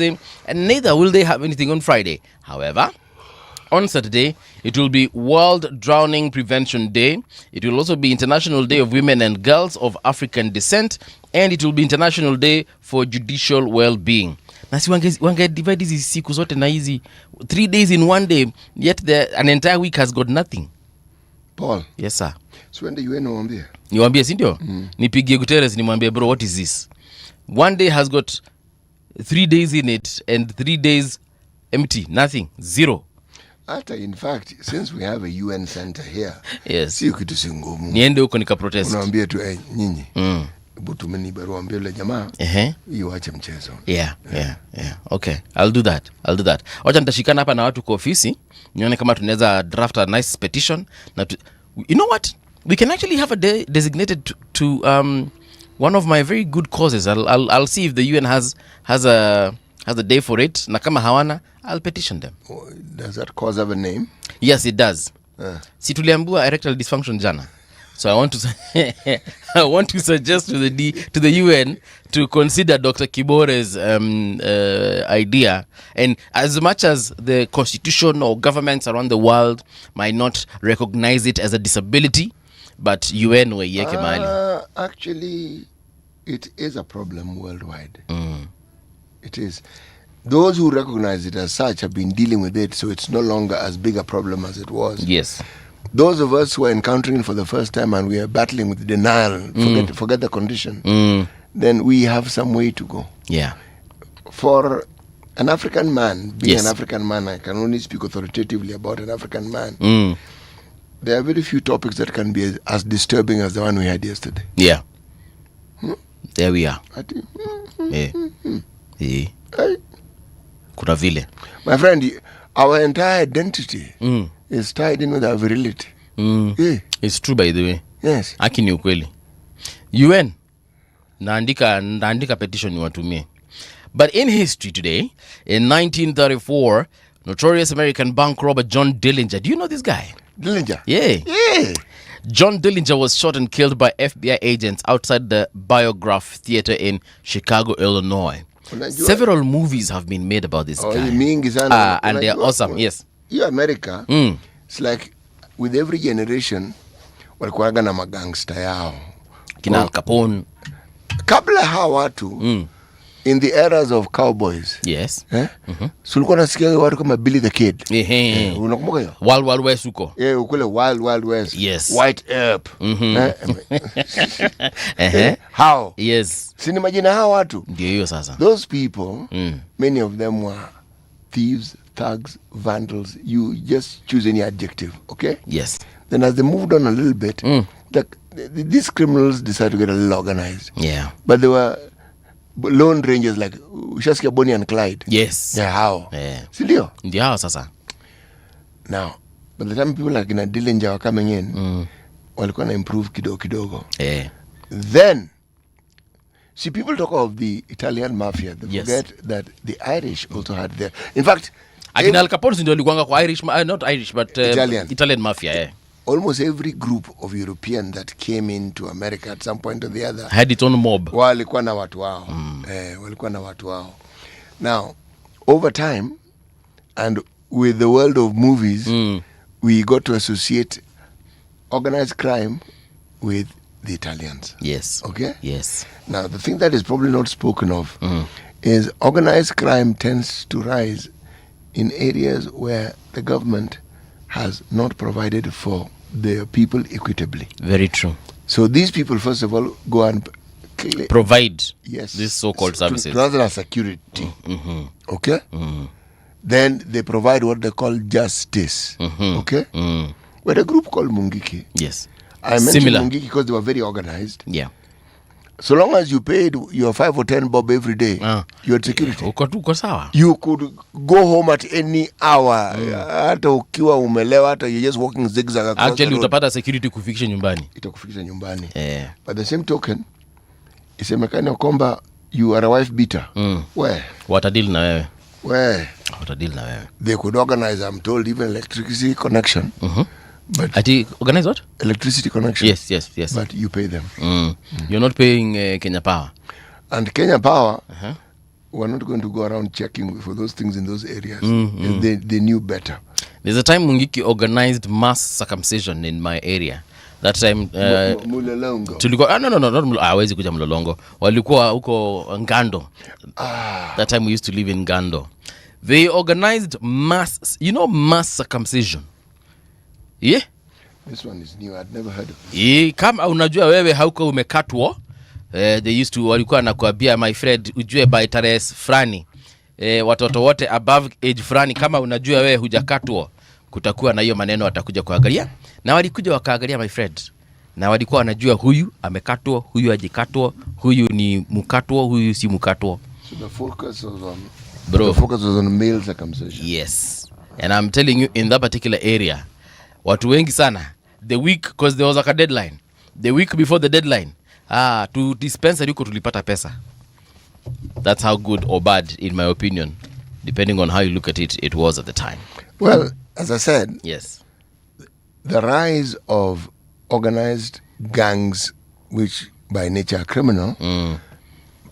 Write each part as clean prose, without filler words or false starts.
Thursday, and neither will they have anything on Friday. However, on Saturday, it will be World Drowning Prevention Day. It will also be International Day of Women and Girls of African Descent, and it will be International Day for Judicial Well-Being. Nasi wange divide hizi siku zote na hizi 3 days in one day, yet an entire week has got nothing. Paul. Yes, sir. So when you niwaambie? Niwaambie, si ndio? Nipigie Guterres nimwambie, bro, what is this? One day has got 3 days in it and 3 days empty, nothing, zero. In fact, since we have a UN center here, yes, si kitu singumu. Niende huko nika protest. Unaambia tu nyinyi. Butumeni barua ambie le jamaa. Iwache mchezo. Yeah. Okay, I'll do that. Wacha nitashikana hapa na watu kwa ofisi, nione kama tunaweza draft a nice petition na you know what? We can actually have a day designated to one of my very good causes. I'll see if the UN has a day for it. Na kama hawana, I'll petition them. Does that cause have a name? Yes, it does. Si tuliambiwa erectile dysfunction jana. So I want to suggest to the UN to consider Dr. Kibore's idea. And as much as the constitution or governments around the world might not recognize it as a disability, but UN weyeke mahali. Actually, it is a problem worldwide. It is. Those who recognize it as such have been dealing with it, so it's no longer as big a problem as it was. Yes. Those of us who are encountering it for the first time and we are battling with denial, forget the condition, then we have some way to go. Yeah. For an African man, being an African man, I can only speak authoritatively about an African man. There are very few topics that can be as disturbing as the one we had yesterday. Yeah. There we are. Kuna vile. My friend, our entire identity is tied in with our virility. It's true, by the way. Yes. Haki ni ukweli. UN naandika petition niwatumie. But in history today, in 1934, notorious American bank robber John Dillinger. Do you know this guy? Dillinger? Yeah. John Dillinger was shot and killed by FBI agents outside the Biograph Theater in Chicago, Illinois. Several movies have been made about this guy. And they are awesome. Yes. In America, it's like with every generation, walikuwaga na magangster yao. Kina Al Capone. Kabla hawa watu, in the eras of cowboys. Yes. Sulikuwa nasikia watu kama Billy the Kid. Unakumbuka hiyo? Wild West huko. Ukule Wild West. Yes. White Earp. How? Yes. Sini majina hawa watu. Ndio hiyo sasa. Those people, many of them were thieves, thugs, vandals. You just choose any adjective, okay? Yes. Then as they moved on a little bit, these criminals decided to get a little organized. Yeah. But they were lone rangers like Ushaskia Bonnie and Clyde. Yes. Yeah, how? Yeah. Sindio? Ndio hao sasa. Now, by the time people like Dillinger were coming in, walikuwa na improve kidogo. Yeah. Then, see, people talk of the Italian mafia. They forget that the Irish also had their... In fact... Al Capone ndio alikuanga kwa Irish, not Irish, but Italian mafia, yeah. Almost every group of European that came into America at some point or the other had its own mob. Walikuwa na watu wao. Now, over time, and with the world of movies, we got to associate organized crime with the Italians. Yes. Okay? Yes. Now, the thing that is probably not spoken of is organized crime tends to rise in areas where the government has not provided for the people equitably. Very true. So these people, first of all, go and provide these so-called services. Rather than security. Okay? Then they provide what they call justice. Okay? We had a group called Mungiki. Yes. I mentioned Mungiki because they were very organized. Yeah. So long as you paid your 5 or 10 bob every day, you had security. You could go home at any hour. Hata ukiwa umelewa, hata you're just walking zigzag across the road. Utapata security kufikisha nyumbani. Itakufikisha nyumbani. But the same token, isemekana kwamba you are a wife beater. Where? Watadili na wewe. Where? Watadili na wewe. They could organize, I'm told, even electricity connection. But organize what? Electricity connection. Yes. But you pay them. You're not paying Kenya Power. And Kenya Power, were not going to go around checking for those things in those areas. They knew better. There's a time Mungiki organized mass circumcision in my area. That time Mulolongo. tulikuwa not hawezi kuja Mlolongo. Walikuwa huko Ngando. That time we used to live in Ngando. They organized mass circumcision. Yeah? This one is new. I'd never heard of it. Kama unajua wewe hauko umekatwa, they used to walikuwa nakuambia my friend ujue by tarehe fulani. Watoto wote above age fulani kama unajua wewe hujakatwa, kutakuwa na hiyo maneno watakuja kuangalia. Na walikuja wakaangalia my friend. Na walikuwa wanajua huyu amekatwa, huyu hajikatwa, huyu ni mkatwa, huyu si mkatwa. So the focus was on male circumcision. Yes. And I'm telling you, in that particular area, watu wengi sana, the week, because there was like a deadline, the week before the deadline, to dispense yuko tulipata pesa. That's how good or bad, in my opinion, depending on how you look at it, it was at the time. Well, as I said, yes, the rise of organized gangs, which by nature are criminal,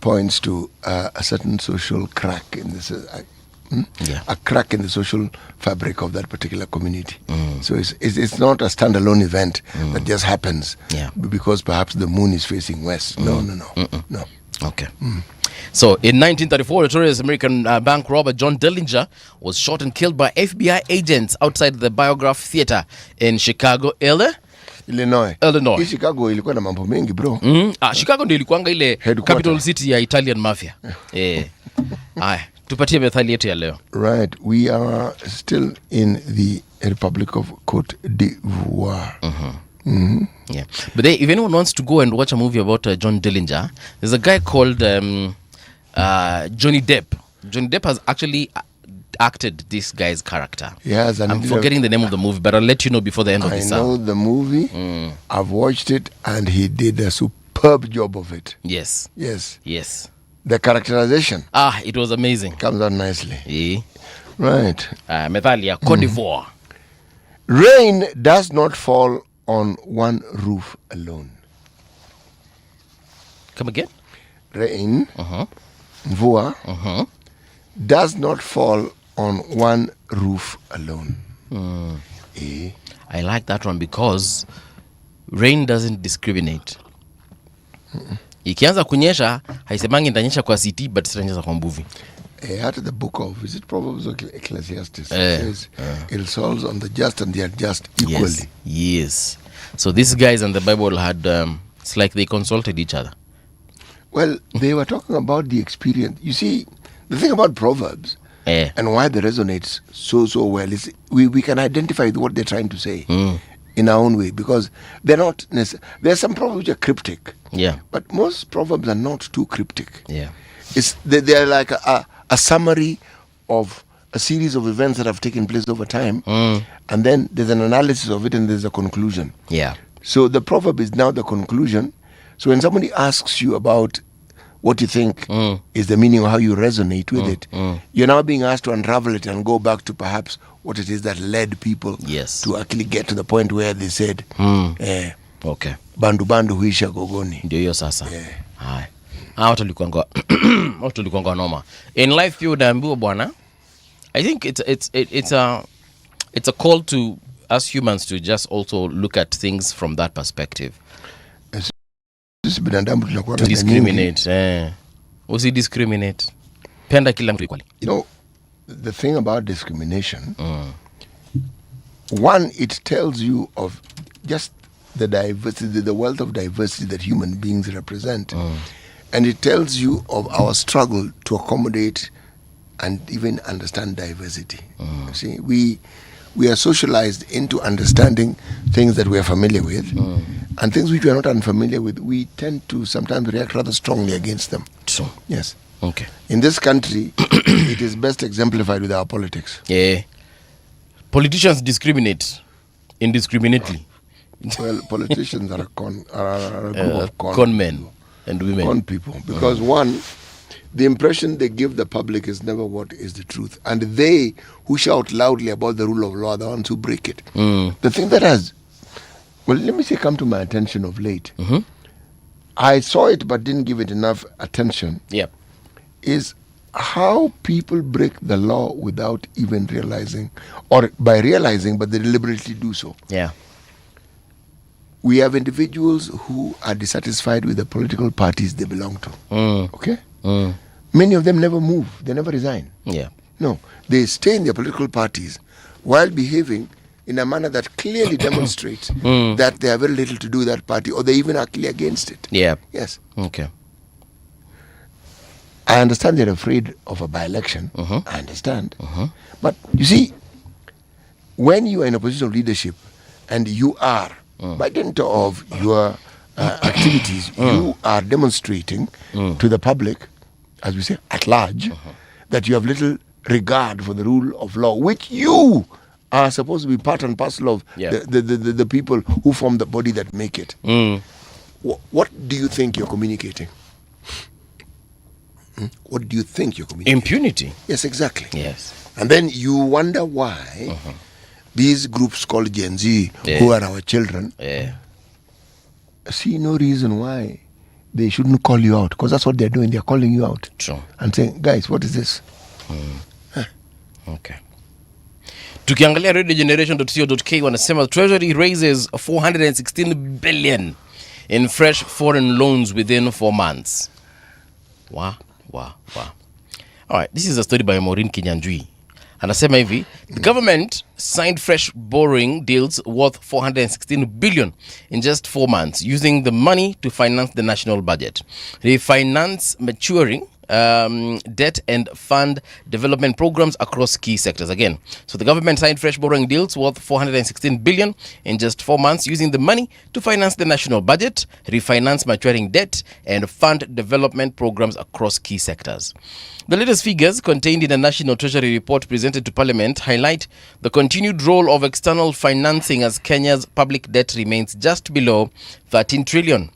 points to a certain social crack in this, a crack in the social fabric of that particular community. So it's not a standalone event that just happens because perhaps the moon is facing west. No. Okay. So in 1934, notorious American bank robber John Dillinger was shot and killed by FBI agents outside the Biograph Theater in Chicago, Illinois. Hii Chicago ilikuwa na mambo mengi bro. Chicago ndio ilikuwanga ile capital city ya Italian mafia. Haya, tupatie methali yetu ya leo. Right, we are still in the Republic of Cote d'Ivoire. Yeah, but if anyone wants to go and watch a movie about John Dillinger, there's a guy called Johnny Depp. Johnny Depp has actually acted this guy's character. Yes, and I'm forgetting the name of the movie, but I'll let you know before the end of this. I know the movie. I've watched it, and he did a superb job of it. Yes. The characterization. It was amazing. Comes out nicely. Right. Methali ya Cote d'Ivoire. Rain does not fall on one roof alone. Come again? Rain, mvua, does not fall on one roof alone. I like that one because rain doesn't discriminate. Ikianza kunyesha, haisemangi ndanyesha kwa city, but itanyesha kwa mbuvi. Out of the book of, is it Proverbs or Ecclesiastes? It says, it falls on the just and the unjust equally. Yes. So these guys in the Bible had, it's like they consulted each other. Well, they were talking about the experience. You see, the thing about Proverbs and why they resonate so well is we can identify what they're trying to say in our own way, because they're not necessarily, there are some Proverbs which are cryptic. Yeah. But most Proverbs are not too cryptic. Yeah. They're like a summary of a series of events that have taken place over time, and then there's an analysis of it and there's a conclusion. Yeah. So the proverb is now the conclusion. So when somebody asks you about what you think is the meaning or how you resonate with it, you're now being asked to unravel it and go back to perhaps what it is that led people to actually get to the point where they said, okay, bandu huisha gogoni. Ndio hiyo sasa. Hai. Watu walikuwa noma. In life pia unaambiwa bwana, I think it's a call to us humans to just also look at things from that perspective. To discriminate. Discriminate. Penda kila mtu equally. You know, the thing about discrimination, one, it tells you of just the diversity, the wealth of diversity that human beings represent. And it tells you of our struggle to accommodate and even understand diversity. See, we are socialized into understanding things that we are familiar with, and things which we are not unfamiliar with, we tend to sometimes react rather strongly against them. So, yes. Okay. In this country, it is best exemplified with our politics. Yeah. Politicians discriminate indiscriminately. Well, politicians are a group of con men and women. Con people. Because one, the impression they give the public is never what is the truth. And they who shout loudly about the rule of law are the ones who break it. The thing that has, well, let me say, come to my attention of late. I saw it but didn't give it enough attention. Yep. Is how people break the law without even realizing, or by realizing, but they deliberately do so. Yeah. We have individuals who are dissatisfied with the political parties they belong to. Okay? Many of them never move. They never resign. Yeah. No. They stay in their political parties while behaving in a manner that clearly demonstrates that they have very little to do with that party, or they even are clearly against it. Yeah. Yes. Okay. I understand they're afraid of a by-election. I understand. But you see, when you are in a position of leadership and you are, by dint of your activities, you are demonstrating to the public, as we say, at large, that you have little regard for the rule of law, which you are supposed to be part and parcel of the people who form the body that make it. What do you think you're communicating? What do you think you're communicating? Impunity. Yes, exactly. Yes. And then you wonder why these groups called Gen Z, who are our children, see no reason why they shouldn't call you out, because that's what they're doing. They're calling you out. True. And saying, guys, what is this? Okay. Tukiangalia radiogeneration.co.k wanasema Treasury raises 416 billion in fresh foreign loans within 4 months. Wow. All right, this is a story by Maureen Kinyanjui. Anasema hivi, the government signed fresh borrowing deals worth 416 billion in just 4 months, using the money to finance the national budget, refinance maturing debt and fund development programs across key sectors. Again, so the government signed fresh borrowing deals worth 416 billion in just 4 months, using the money to finance the national budget, refinance maturing debt and fund development programs across key sectors. The latest figures contained in a National Treasury report presented to Parliament highlight the continued role of external financing as Kenya's public debt remains just below 13 trillion.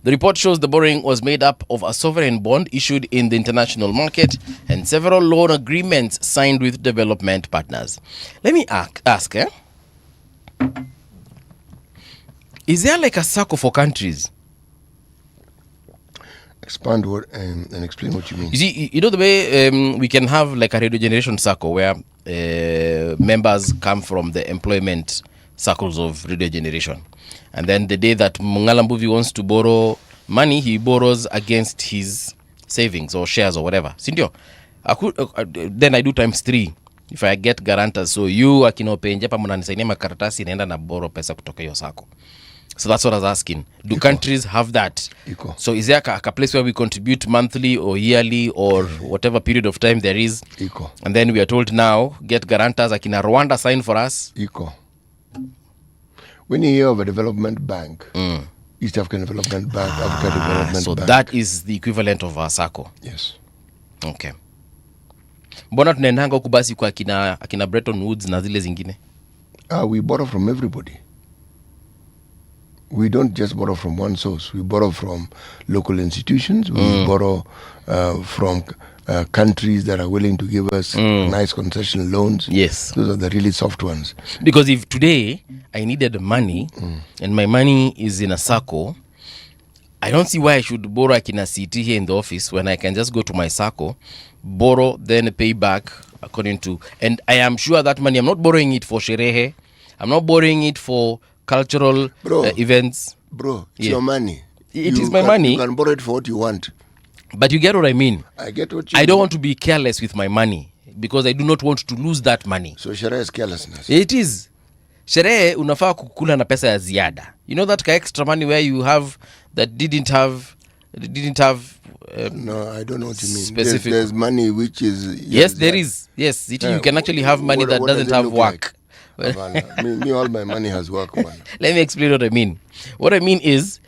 The report shows the borrowing was made up of a sovereign bond issued in the international market and several loan agreements signed with development partners. Let me ask, is there like a circle for countries? Expand what and explain what you mean. You see, you know the way we can have like a radio generation circle where members come from the employment circles of radio generation. And then the day that Mungala Mbuvi wants to borrow money, he borrows against his savings or shares or whatever. Sindio? Then I do times 3 if I get guarantors. So you akinopenje pa mnanisainia makaratasi naenda na borrow pesa kutoka hiyo sako. So that's what I was asking. Do countries have that? Equal. So is there a place where we contribute monthly or yearly or whatever period of time there is? Equal. And then we are told now, get guarantors. Akina Rwanda sign for us. Equal. When you hear of a development bank, East African Development Bank, Africa Development Bank. So that is the equivalent of a SACCO. Yes. Okay. Mbona tunaendanga huku basi kwa akina Bretton Woods na zile zingine? We borrow from everybody. We don't just borrow from one source. We borrow from local institutions. We borrow from countries that are willing to give us nice concession loans. Yes. Those are the really soft ones. Because if today I needed money and my money is in a SACCO, I don't see why I should borrow akina CT here in the office when I can just go to my SACCO, borrow, then pay back according to... And I am sure that money, I'm not borrowing it for sherehe. I'm not borrowing it for cultural events. Bro, it's your money. It is my money. You can borrow it for what you want. But you get what I mean. I get what you I don't want to be careless with my money because I do not want to lose that money. So sherehe is carelessness. It is. Sherehe unafaa kukula na pesa ya ziada. You know that extra money where you have that didn't have no, I don't know what you mean. Specific. There's money which is... Yes, there is. Yes, you can actually have money that doesn't have work. Like? me, all my money has work. Man. Let me explain what I mean. What I mean is,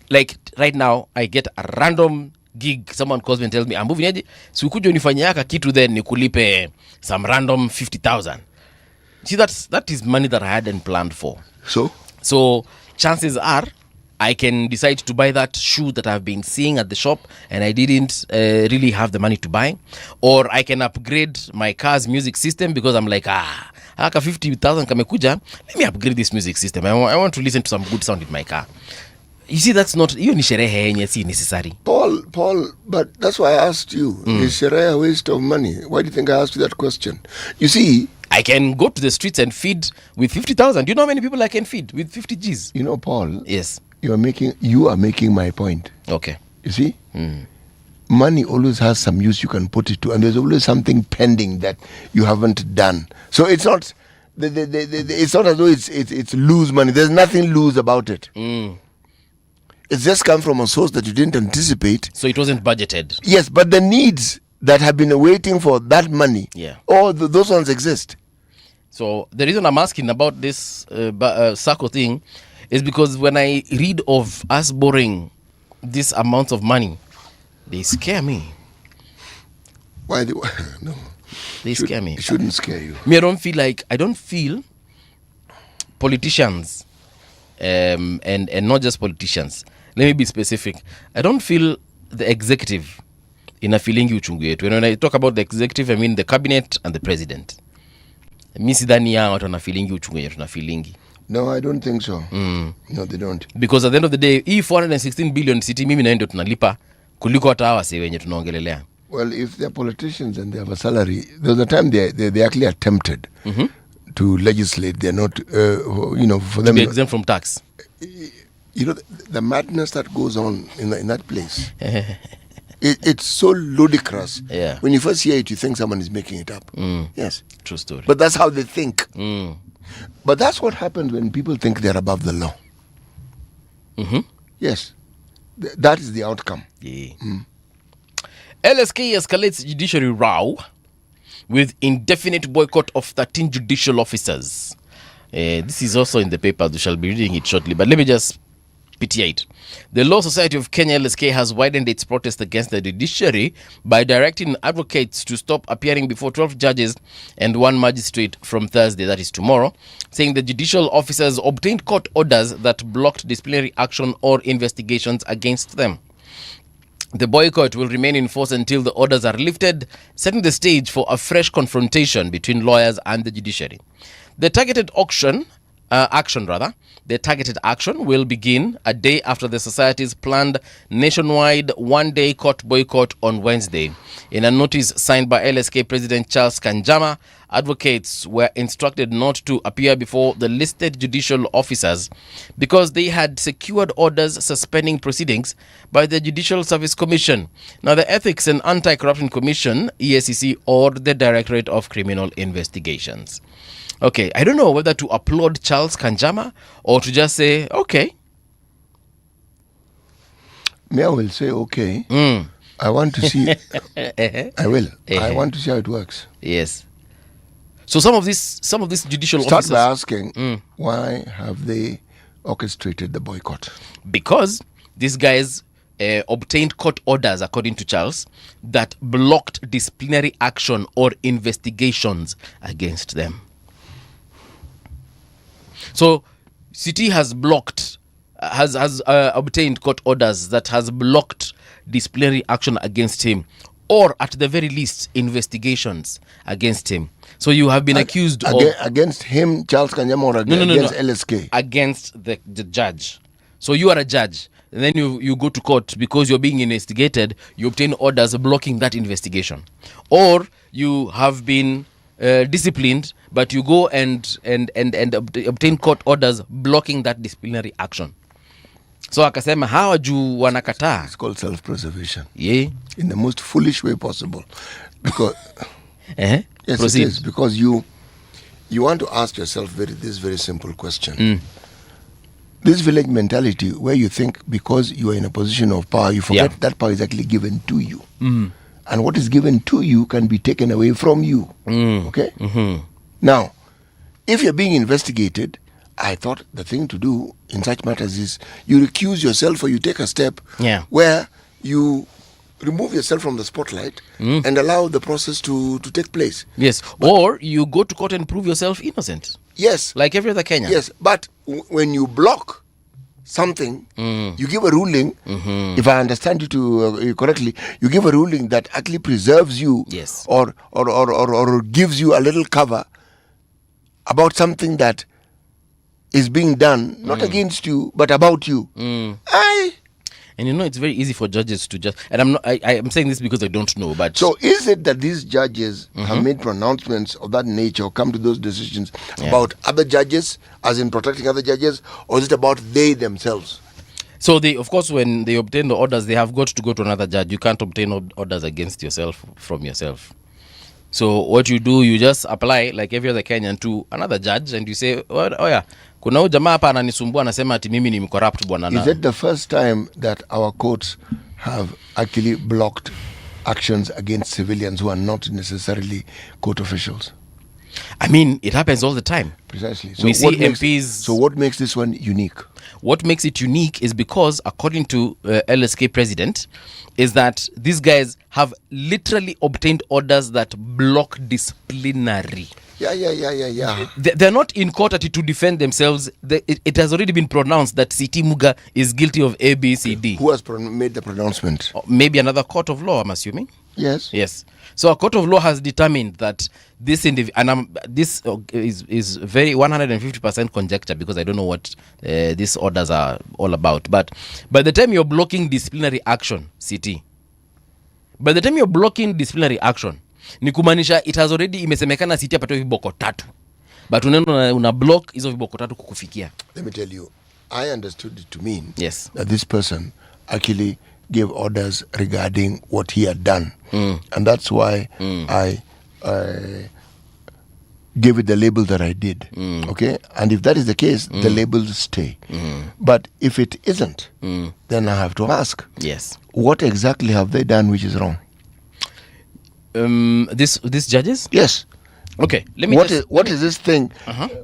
like right now, I get a random gig. Someone calls me and tells me, I'm moving aje. So ukuja unifanyaka kitu then nikulipe some random 50,000. See, that is money that I hadn't planned for. So chances are, I can decide to buy that shoe that I've been seeing at the shop and I didn't really have the money to buy. Or I can upgrade my car's music system because I'm like, aka 50,000 kamekuja, let me upgrade this music system. I want to listen to some good sound in my car. You see, that's not, hiyo ni sherehe yenye si necessary. Paul, but that's why I asked you, is Sharia a waste of money? Why do you think I asked you that question? You see, I can go to the streets and feed with 50,000. Do you know how many people I can feed with 50 Gs? you know, Paul, Yes. you are making my point. Okay. You see, money always has some use you can put it to, and there's always something pending that you haven't done. So it's not, it's not as though it's lose money. There's nothing lose about it. It's just come from a source that you didn't anticipate. So it wasn't budgeted. Yes, but the needs that have been waiting for that money, those ones exist. So the reason I'm asking about this SACCO thing is because when I read of us borrowing this amount of money, they scare me. Why? No. They scare me. It shouldn't scare you. Me, I don't feel politicians, and not just politicians. Let me be specific. I don't feel the executive in a feelingi uchungu yetu. When I talk about the executive, I mean the cabinet and the president. Mi sidhani ya watu wana feelingi uchungu yetu na feelingi. No, I don't think so. No, they don't. Because at the end of the day, hii 416 billion city mimi na ndio tunalipa kuliko hata hawa si wenye tunaongelelea. Well, if they're politicians and they have a salary, there's a time they actually are tempted to legislate. They're not, for them to be exempt from tax. You know, the madness that goes on in that place, it's so ludicrous. Yeah. When you first hear it, you think someone is making it up. Yes. True story. But that's how they think. But that's what happens when people think they're above the law. Yes. That is the outcome. Yeah. LSK escalates judiciary row with indefinite boycott of 13 judicial officers. This is also in the paper. We shall be reading it shortly. But let me just PTA it. The Law Society of Kenya, LSK, has widened its protest against the judiciary by directing advocates to stop appearing before 12 judges and one magistrate from Thursday, that is tomorrow, saying the judicial officers obtained court orders that blocked disciplinary action or investigations against them. The boycott will remain in force until the orders are lifted, setting the stage for a fresh confrontation between lawyers and the judiciary. The targeted action will begin a day after the society's planned nationwide one-day court boycott on Wednesday. In a notice signed by LSK President Charles Kanjama, advocates were instructed not to appear before the listed judicial officers because they had secured orders suspending proceedings by the Judicial Service Commission. Now, the Ethics and Anti-Corruption Commission, EACC, or the Directorate of Criminal Investigations. Okay, I don't know whether to applaud Charles Kanjama or to just say, okay. Me, I will say, okay. I want to see. I will. I want to see how it works. Yes. So some of these judicial officers... Start by asking, why have they orchestrated the boycott? Because these guys obtained court orders, according to Charles, that blocked disciplinary action or investigations against them. So, City has blocked, has obtained court orders that has blocked disciplinary action against him, or at the very least, investigations against him. So you have been accused of... Against him, Charles Kanyama, or against LSK? Against the judge. So you are a judge, and then you go to court because you're being investigated, you obtain orders blocking that investigation. Or you have been disciplined, but you go and obtain court orders blocking that disciplinary action. So akasema hawa juu wanakataa. It's called self-preservation. Yeah. In the most foolish way possible. Because yes, proceed. It is. Because you want to ask yourself this very simple question. This village mentality where you think because you are in a position of power, you forget that power is actually given to you. And what is given to you can be taken away from you. Okay? Now, if you're being investigated, I thought the thing to do in such matters is you recuse yourself or you take a step where you remove yourself from the spotlight and allow the process to take place. Yes. But, or you go to court and prove yourself innocent. Yes. Like every other Kenyan. Yes. But when you block something, you give a ruling, if I understand you to correctly, you give a ruling that actually preserves you, or gives you a little cover about something that is being done, not against you, but about you. And you know, it's very easy for judges to just, and I'm saying this because I don't know, but so is it that these judges have made pronouncements of that nature, or come to those decisions about other judges, as in protecting other judges, or is it about they themselves? So they, of course, when they obtain the orders, they have got to go to another judge. You can't obtain orders against yourself from yourself. So what you do, you just apply like every other Kenyan to another judge, and you say, oh yeah, kuna huyu jamaa hapa ananisumbua, anasema ati mimi ni corrupt bwana. Is it the first time that our courts have actually blocked actions against civilians who are not necessarily court officials? I mean, it happens all the time. Precisely. So we see MPs. So what makes this one unique? What makes it unique is because, according to LSK president, is that these guys have literally obtained orders that block disciplinary. Yeah. They're not in court to defend themselves. It has already been pronounced that CT Muga is guilty of A, B, C, D. Who has made the pronouncement? Maybe another court of law, I'm assuming. Yes. So a court of law has determined that this this is very 150% conjecture, because I don't know what these orders are all about. But by the time you're blocking disciplinary action, CT, by the time you're blocking disciplinary action, ni kumaanisha it has already imesemekana CT apatoe viboko 3, but unaenda una block hizo viboko 3 kukufikia. Let me tell you, I understood it to mean that this person actually gave orders regarding what he had done, and that's why I gave it the label that I did. Okay, and if that is the case, the labels stay. But if it isn't, then I have to ask, what exactly have they done which is wrong? These judges? Yes. Okay. What is this thing?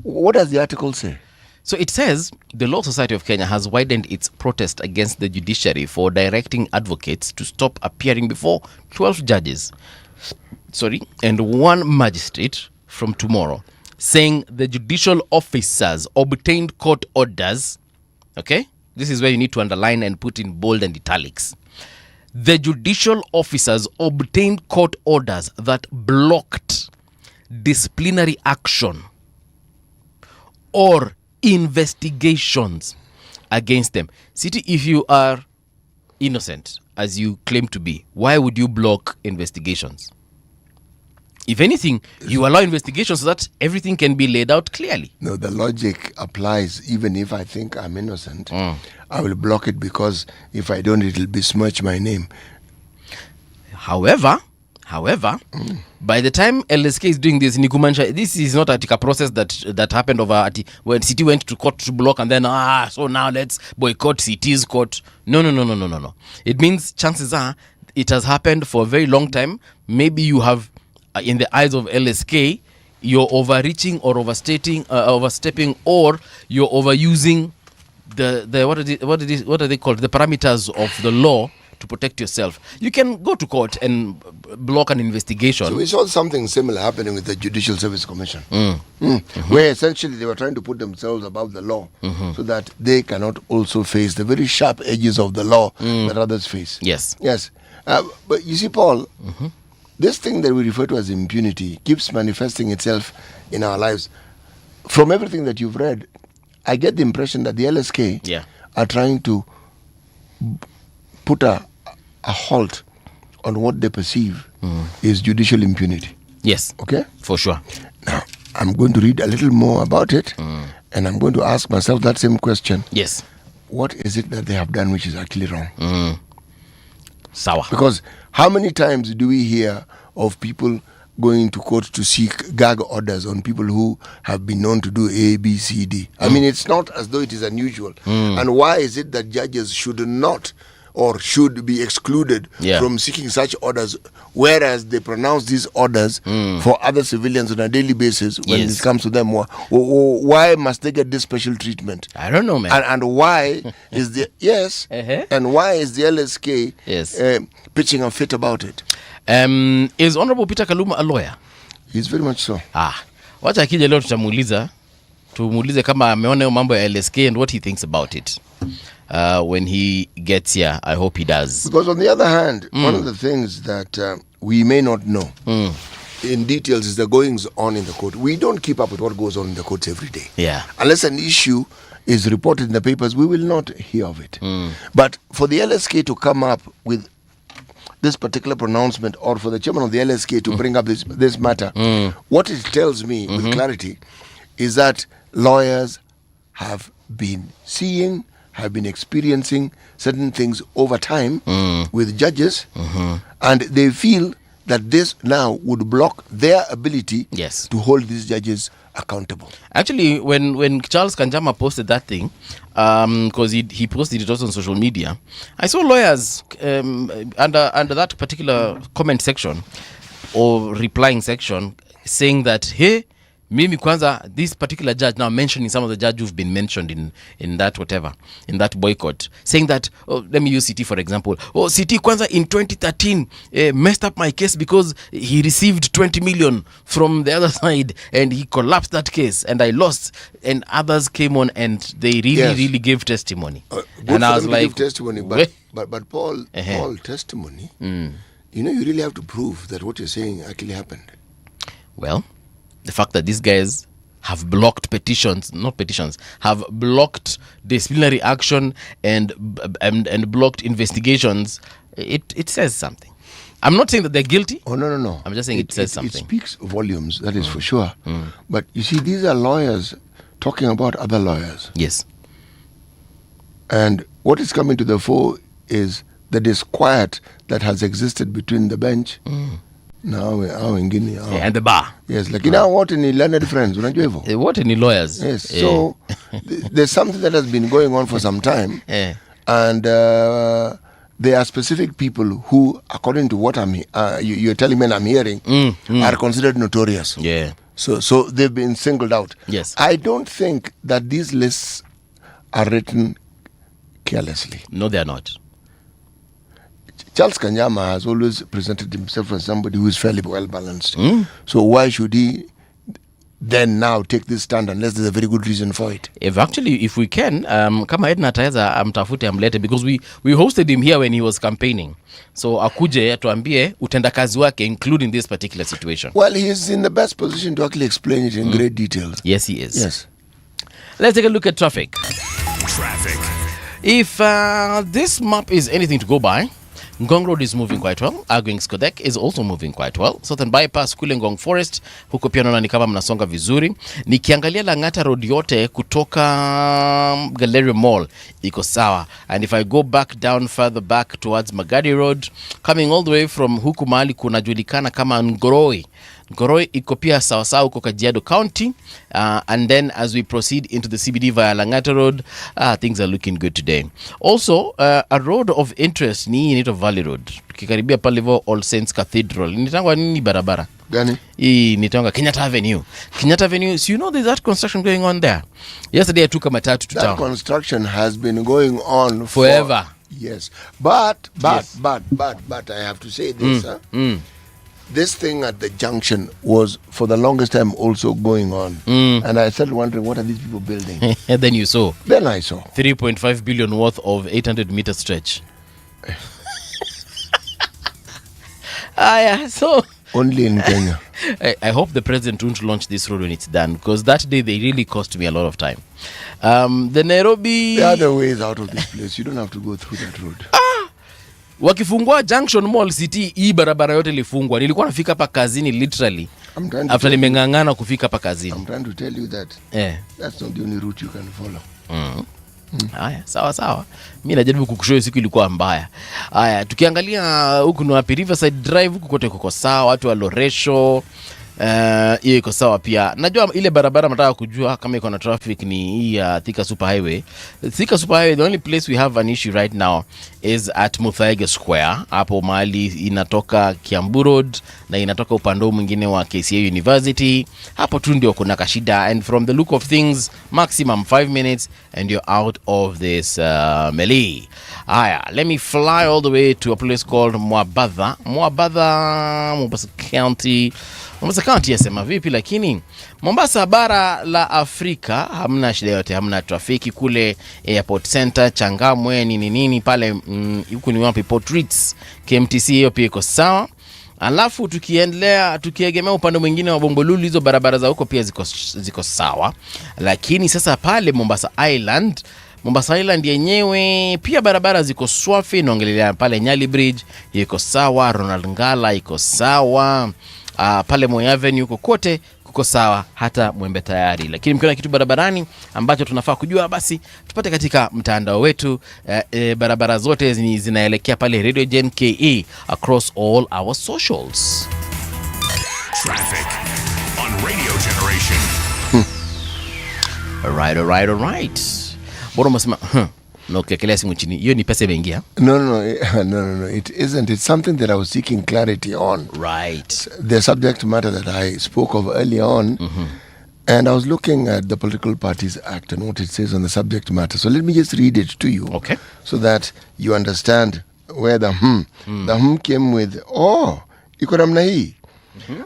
What does the article say? So it says the Law Society of Kenya has widened its protest against the judiciary for directing advocates to stop appearing before 12 judges, and 1 magistrate from tomorrow, saying the judicial officers obtained court orders. Okay, this is where you need to underline and put in bold and italics. The judicial officers obtained court orders that blocked disciplinary action or investigations against them. City, if you are innocent, as you claim to be, why would you block investigations? If anything, you allow investigations so that everything can be laid out clearly. No, the logic applies. Even if I think I'm innocent, I will block it, because if I don't, it'll besmirch my name. However, by the time LSK is doing this, this is not a process that happened over when City went to court to block, and then so now let's boycott City's court. No. It means chances are it has happened for a very long time. Maybe you have, in the eyes of LSK, you're overreaching or overstepping, or you're overusing what are they called? The parameters of the law to protect yourself. You can go to court and block an investigation. So we saw something similar happening with the Judicial Service Commission, where essentially they were trying to put themselves above the law, so that they cannot also face the very sharp edges of the law that others face. Yes. But you see, Paul, this thing that we refer to as impunity keeps manifesting itself in our lives. From everything that you've read, I get the impression that the LSK are trying to put a halt on what they perceive is judicial impunity. Yes. Okay? For sure. Now, I'm going to read a little more about it, and I'm going to ask myself that same question. Yes. What is it that they have done which is actually wrong? Sour. Because how many times do we hear of people going to court to seek gag orders on people who have been known to do A, B, C, D? I mean, it's not as though it is unusual. And why is it that judges should not or should be excluded from seeking such orders, whereas they pronounce these orders for other civilians on a daily basis when it comes to them? Why must they get this special treatment? I don't know, man. And why is the and why is the LSK pitching a fit about it? Is Honorable Peter Kaluma a lawyer? He's very much so. Wacha akija leo tumuulize kama ameona mambo ya LSK and what he thinks about it. When he gets here, I hope he does. Because on the other hand, one of the things that we may not know in details is the goings on in the court. We don't keep up with what goes on in the courts every day. Yeah. Unless an issue is reported in the papers, we will not hear of it. But for the LSK to come up with this particular pronouncement, or for the chairman of the LSK to bring up this matter, what it tells me with clarity is that lawyers have been seeing, have been experiencing certain things over time with judges, and they feel that this now would block their ability to hold these judges accountable. Actually, when Charles Kanjama posted that thing, because he posted it also on social media, I saw lawyers under that particular comment section or replying section saying that, hey, Mimi kwanza, this particular judge, now mentioning some of the judges who've been mentioned in that whatever, in that boycott, saying that, let me use CT for example. CT kwanza in 2013 messed up my case because he received 20 million from the other side and he collapsed that case and I lost. And others came on and they really gave testimony. And I was like, give testimony, but Paul testimony, you know, you really have to prove that what you're saying actually happened. Well, the fact that these guys have blocked have blocked disciplinary action and blocked investigations, it says something. I'm not saying that they're guilty. Oh, no. I'm just saying it says something. It speaks volumes, that is for sure. But you see, these are lawyers talking about other lawyers. Yes. And what is coming to the fore is the disquiet that has existed between the bench now in Guinea and the bar. Yes, like what in learned friends, what in lawyers. Yes, so there's something that has been going on for some time, and there are specific people who, according to what you're telling me and I'm hearing, are considered notorious. Yeah. So they've been singled out. Yes. I don't think that these lists are written carelessly. No, they are not. Charles Kanjama has always presented himself as somebody who is fairly well balanced. So why should he then now take this stand unless there's a very good reason for it? If we can, kama Edna ataweza amtafute amlete, because we hosted him here when he was campaigning. So akuje atuambie utendakazi wake, including this particular situation. Well, he is in the best position to actually explain it in great detail. Yes, he is. Yes. Let's take a look at traffic. If this map is anything to go by, Ngong Road is moving quite well. Agwings Kodek is also moving quite well. Southern Bypass kule Ngong Forest, huko pia naona ni kama mnasonga vizuri. Nikiangalia Lang'ata Road yote kutoka Galleria Mall iko sawa. And if I go back down further back towards Magadi Road, coming all the way from huku mahali kunajulikana kama Ngoroi iko pia sawa sawa huko Kajiado County. And then as we proceed into the CBD via Lang'ata Road, things are looking good today. Also, a road of interest ni Nito Valley Road. Tukikaribia pale vo All Saints Cathedral. Nitangwa nini barabara? Gani? Nitangwa Kenyatta Avenue. Kenyatta Avenue, so you know there's that construction going on there. Yesterday I took a matatu to town. That construction has been going on forever. Yes. But I have to say this, this thing at the junction was for the longest time also going on. And I started wondering, what are these people building? And then you saw. Then I saw. 3.5 billion worth of 800-meter stretch. So only in Kenya. I hope the president won't launch this road when it's done, because that day they really cost me a lot of time. The Nairobi... There are other ways out of this place. You don't have to go through that road. Wakifungua Junction Mall City, hii barabara yote ilifungwa. Nilikuwa nafika hapa kazini literally after nimengangana kufika hapa kazini. I'm trying to tell you that that's not the only route you can follow. Haya, sawa. Mimi najaribu kukushow siku ilikuwa mbaya. Haya, tukiangalia huku ni wapi Riverside Drive, huku kote kuko sawa, watu wa Loresho hiyo iko sawa pia. Najua ile barabara nataka kujua kama iko na traffic ni hii ya Thika Super Highway. Thika Super Highway, the only place we have an issue right now is at Muthaiga Square. Hapo mahali inatoka Kiambu Road na inatoka upande mwingine wa KCA University. Hapo tu ndio kuna kashida, and from the look of things maximum 5 minutes and you're out of this melee. Haya, let me fly all the way to a place called Mombasa County. Mombasa County yasema vipi, lakini Mombasa bara la Afrika hamna shida yote, hamna trafiki kule Airport Center, Changamwe nini pale huku ni wapi Port Reitz, KMTC hiyo pia iko sawa. Alafu tukiegemea upande mwingine wa Bombolulu, hizo barabara za huko pia ziko sawa. Lakini sasa pale Mombasa Island yenyewe pia barabara ziko swafi. Naongelea pale Nyali Bridge iko sawa, Ronald Ngala iko sawa, pale Moi Avenue kote kuko sawa, hata Mwembe Tayari. Lakini mkiona kitu barabarani ambacho tunafaa kujua, basi tupate katika mtandao wetu. Barabara zote zinaelekea pale Radio Gen KE across all our socials. Traffic on Radio Generation. All right. Bora msema no kekelea simu chini. Hiyo ni pesa imeingia? No, it isn't. It's something that I was seeking clarity on. Right. The subject matter that I spoke of earlier on. And I was looking at the Political Parties Act and what it says on the subject matter. So let me just read it to you. Okay. So that you understand where the came with, iko namna hii.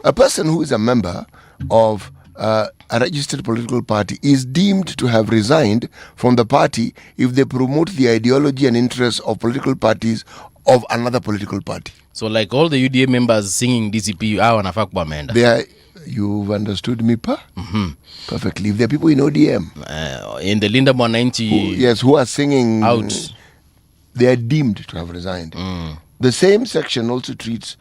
A person who is a member of a registered political party is deemed to have resigned from the party if they promote the ideology and interests of political parties of another political party. So like all the UDA members singing DCP, wanafaa kuwa wameenda. You've understood me perfectly. If there are people in ODM, in the Linda Mwananchi, who are singing out, they are deemed to have resigned. The same section also treats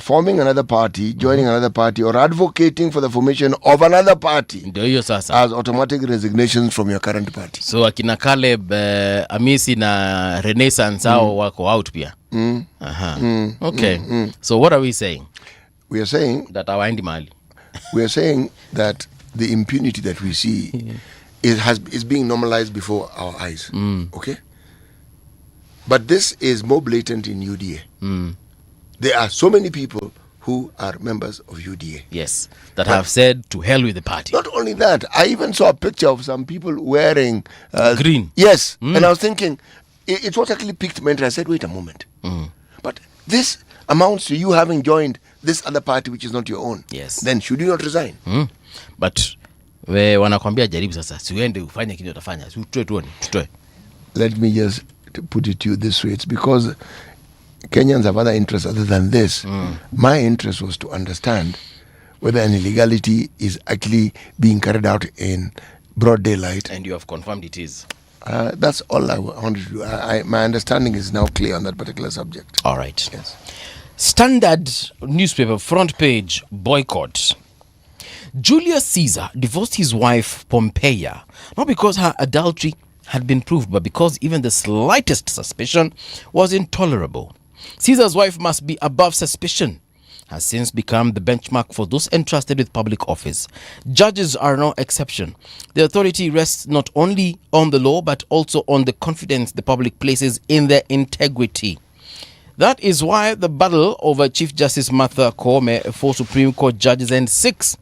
forming another party, joining another party, or advocating for the formation of another party ndio hiyo sasa as automatic resignations from your current party. So akina Caleb, Amisi na Renaissance wako out pia. Okay. So what are we saying? We are saying that hawaendi mahali. We are saying that the impunity that we see is being normalized before our eyes. Okay? But this is more blatant in UDA. There are so many people who are members of UDA. Yes, that have said to hell with the party. Not only that, I even saw a picture of some people wearing green. Yes, and I was thinking, it's what actually piqued my interest. I said, wait a moment. But this amounts to you having joined this other party which is not your own. Yes. Then should you not resign? But wanakwambia jaribu sasa, siwende ufanye kile utafanya. Tutoe. Let me just put it to you this way. It's because Kenyans have other interests other than this. My interest was to understand whether an illegality is actually being carried out in broad daylight. And you have confirmed it is. That's all I wanted to do. My understanding is now clear on that particular subject. All right. Yes. Standard newspaper front page boycott. Julius Caesar divorced his wife Pompeia, not because her adultery had been proved, but because even the slightest suspicion was intolerable. Caesar's wife must be above suspicion has since become the benchmark for those entrusted with public office. Judges are no exception. The authority rests not only on the law, but also on the confidence the public places in their integrity. That is why the battle over Chief Justice Martha Koome, 4 Supreme Court judges and 6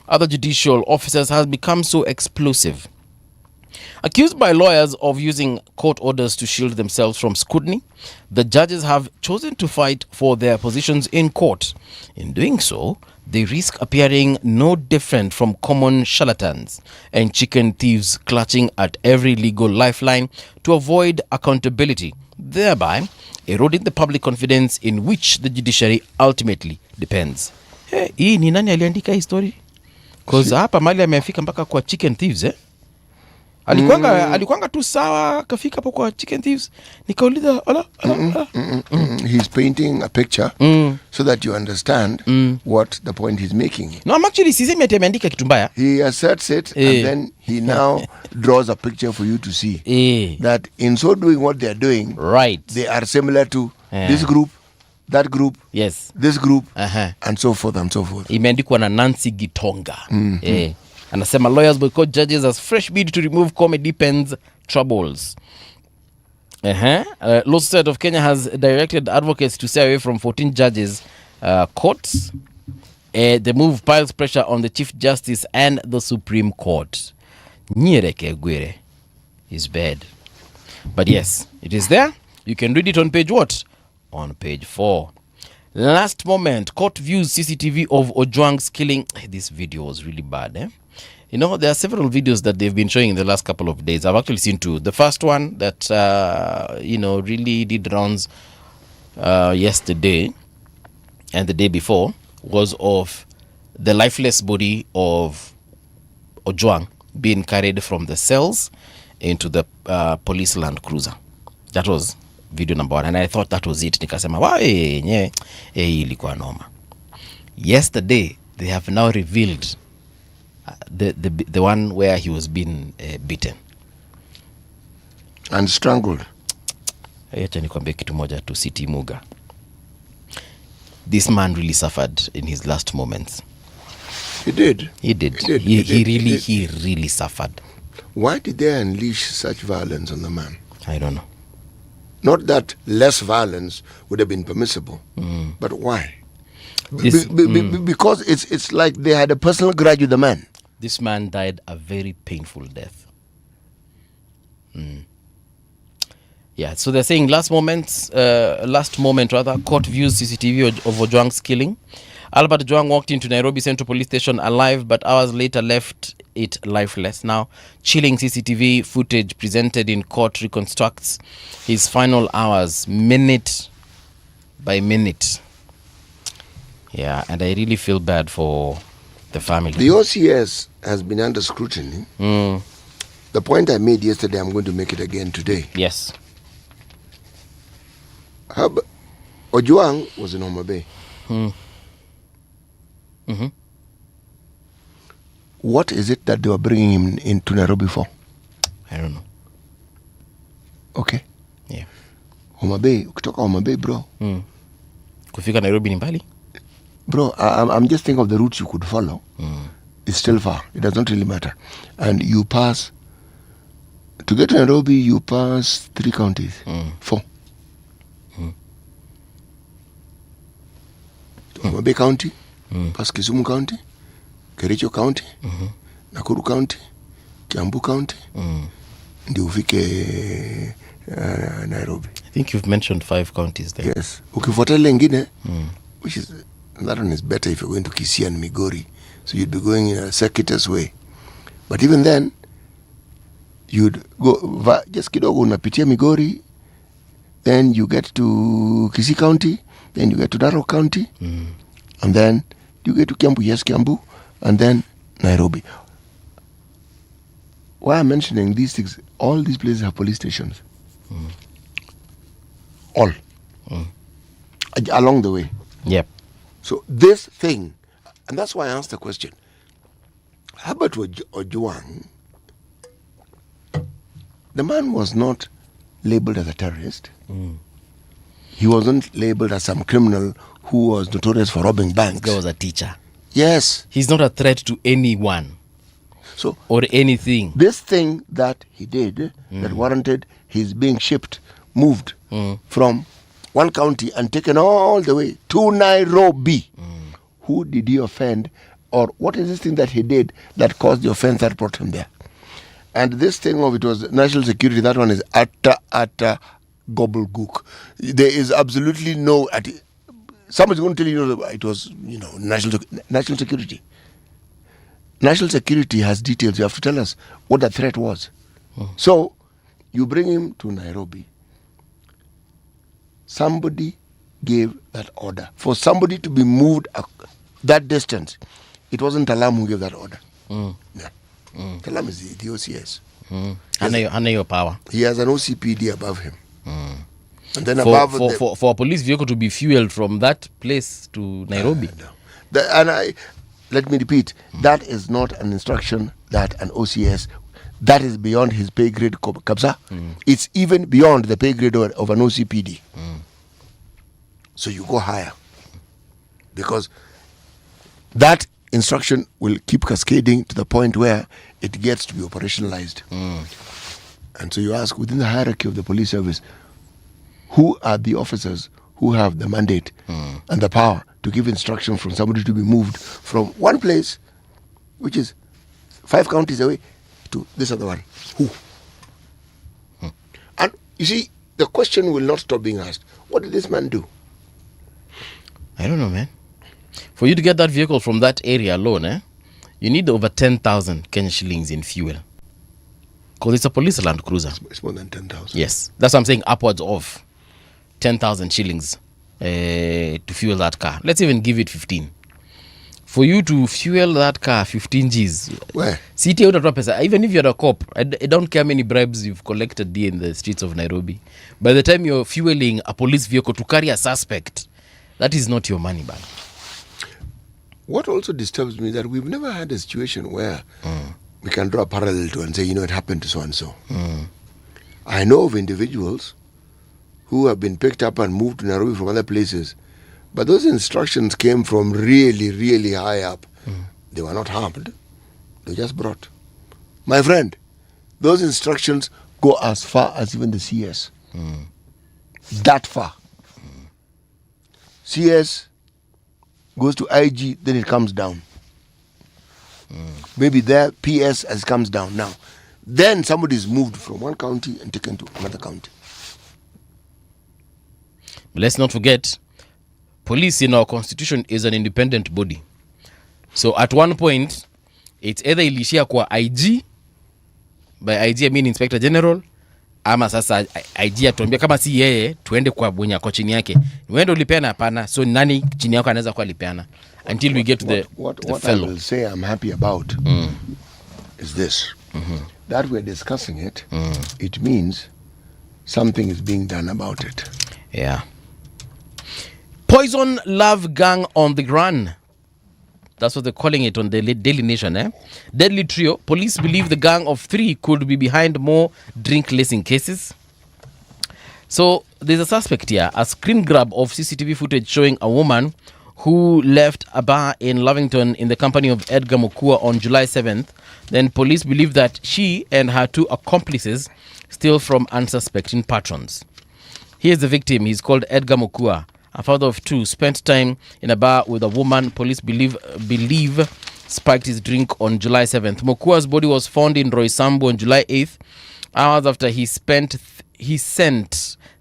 other judicial officers has become so explosive. Accused by lawyers of using court orders to shield themselves from scrutiny, the judges have chosen to fight for their positions in court. In doing so, they risk appearing no different from common charlatans and chicken thieves clutching at every legal lifeline to avoid accountability, thereby eroding the public confidence in which the judiciary ultimately depends. Hii ni nani aliandika hii story? Because hapa mali amefika mpaka kwa chicken thieves, Alikuanga tu sawa kafika hapo kwa chicken thieves. Nikauliza he's painting a picture so that you understand what the point he's making. No, I'm actually sisemi ati ameandika kitu mbaya. He asserts it and then he now draws a picture for you to see that in so doing what they are doing, right, they are similar to this group, that group, yes, this group, and so forth and so forth. Imeandikwa na Nancy Gitonga. Anasema lawyers boycott judges as fresh bid to remove Koome deepens troubles. Law Society of Kenya has directed advocates to stay away from 14 judges courts. The move piles pressure on the Chief Justice and the Supreme Court. Nyereke Gwere is bad. But yes, it is there. You can read it on page what? On page 4. Last moment, court views CCTV of Ojwang's killing. This video was really bad, You know, there are several videos that they've been showing in the last couple of days. I've actually seen 2. The first one that, really did rounds yesterday and the day before was of the lifeless body of Ojwang being carried from the cells into the police Land Cruiser. That was video number 1, and I thought that was it. Nikasema wow, ilikuwa noma. Yesterday they have now revealed the one where he was being beaten and strangled. Acha nikwambie kitu moja tu, City Muga. This man really suffered in his last moments. He did. He really suffered. Why did they unleash such violence on the man? I don't know. Not that less violence would have been permissible, but why? Because it's like they had a personal grudge with the man. This man died a very painful death. Yeah, so they're saying last moment, court views CCTV of Ojwang's killing. Albert Ojwang walked into Nairobi Central Police Station alive, but hours later left it lifeless. Now, chilling CCTV footage presented in court reconstructs his final hours, minute by minute. Yeah, and I really feel bad for the family. The OCS has been under scrutiny. The point I made yesterday, I'm going to make it again today. Yes. Ojwang was in Homa Bay. What is it that they were bringing him into Nairobi for? I don't know. Okay. Yeah. Homa Bay, ukitoka Homa Bay, bro. Kufika Nairobi ni mbali? Bro, I'm just thinking of the routes you could follow. It's still far. It does not really matter. And you pass, to get to Nairobi, you pass 3 counties. 4. Homa Bay County, pass Kisumu County, Kericho County, Nakuru County, Kiambu County, ndio ufike Nairobi. I think you've mentioned 5 counties there. Yes. Ukifuata ile ingine, which is, that one is better if you're going to Kisii and Migori. So you'd be going in a circuitous way. But even then, you'd go, just kidogo unapitia Migori, then you get to Kisii County, then you get to Narok County, and then you get to Kiambu, yes, Kiambu, and then Nairobi. Why I'm mentioning these things, all these places have police stations. All. Along the way. Yep. So this thing, and that's why I asked the question, Herbert Ojwang, the man was not labeled as a terrorist. He wasn't labeled as some criminal who was notorious for robbing banks. This guy was a teacher. Yes. He's not a threat to anyone. So or anything. This thing that he did that warranted his being shipped, moved from one county and taken all the way to Nairobi. Who did he offend, or what is this thing that he did that caused the offense that brought him there? And this thing of it was national security, that one is utter gobbledygook. There is absolutely no... Somebody's going to tell you it was, national security. National security has details. You have to tell us what the threat was. So, you bring him to Nairobi. Somebody gave that order. For somebody to be moved that distance, it wasn't Lamu who gave that order. Yeah. Lamu is the OCS. Hana your power. He has an OCPD above him. And then for a police vehicle to be fueled from that place to Nairobi. Let me repeat, that is not an instruction that an OCS, that is beyond his pay grade, Kabza. It's even beyond the pay grade of an OCPD. So you go higher. Because that instruction will keep cascading to the point where it gets to be operationalized. And so you ask, within the hierarchy of the police service, who are the officers who have the mandate and the power to give instruction from somebody to be moved from one place, which is 5 counties away, to this other one? Who? And you see, the question will not stop being asked. What did this man do? I don't know, man. For you to get that vehicle from that area alone, you need over 10,000 Kenya shillings in fuel. Because it's a police Land Cruiser. It's more than 10,000. Yes. That's what I'm saying, upwards of 10,000 shillings to fuel that car. Let's even give it 15. For you to fuel that car 15 Gs. Where? City out of pesa. Even if you're a cop, I don't care how many bribes you've collected in the streets of Nairobi. By the time you're fueling a police vehicle to carry a suspect, that is not your money back. What also disturbs me that we've never had a situation where we can draw a parallel to and say, it happened to so-and-so. I know of individuals who have been picked up and moved to Nairobi from other places, but those instructions came from really, really high up. They were not harmed. They were just brought. My friend, those instructions go as far as even the CS. That far. CS goes to IG, then it comes down. Maybe there, PS as it comes down. Now, then somebody is moved from one county and taken to another county. But let's not forget, police in our constitution is an independent body. So at one point, it's either ilishia kwa IG, by IG I mean Inspector General, ama sasa IG atuambia kama si yeye tuende kwa mwenye kwa chini yake. Wende ulipeana hapana, so nani chini yako anaweza kwa lipeana until we get to the fellow. I will say I'm happy about is this. That we're discussing it, it means something is being done about it. Yeah. Poison love gang on the run. That's what they're calling it on the Daily Nation. Deadly trio. Police believe the gang of 3 could be behind more drink lacing cases. So there's a suspect here. A screen grab of CCTV footage showing a woman who left a bar in Lavington in the company of Edgar Mokua on July 7th. Then police believe that she and her 2 accomplices steal from unsuspecting patrons. Here's the victim. He's called Edgar Mokua. A father of 2 spent time in a bar with a woman police believe spiked his drink on July 7th. Mokua's body was found in Roysambu on July 8th, hours after he sent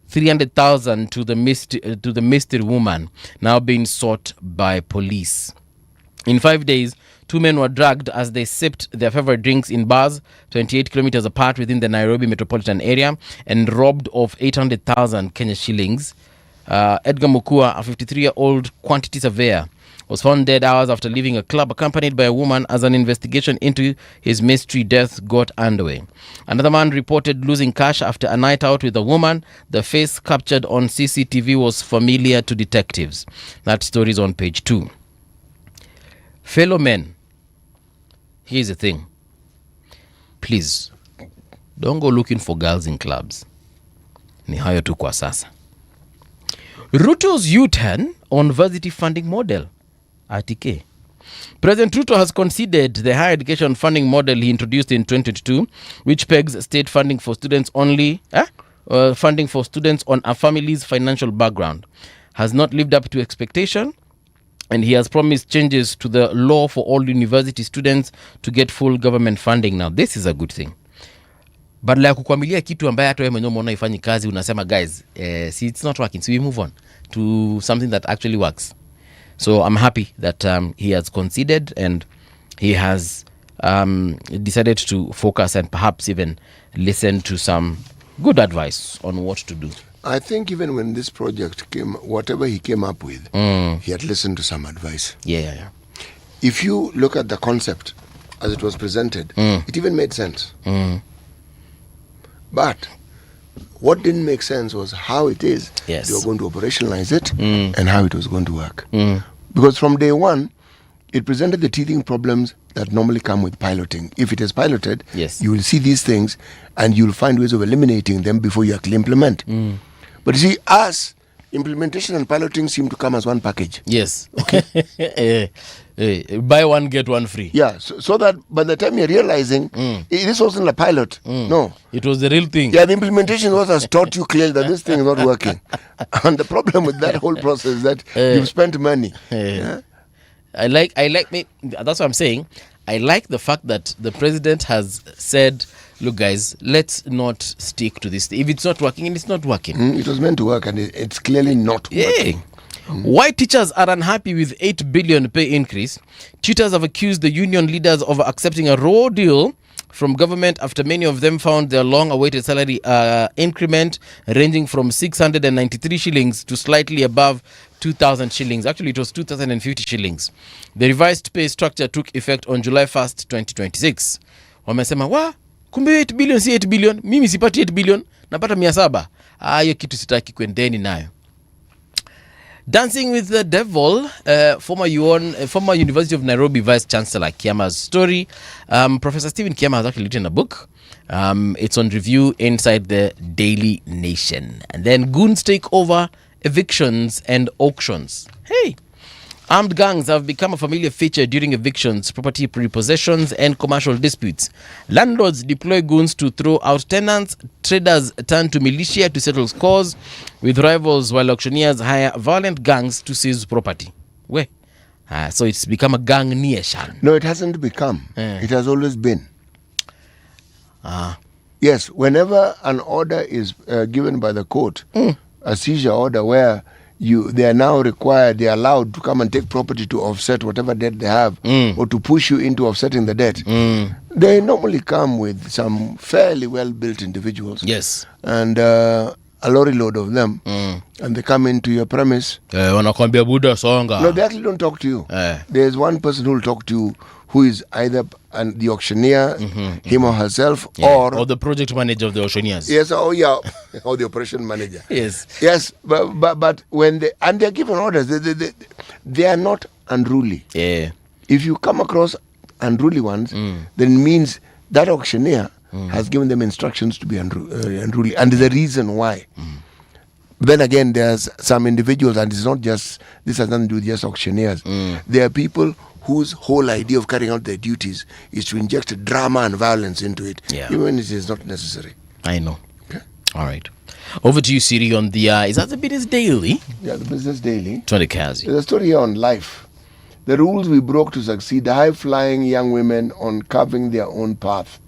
300,000 to the mystery woman, now being sought by police. In 5 days, 2 men were dragged as they sipped their favorite drinks in bars 28 kilometers apart within the Nairobi metropolitan area and robbed of 800,000 Kenya shillings. Edgar Mokua, a 53-year-old quantity surveyor, was found dead hours after leaving a club accompanied by a woman as an investigation into his mystery death got underway. Another man reported losing cash after a night out with a woman. The face captured on CCTV was familiar to detectives. That story is on page 2. Fellow men, here's the thing. Please, don't go looking for girls in clubs. Ni hayo tu kwa sasa. Ruto's U-turn on varsity funding model. RTK. President Ruto has conceded the higher education funding model he introduced in 2022, which pegs state funding for students only, funding for students on a family's financial background, has not lived up to expectation, and he has promised changes to the law for all university students to get full government funding. Now, this is a good thing. Badala ya kukwamilia kitu ambaye hata wewe mwenyewe umeona ifanyi kazi, unasema guys, see it's not working, so we move on to something that actually works. So I'm happy that he has conceded and he has decided to focus and perhaps even listen to some good advice on what to do. I think even when this project came, whatever he came up with, he had listened to some advice. Yeah. If you look at the concept as it was presented, it even made sense. But what didn't make sense was how it is they were going to operationalize it and how it was going to work. Because from day one, it presented the teething problems that normally come with piloting. If it is piloted, you will see these things and you'll find ways of eliminating them before you actually implement. But you see, implementation and piloting seem to come as one package. Yes. Okay. Buy one, get one free. Yeah, so that by the time you're realizing, this wasn't a pilot. No. It was the real thing. Yeah, the implementation was has taught you clearly that this thing is not working. And the problem with that whole process is that you've spent money. Yeah? I like me. That's what I'm saying. I like the fact that the president has said, look guys, let's not stick to this. If it's not working, and it's not working. It was meant to work and it's clearly not working. Why teachers are unhappy with 8 billion pay increase? Tutors have accused the union leaders of accepting a raw deal from government after many of them found their long-awaited salary increment ranging from 693 shillings to slightly above 2,000 shillings. Actually, it was 2,050 shillings. The revised pay structure took effect on July 1st, 2026. Wamesema, kumbe 8 billion si 8 billion. Mimi sipati 8 billion, napata 700. Hiyo kitu sitaki kwendeni nayo. Dancing with the Devil, former University of Nairobi Vice Chancellor Kiama's story. Professor Stephen Kiama has actually written a book. It's on review inside the Daily Nation. And then goons take over evictions and auctions. Hey! Armed gangs have become a familiar feature during evictions, property repossessions, and commercial disputes. Landlords deploy goons to throw out tenants. Traders turn to militia to settle scores with rivals, while auctioneers hire violent gangs to seize property. So it's become a gang nation. No, it hasn't become. It has always been. Yes, whenever an order is given by the court, a seizure order where they are now required, they are allowed to come and take property to offset whatever debt they have, or to push you into offsetting the debt. They normally come with some fairly well-built individuals. Yes. And a lorry load of them. And they come into your premise. Wanakwambia buda songa. No, they actually don't talk to you. There's one person who will talk to you who is either the auctioneer, him or herself, or the project manager of the auctioneers. Yes, or the operation manager. Yes, but when they're given orders, they are not unruly. Yeah. If you come across unruly ones, then it means that auctioneer has given them instructions to be unruly, and there's a reason why. Then again, there's some individuals, and it's not just, this has nothing to do with just auctioneers. There are people whose whole idea of carrying out their duties is to inject drama and violence into it, even when it is not necessary. I know. Okay. All right. Over to you, Siri, on the, is that the Business Daily? Yeah, the Business Daily. There's a story here on life. The rules we broke to succeed, high-flying young women on carving their own path.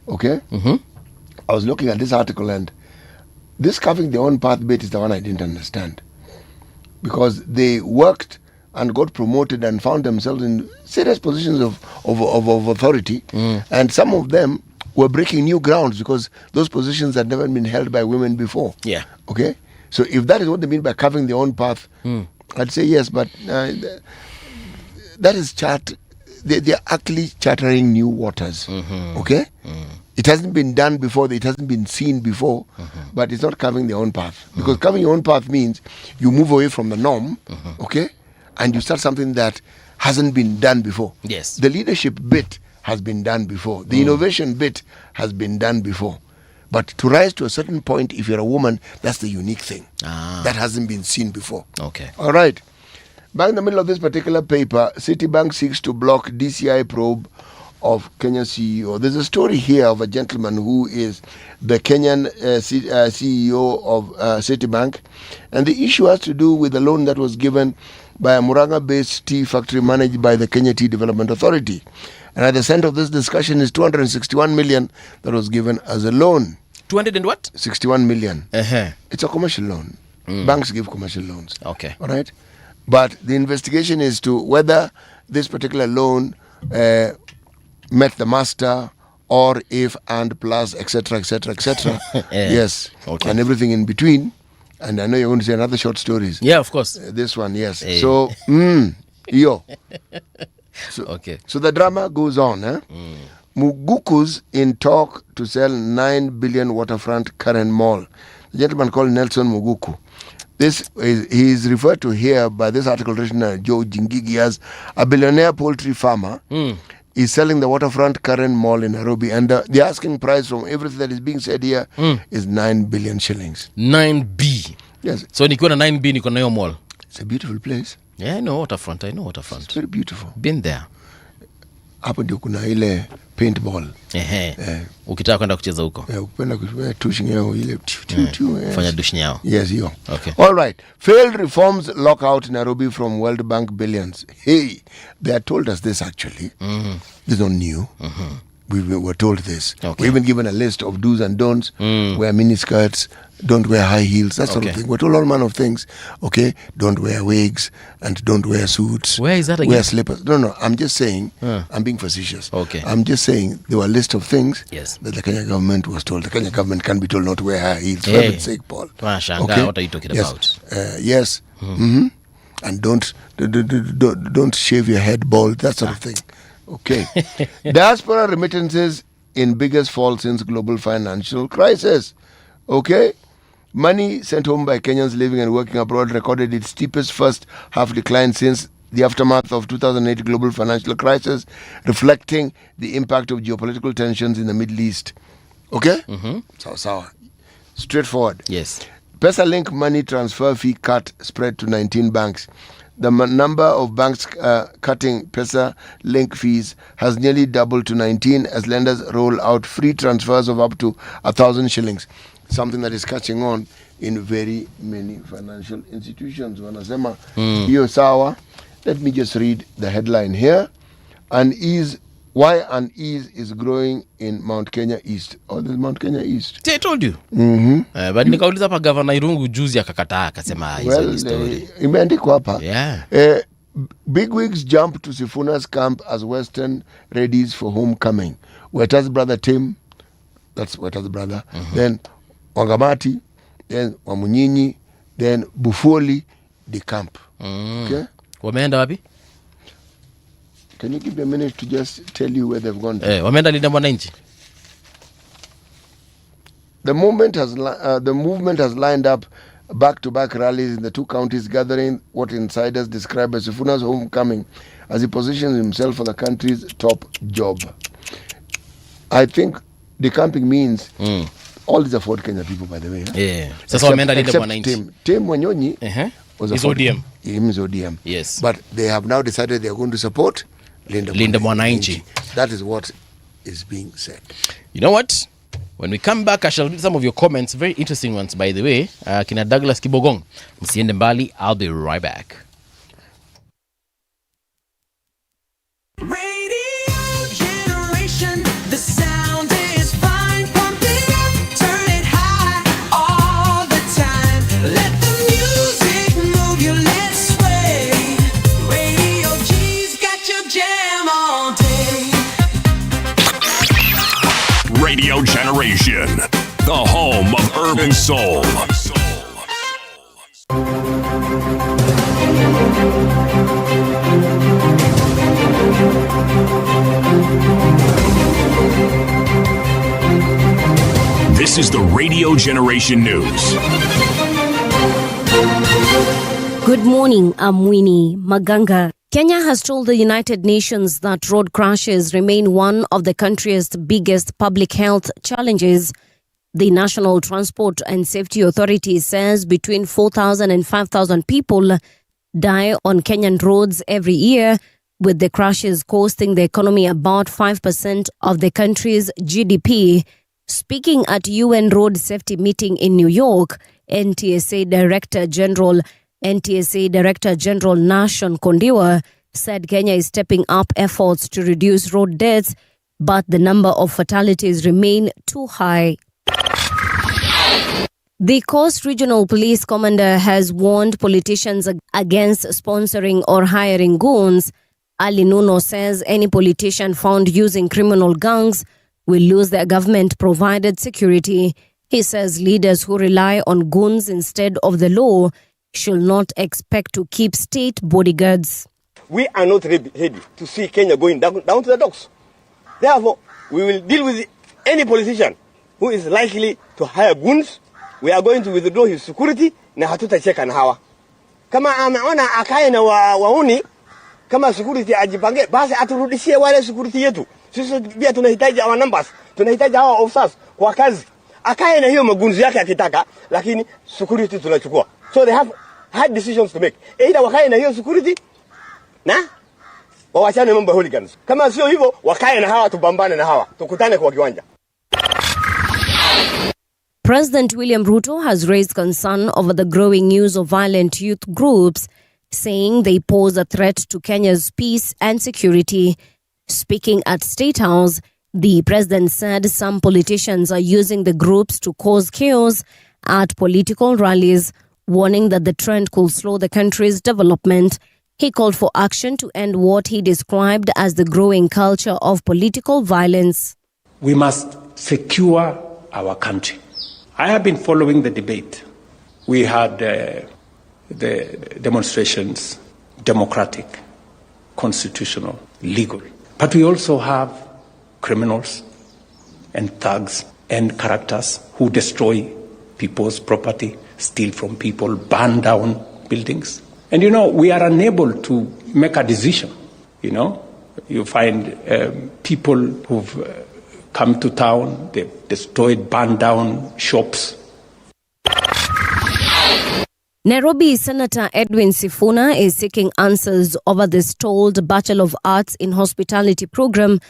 Okay? I was looking at this article, and this carving their own path bit is the one I didn't understand. Because they worked and got promoted and found themselves in serious positions of authority. And some of them were breaking new grounds because those positions had never been held by women before. Yeah. Okay? So if that is what they mean by carving their own path, I'd say yes, but that is they're actually chartering new waters. Okay? It hasn't been done before, it hasn't been seen before, but it's not carving their own path. Because carving your own path means you move away from the norm, okay? And you start something that hasn't been done before. Yes. The leadership bit has been done before. The innovation bit has been done before. But to rise to a certain point, if you're a woman, that's the unique thing. That hasn't been seen before. Okay. All right. Back in the middle of this particular paper, Citibank seeks to block DCI probe of Kenya CEO. There's a story here of a gentleman who is the Kenyan CEO of Citibank. And the issue has to do with the loan that was given by a Murang'a-based tea factory managed by the Kenya Tea Development Authority. And at the center of this discussion is 261 million that was given as a loan. 200 and what? 61 million. It's a commercial loan. Banks give commercial loans. Okay. All right. But the investigation is to whether this particular loan met the master, or if, and, plus, etc., etc., etc. Yes. Okay. And everything in between. And I know you're going to say another short stories. Yeah, of course. This one, yes. Hey. So, So, okay. So the drama goes on. Muguku's in talk to sell 9 billion waterfront Karen Mall. The gentleman called Nelson Muguku. He is referred to here by this article written by Joe Jingigi as a billionaire poultry farmer. Is selling the waterfront Karen Mall in Nairobi, and the asking price from everything that is being said here is 9 billion shillings. 9B. Yes. So nikiwa na 9B niko na hiyo mall. It's a beautiful place. Yeah, I know waterfront. It's very beautiful. Been there. Hapo ndio kuna ile paintball. Ukitaka kwenda kucheza huko. Ukipenda kucheza tushing yao ile fanya dushing yao. Yes, hiyo. Okay. All right. Failed reforms lock out Nairobi from World Bank billions. Hey, they had told us this actually. This is not new. we were told this. Okay. We're even given a list of do's and don'ts. Wear miniskirts, don't wear high heels, that sort of thing. We're told all manner of things. Okay, don't wear wigs and don't wear suits. Where is that again? Wear slippers. No, I'm just saying, I'm being facetious. Okay. I'm just saying there were a list of things Yes. that the Kenya government was told. The Kenya government can't be told not to wear high heels. For heaven's sake, Paul. Shanga, what are you talking about? Yes. And don't shave your head bald, that sort of thing. Okay. Diaspora remittances in biggest fall since global financial crisis. Okay. Money sent home by Kenyans living and working abroad recorded its steepest first half decline since the aftermath of 2008 global financial crisis, reflecting the impact of geopolitical tensions in the Middle East. Okay? So, straightforward. Yes. PesaLink money transfer fee cut spread to 19 banks. The number of banks cutting PesaLink fees has nearly doubled to 19 as lenders roll out free transfers of up to 1,000 shillings. Something that is catching on in very many financial institutions. Wanasema hiyo sawa. Let me just read the headline here. Why unease is growing in Mount Kenya East. Oh, there's Mount Kenya East. I told you. But nikauliza hapa Governor Irungu juzi akakataa akasema hizo story. Imeandikwa hapa. Yeah. Bigwigs jump to Sifuna's camp as Western readies for homecoming. Weta's brother Tim, that's Weta's brother. Then Wangamati, then Wamunyinyi, then Bufoli, the camp. Okay? Wameenda wapi? Can you give me a minute to just tell you where they've gone to? Wameenda Linda Mwananchi. The movement has lined up back-to-back rallies in the two counties, gathering what insiders describe as Sifuna's homecoming as he positions himself for the country's top job. I think decamping means all these are Ford Kenya people, by the way. Yeah. Sasa wameenda Linda Mwananchi. Tim Wanyonyi was a ODM. Him is ODM. Yes. But they have now decided they are going to support Linda Mwananchi. That is what is being said. You know what? When we come back, I shall read some of your comments. Very interesting ones, by the way. Kina Douglas Kibogong. Msiende mbali. I'll be right back. Radio generation, the sound is fine. Pump it up, turn it high all the time. Let the music move your lips sway. Radio G's got your jam all day. Radio Generation, the home of urban soul. This is the Radio Generation News. Good morning, I'm Winnie Maganga. Kenya has told the United Nations that road crashes remain one of the country's biggest public health challenges. The National Transport and Safety Authority says between 4,000 and 5,000 people die on Kenyan roads every year, with the crashes costing the economy about 5% of the country's GDP. Speaking at UN Road Safety meeting in New York, NTSA Director General Nashon Kondiwa said Kenya is stepping up efforts to reduce road deaths, but the number of fatalities remain too high. The Coast Regional Police Commander has warned politicians against sponsoring or hiring goons. Ali Nuno says any politician found using criminal gangs will lose their government-provided security. He says leaders who rely on goons instead of the law should not expect to keep state bodyguards. We are not ready to see Kenya going down to the docks. Therefore, we will deal with any politician who is likely to hire goons. We are going to withdraw his security na hatutacheka na hawa. Kama ameona akae na wauni, kama security ajipange, basi aturudishie wale security yetu. Sisi pia tunahitaji our numbers, tunahitaji hawa officers kwa kazi. Akae na hiyo magunzi yake akitaka, lakini security tunachukua. So they have hard decisions to make. Either wakae na hiyo security na wawachane mambo ya hooligans. Kama sio hivyo, wakae na hawa, tupambane na hawa, tukutane kwa kiwanja. President William Ruto has raised concern over the growing use of violent youth groups, saying they pose a threat to Kenya's peace and security. Speaking at State House, The president said some politicians are using the groups to cause chaos at political rallies, warning that the trend could slow the country's development. He called for action to end what he described as the growing culture of political violence. We must secure our country. I have been following the debate. We had the demonstrations, democratic, constitutional, legal. But we also have criminals and thugs and characters who destroy people's property, steal from people, burn down buildings. And we are unable to make a decision. You find people who've come to town, they've destroyed, burned down shops. Nairobi Senator Edwin Sifuna is seeking answers over the stalled Bachelor of Arts in Hospitality program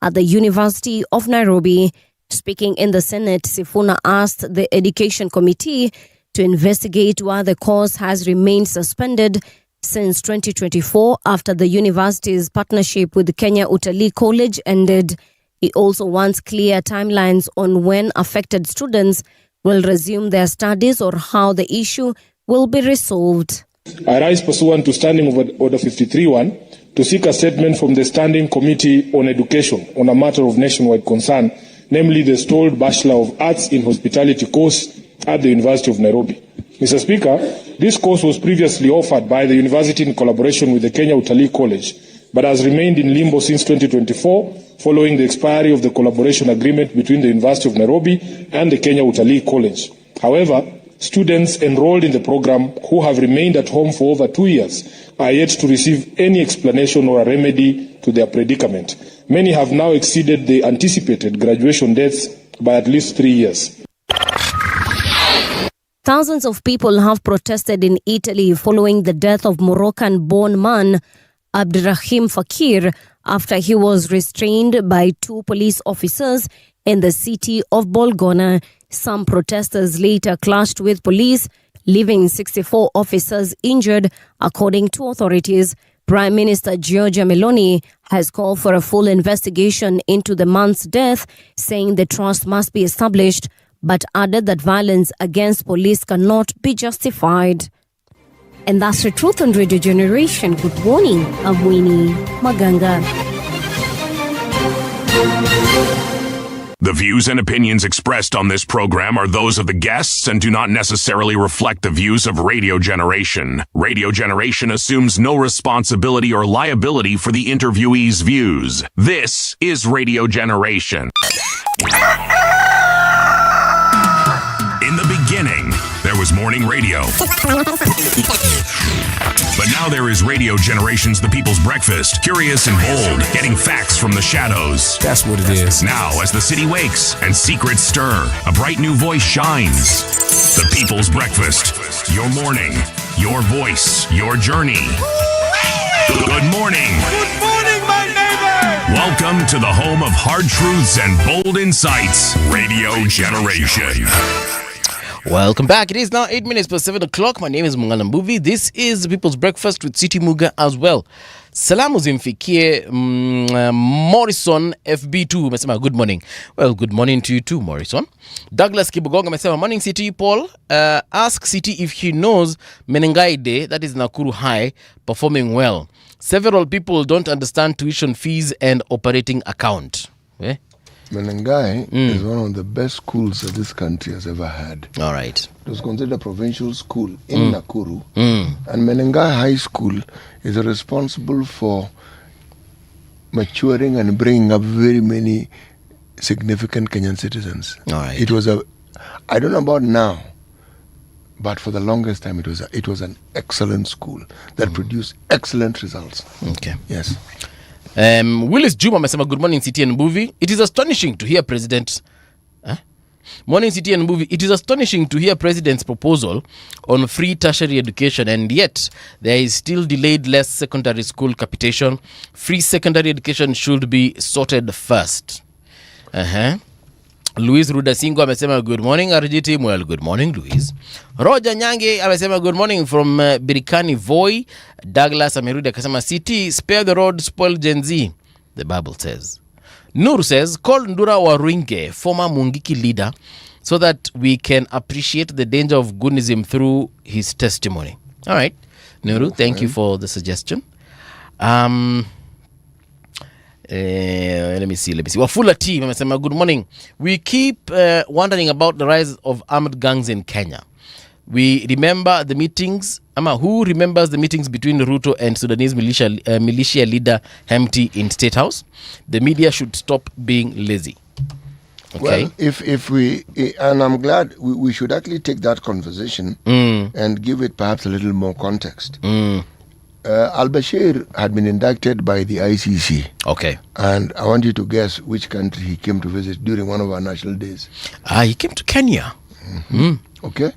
at the University of Nairobi. Speaking in the Senate, Sifuna asked the Education Committee to investigate why the course has remained suspended since 2024 after the university's partnership with Kenya Utalii College ended. He also wants clear timelines on when affected students will resume their studies or how the issue will be resolved. I rise pursuant to Standing Order 53-1 to seek a statement from the Standing Committee on Education on a matter of nationwide concern, namely the stalled Bachelor of Arts in Hospitality course at the University of Nairobi. Mr. Speaker, this course was previously offered by the university in collaboration with the Kenya Utalii College, but has remained in limbo since 2024 following the expiry of the collaboration agreement between the University of Nairobi and the Kenya Utalii College. However, students enrolled in the program who have remained at home for over 2 years are yet to receive any explanation or a remedy to their predicament. Many have now exceeded the anticipated graduation dates by at least 3 years. Thousands of people have protested in Italy following the death of Moroccan-born man Abderrahim Fakir after he was restrained by 2 police officers in the city of Bolgona. Some protesters later clashed with police, leaving 64 officers injured, according to authorities. Prime Minister Giorgia Meloni has called for a full investigation into the man's death, saying the trust must be established, but added that violence against police cannot be justified. And that's the truth on Radio Generation. Good morning, I'm Winnie Maganga. The views and opinions expressed on this program are those of the guests and do not necessarily reflect the views of Radio Generation. Radio Generation assumes no responsibility or liability for the interviewee's views. This is Radio Generation. In the beginning, there was morning radio. But now there is Radio Generation's The People's Breakfast. Curious and bold, getting facts from the shadows. That's what it is. Now, as the city wakes and secrets stir, a bright new voice shines. The People's Breakfast. Your morning, your voice, your journey. Good morning. Good morning, my neighbor! Welcome to the home of hard truths and bold insights. Radio Generation. Welcome back. It is now 8 minutes past 7 o'clock. My name is Mungana Mbuvi. This is the People's Breakfast with City Muga as well. Salamu zimfikie Morrison FB2 amesema good morning. Well, good morning to you too, Morrison. Douglas Kibugonga amesema morning City Paul. Ask City if he knows Menengai Day, that is Nakuru High, performing well. Several people don't understand tuition fees and operating account. Eh? Menengai is one of the best schools that this country has ever had. All right. It was considered a provincial school in Nakuru. And Menengai High School is responsible for maturing and bringing up very many significant Kenyan citizens. All right. It was I don't know about now, but for the longest time it was an excellent school that produced excellent results. Okay. Yes. Willis Juma amesema good morning City and Movie. It is astonishing to hear Morning City and Movie. It is astonishing to hear President's proposal on free tertiary education, and yet there is still delayed less secondary school capitation. Free secondary education should be sorted first. Luis Rudasingo amesema good morning RGT. Well, good morning Luis. Roger Nyange amesema good morning from Birikani Voi. Douglas amerudi akasema City, spare the road, spoil Gen Z, the Bible says. Nur says, call Ndura Waruinge, former Mungiki leader, so that we can appreciate the danger of Gunism through his testimony. All right. Nuru, thank you for the suggestion. Let me see. Wafula team, amesema, good morning. We keep wondering about the rise of armed gangs in Kenya. We remember the meetings. Who remembers the meetings between Ruto and Sudanese militia leader Hemti in State House? The media should stop being lazy. Okay. Well, if we, and I'm glad we should actually take that conversation and give it perhaps a little more context. Al-Bashir had been indicted by the ICC. Okay. And I want you to guess which country he came to visit during one of our national days. He came to Kenya. Okay.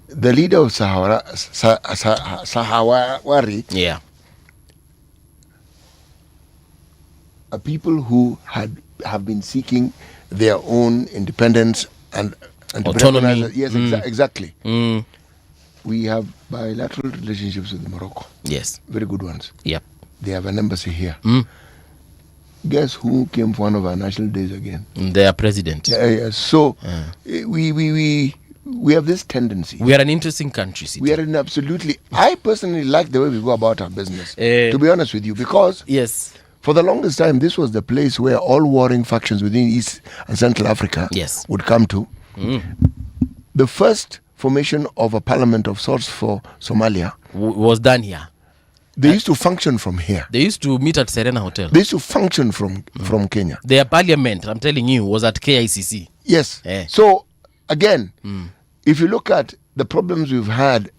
The leader of Sahawari, Yeah. are people who have been seeking their own independence and autonomy. Yes, exactly. We have bilateral relationships with Morocco. Yes. Very good ones. Yep. They have an embassy here. Guess who came for one of our national days again? Their president. So we have this tendency. We are an interesting country. We are in absolutely. I personally like the way we go about our business. To be honest with you, because yes, for the longest time, this was the place where all warring factions within East and Central Africa would come to. The first formation of a parliament of sorts for Somalia was done here. They used to function from here. They used to meet at Serena Hotel. They used to function from Kenya. Their parliament, I'm telling you, was at KICC. Yes. So again, if you look at the problems we've had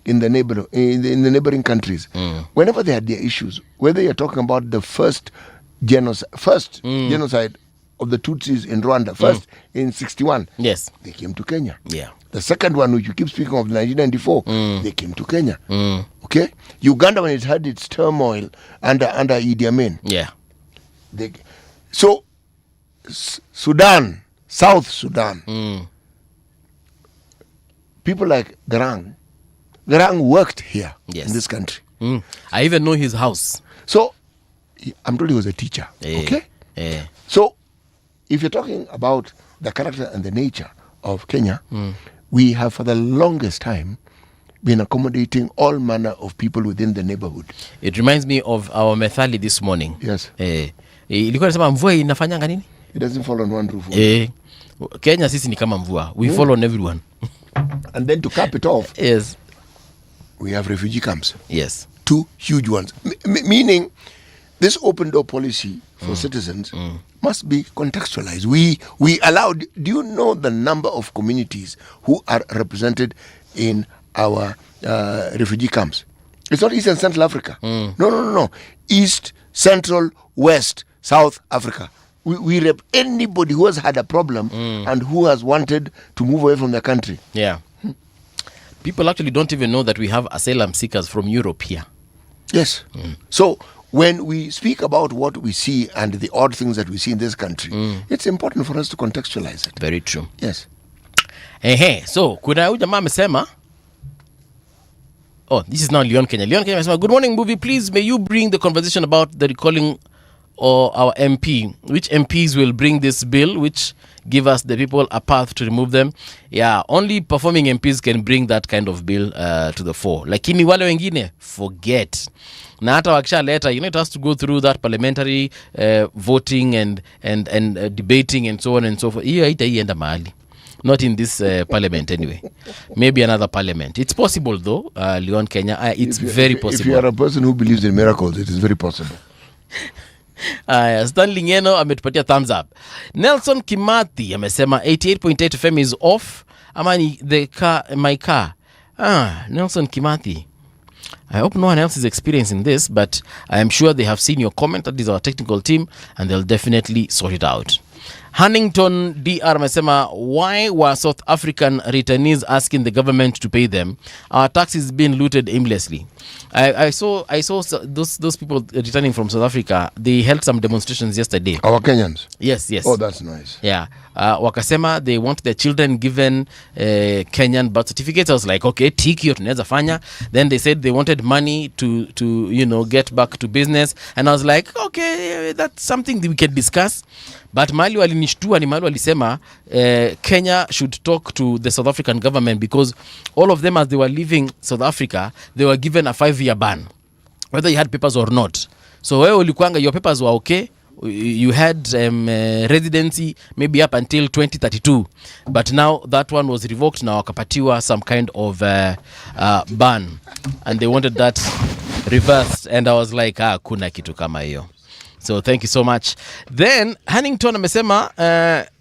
in the neighboring countries, whenever they had their issues, whether you're talking about the first genocide of the Tutsis in Rwanda, first in 61, yes, they came to Kenya. Yeah. The second one, which you keep speaking of, 1994, they came to Kenya. Okay. Uganda, when it had its turmoil under Idi Amin, so Sudan, South Sudan, people like Garang worked here in this country. I even know his house. So I'm told he was a teacher. Okay. So if you're talking about the character and the nature of Kenya, we have for the longest time been accommodating all manner of people within the neighborhood. It reminds me of our methali this morning. Yes. Ilikuwa nasema mvua inafanyanga nini? It doesn't fall on one roof. Kenya sisi ni kama mvua. We fall on everyone. And then to cap it off, yes, we have refugee camps. Yes. 2 huge ones. Meaning this open door policy for citizens must be contextualized. We allowed, do you know the number of communities who are represented in our refugee camps? It's not East and Central Africa. No. East, Central, West, South Africa. We rep anybody who has had a problem and who has wanted to move away from their country. Yeah. People actually don't even know that we have asylum seekers from Europe here. Yes. So when we speak about what we see and the odd things that we see in this country, it's important for us to contextualize it. Very true. Yes. So kuna huyu jamaa amesema, this is now Leon Kenya. Leon Kenya amesema, good morning movie, please may you bring the conversation about the recalling or our MP. Which MPs will bring this bill which give us the people a path to remove them? Yeah, only performing MPs can bring that kind of bill to the fore. Lakini wale wengine, forget. Na hata wakisha leta, it has to go through that parliamentary voting and debating and so on and so forth. Hiyo haitaienda mahali. Not in this parliament anyway. Maybe another parliament. It's possible though, Leon Kenya. It's very possible. If you are a person who believes in miracles, it is very possible. Stanley Ngeno ametupatia thumbs up. Nelson Kimathi amesema 88.8 FM is off. Amani my car. Nelson Kimathi. I hope no one else is experiencing this, but I am sure they have seen your comment. That is our technical team, and they'll definitely sort it out. Huntington DR amesema, why were South African returnees asking the government to pay them? Our taxes being looted aimlessly. I saw those people returning from South Africa. They held some demonstrations yesterday. Our Kenyans. Yes. Oh, that's nice. Yeah. Wakasema they want their children given Kenyan birth certificates. I was like, okay, tiki tunaweza fanya. Then they said they wanted money to get back to business, and I was like, okay, that's something that we can discuss. But mali walinishtua ni mali walisema Kenya should talk to the South African government, because all of them, as they were leaving South Africa, they were given a 5-year ban, whether you had papers or not. So wewe ulikuanga, your papers were okay, you had residency maybe up until 2032, but now that one was revoked. Now wakapatiwa some kind of ban, and they wanted that reversed, and I was like, kuna kitu kama hiyo. So thank you so much. Then Huntington amesema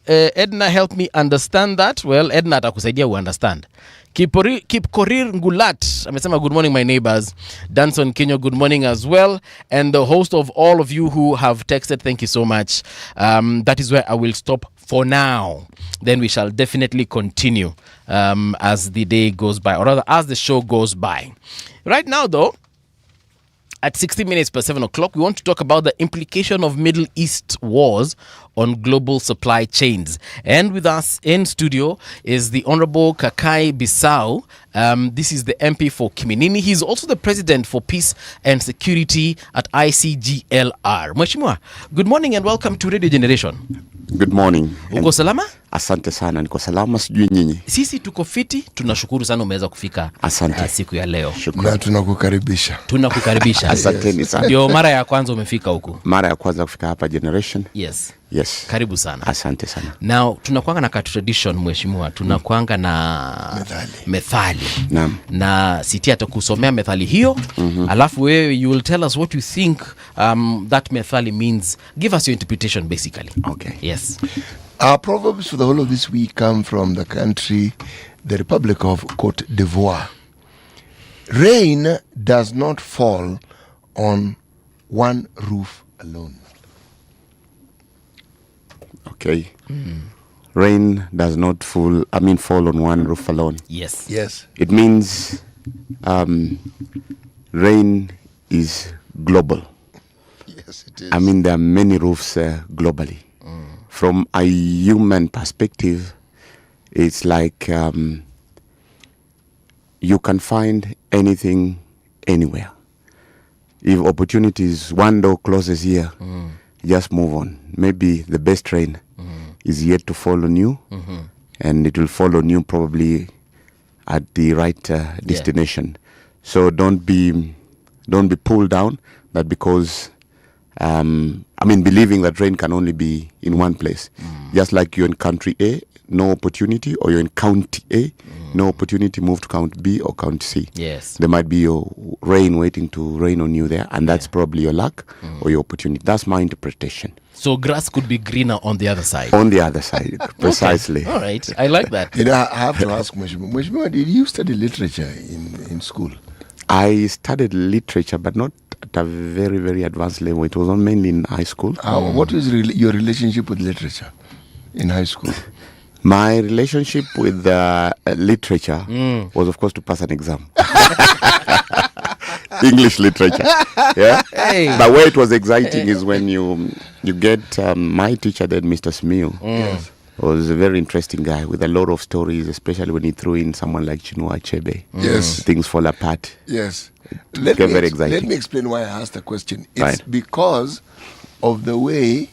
Edna, help me understand that. Well, Edna atakusaidia understand. Kipkorir Ngulat amesema, good morning my neighbors. Danson Kenyo, good morning as well. And the host of all of you who have texted, thank you so much. That is where I will stop for now. Then we shall definitely continue as the day goes by, or rather as the show goes by. Right now though, at 60 minutes per 7 o'clock, we want to talk about the implication of Middle East wars on global supply chains. And with us in studio is the Honorable Kakai Bissau. This is the MP for Kiminini. He's also the President for Peace and Security at ICGLR. Mheshimiwa, good morning and welcome to Radio Generation. Good morning. Uko salama? Asante sana, niko salama, sijui nyinyi. Sisi tuko fiti, tunashukuru sana umeweza kufika. Asante. Siku ya leo. Na tunakukaribisha. Asanteni sana. Ndio mara ya kwanza umefika huku? Mara ya kwanza kufika hapa Generation. Yes. Karibu sana. Asante sana. Now tunakuanga na tradition mheshimiwa, tunakuanga na methali. Naam. Na Siti atakusomea methali hiyo, alafu wewe you will tell us what you think that methali means. Give us your interpretation basically. Okay. Yes. Our proverbs for the whole of this week come from the country, the Republic of Cote d'Ivoire. Rain does not fall on one roof alone. Okay. Rain does not fall on one roof alone. Yes. It means rain is global. Yes, it is. There are many roofs globally. From a human perspective, it's like you can find anything anywhere. If opportunities, one door closes here, just move on. Maybe the best train is yet to fall on you, and it will fall on you probably at the right destination. So don't be pulled down that because believing that rain can only be in one place. Just like you're in country A, no opportunity, or you're in county A, no opportunity, move to county B or county C. Yes. There might be your rain waiting to rain on you there, and that's probably your luck or your opportunity. That's my interpretation. So grass could be greener on the other side. On the other side, precisely. Okay. All right, I like that. I have to ask Mheshimiwa, did you study literature in school? I studied literature, but not at a very, very advanced level. It was mainly in high school. What was your relationship with literature in high school? My relationship with literature was, of course, to pass an exam. English literature. Yeah. Hey. But where it was exciting is when you get my teacher, then Mr. Smil. Yes. Was a very interesting guy with a lot of stories, especially when he threw in someone like Chinua Achebe. Yes. Things fall apart. Yes. Very exciting. Let me explain why I asked the question. It's right. because of the way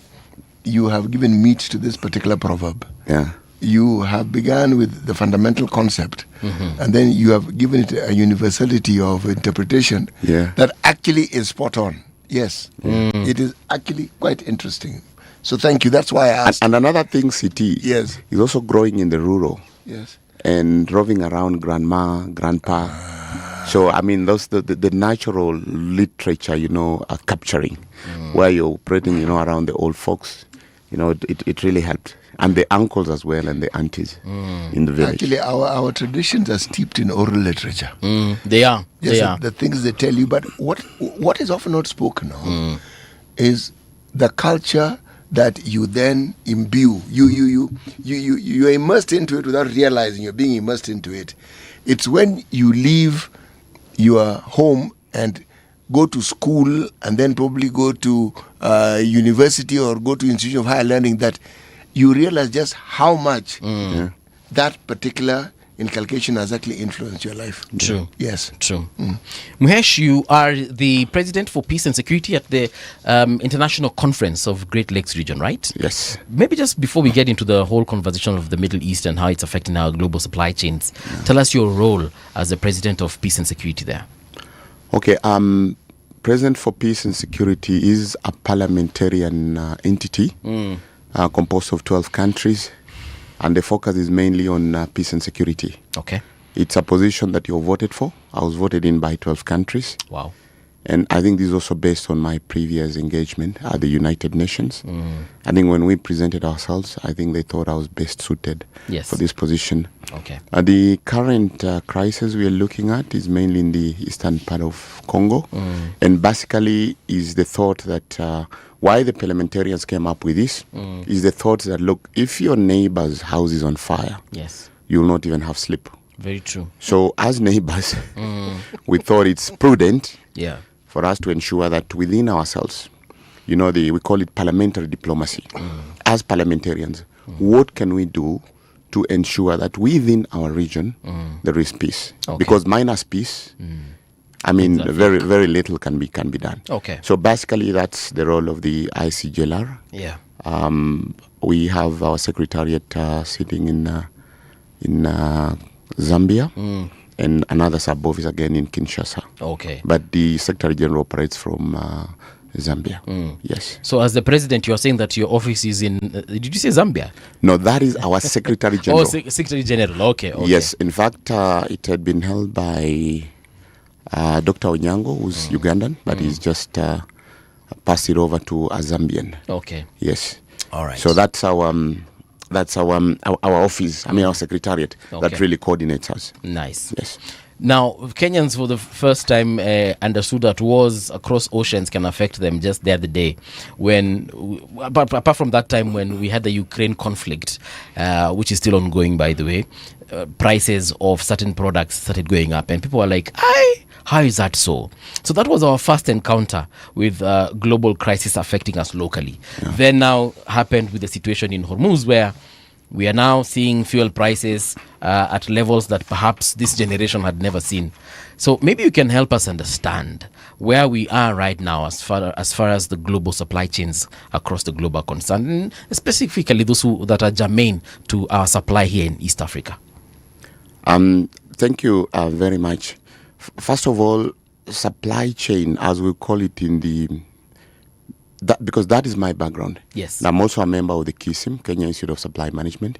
you have given meat to this particular proverb. Yeah. You have begun with the fundamental concept, and then you have given it a universality of interpretation that actually is spot on. Yes. It is actually quite interesting. So thank you. That's why I asked. And another thing, CT, Yes. is also growing in the rural. Yes. And roving around grandma, grandpa. So, those the natural literature, are capturing, where you're operating, around the old folks. It really helped. And the uncles as well, and the aunties in the village. Actually, our traditions are steeped in oral literature. They are. Yes, They are. the things they tell you. But what is often not spoken of is the culture, that you then imbue. You're immersed into it without realizing you're being immersed into it. It's when you leave your home and go to school and then probably go to university or go to institution of higher learning that you realize just how much that particular inculcation has actually influenced your life. True. Yes. True. Muhesh, you are the president for peace and security at the International Conference of Great Lakes Region, right? Yes. Maybe just before we get into the whole conversation of the Middle East and how it's affecting our global supply chains, tell us your role as the president of peace and security there. Okay. President for Peace and Security is a parliamentarian entity composed of 12 countries. And the focus is mainly on peace and security. Okay. It's a position that you're voted for. I was voted in by 12 countries. Wow. And I think this is also based on my previous engagement at the United Nations. I think when we presented ourselves, I think they thought I was best suited for this position. Okay. The current crisis we are looking at is mainly in the eastern part of Congo. And basically is the thought that why the parliamentarians came up with this is the thought that, look, if your neighbor's house is on fire, you will not even have sleep. Very true. So as neighbors, we thought it's prudent for us to ensure that within ourselves, you know, we call it parliamentary diplomacy. As parliamentarians, what can we do to ensure that within our region there is peace? Because minus peace, I mean, very, very little can be done. Okay. So basically, that's the role of the ICJLR. Yeah. We have our secretariat sitting in Zambia, and another sub office again in Kinshasa. Okay. But the Secretary General operates from Zambia. Yes. So as the president, you are saying that your office is in, did you say Zambia? No, that is our Secretary General. Secretary General. Okay. Yes. In fact, it had been held by Dr. Onyango, who's Ugandan, but he's just passed it over to a Zambian. Okay. Yes. All right. So that's our office. I mean, our secretariat that really coordinates us. Nice. Yes. Now, Kenyans for the first time understood that wars across oceans can affect them just the other day. But apart from that time when we had the Ukraine conflict, which is still ongoing, by the way, prices of certain products started going up, and people were like, how is that so? So that was our first encounter with global crisis affecting us locally. Then now happened with the situation in Hormuz, where we are now seeing fuel prices at levels that perhaps this generation had never seen. So maybe you can help us understand where we are right now as far as the global supply chains across the globe are concerned, and specifically those that are germane to our supply here in East Africa. Thank you very much. First of all, supply chain, as we call it because that is my background. Yes. I'm also a member of the KISM, Kenya Institute of Supply Management.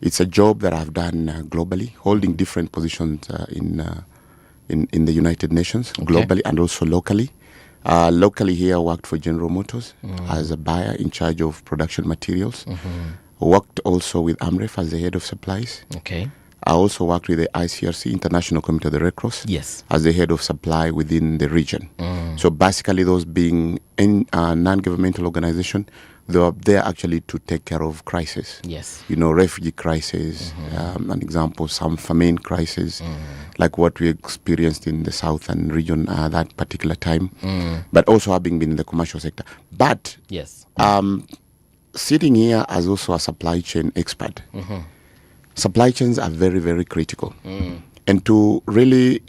It's a job that I've done globally, holding different positions in the United Nations, globally and also locally. Locally here, I worked for General Motors as a buyer in charge of production materials. Worked also with AMREF as the head of supplies. Okay. I also worked with the ICRC, International Committee of the Red Cross, as the head of supply within the region. So basically, those being a non-governmental organization, they are there actually to take care of crisis. Yes. You know, refugee crisis, an example, some famine crisis, like what we experienced in the southern region that particular time, but also having been in the commercial sector. But sitting here as also a supply chain expert, supply chains are very, very critical. And to really,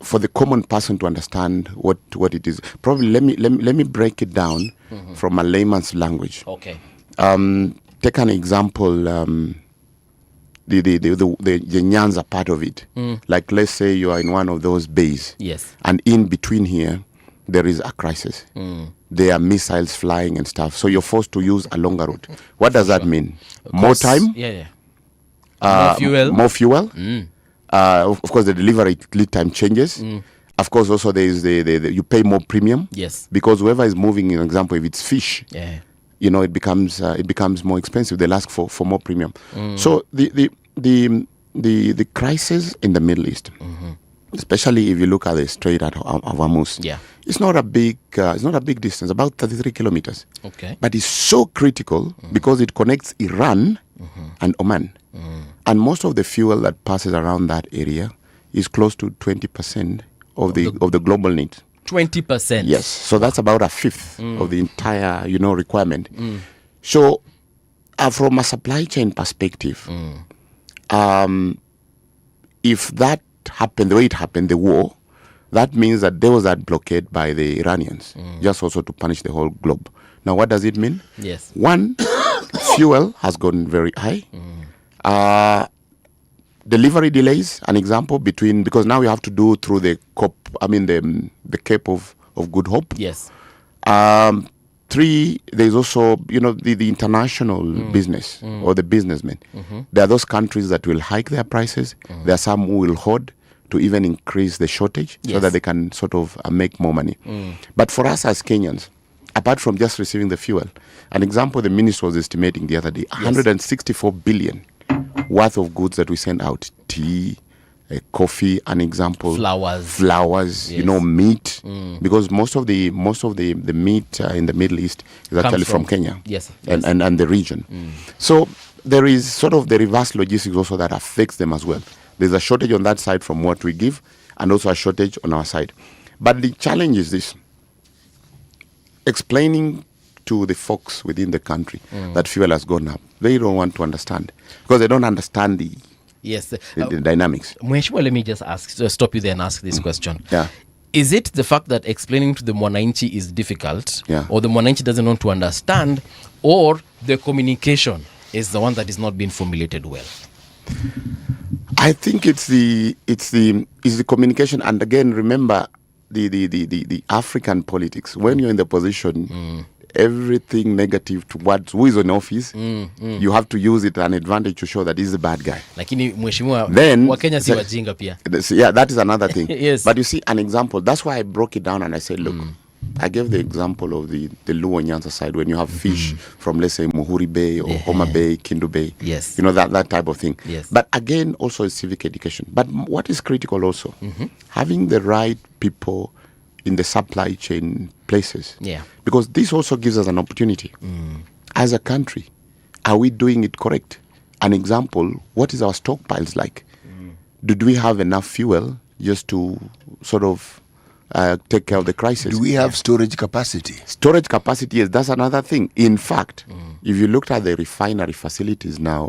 for the common person to understand what it is, probably let me break it down from a layman's language. Okay. Take an example, the Nyanza part of it. Like, let's say you are in one of those bays. Yes. And in between here, there is a crisis. There are missiles flying and stuff. So you're forced to use a longer route. What does that mean? More time? More fuel. Of course, the delivery lead time changes. Of course, also there is the you pay more premium. Yes. Because whoever is moving, in example, if it's fish, you know, it becomes more expensive. They'll ask for more premium. So the crisis in the Middle East especially if you look at the Strait of Hormuz. Yeah. It's not a big distance, about 33 kilometers. Okay. But it's so critical because it connects Iran and Oman. And most of the fuel that passes around that area is close to 20% of the global need. 20%. Yes. So that's about a fifth of the entire, requirement. So from a supply chain perspective, if that happened the way it happened, the war, that means that there was that blockade by the Iranians, just also to punish the whole globe. Now, what does it mean? Yes. One, fuel has gone very high. Delivery delays, an example, because now you have to do through the Cape of Good Hope. Yes. Three, there's also, the international business or the businessmen. There are those countries that will hike their prices. There are some who will hoard to even increase the shortage so that they can sort of make more money. But for us as Kenyans, apart from just receiving the fuel, an example the minister was estimating the other day, 164 billion worth of goods that we send out. Tea, coffee, an example. Flowers, yes. Meat. Because most of the meat in the Middle East is actually from Kenya. Yes. And the region. So there is sort of the reverse logistics also that affects them as well. There's a shortage on that side from what we give, and also a shortage on our side. But the challenge is this: explaining to the folks within the country that fuel has gone up. They don't want to understand because they don't understand the dynamics. Mheshimiwa, let me just stop you there and ask this question. Yeah. Is it the fact that explaining to the Mwananchi is difficult, or the Mwananchi doesn't want to understand, or the communication is the one that is not being formulated well? I think it's the communication, and again, remember the African politics. When you're in the position, everything negative towards who is in office, you have to use it an advantage to show that he's the bad guy. Lakini mheshimiwa, Then Wakenya si wajinga pia. Yeah, that is another thing. Yes. But you see, an example. That's why I broke it down and I said, look, I gave the example of the Luo Nyanza side when you have fish from, let's say, Muhuri Bay or Homa Bay, Kindu Bay. Yes. That type of thing. Yes. But again, also is civic education. But what is critical also, having the right people in the supply chain places. Yeah. Because this also gives us an opportunity. As a country, are we doing it correct? An example, what is our stockpiles like? Do we have enough fuel just to sort of take care of the crisis? Do we have storage capacity? Storage capacity, yes, that's another thing. In fact, if you looked at the refinery facilities now,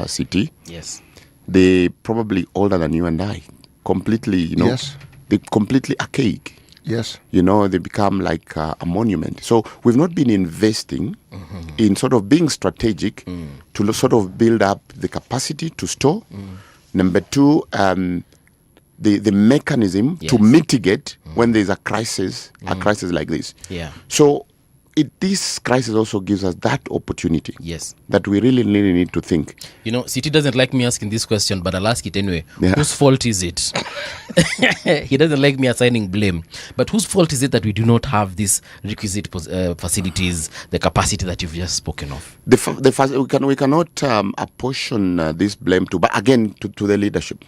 CT, yes, they're probably older than you and I. Completely, Yes. they're completely archaic. Yes. They become like a monument. So we've not been investing in sort of being strategic to sort of build up the capacity to store. Number two, the mechanism to mitigate when there's a crisis like this. Yeah. So this crisis also gives us that opportunity. Yes. That we really need to think. City doesn't like me asking this question, but I'll ask it anyway. Yeah. Whose fault is it? He doesn't like me assigning blame. But whose fault is it that we do not have these requisite facilities, the capacity that you've just spoken of? We cannot apportion this blame to, but again, to the leadership.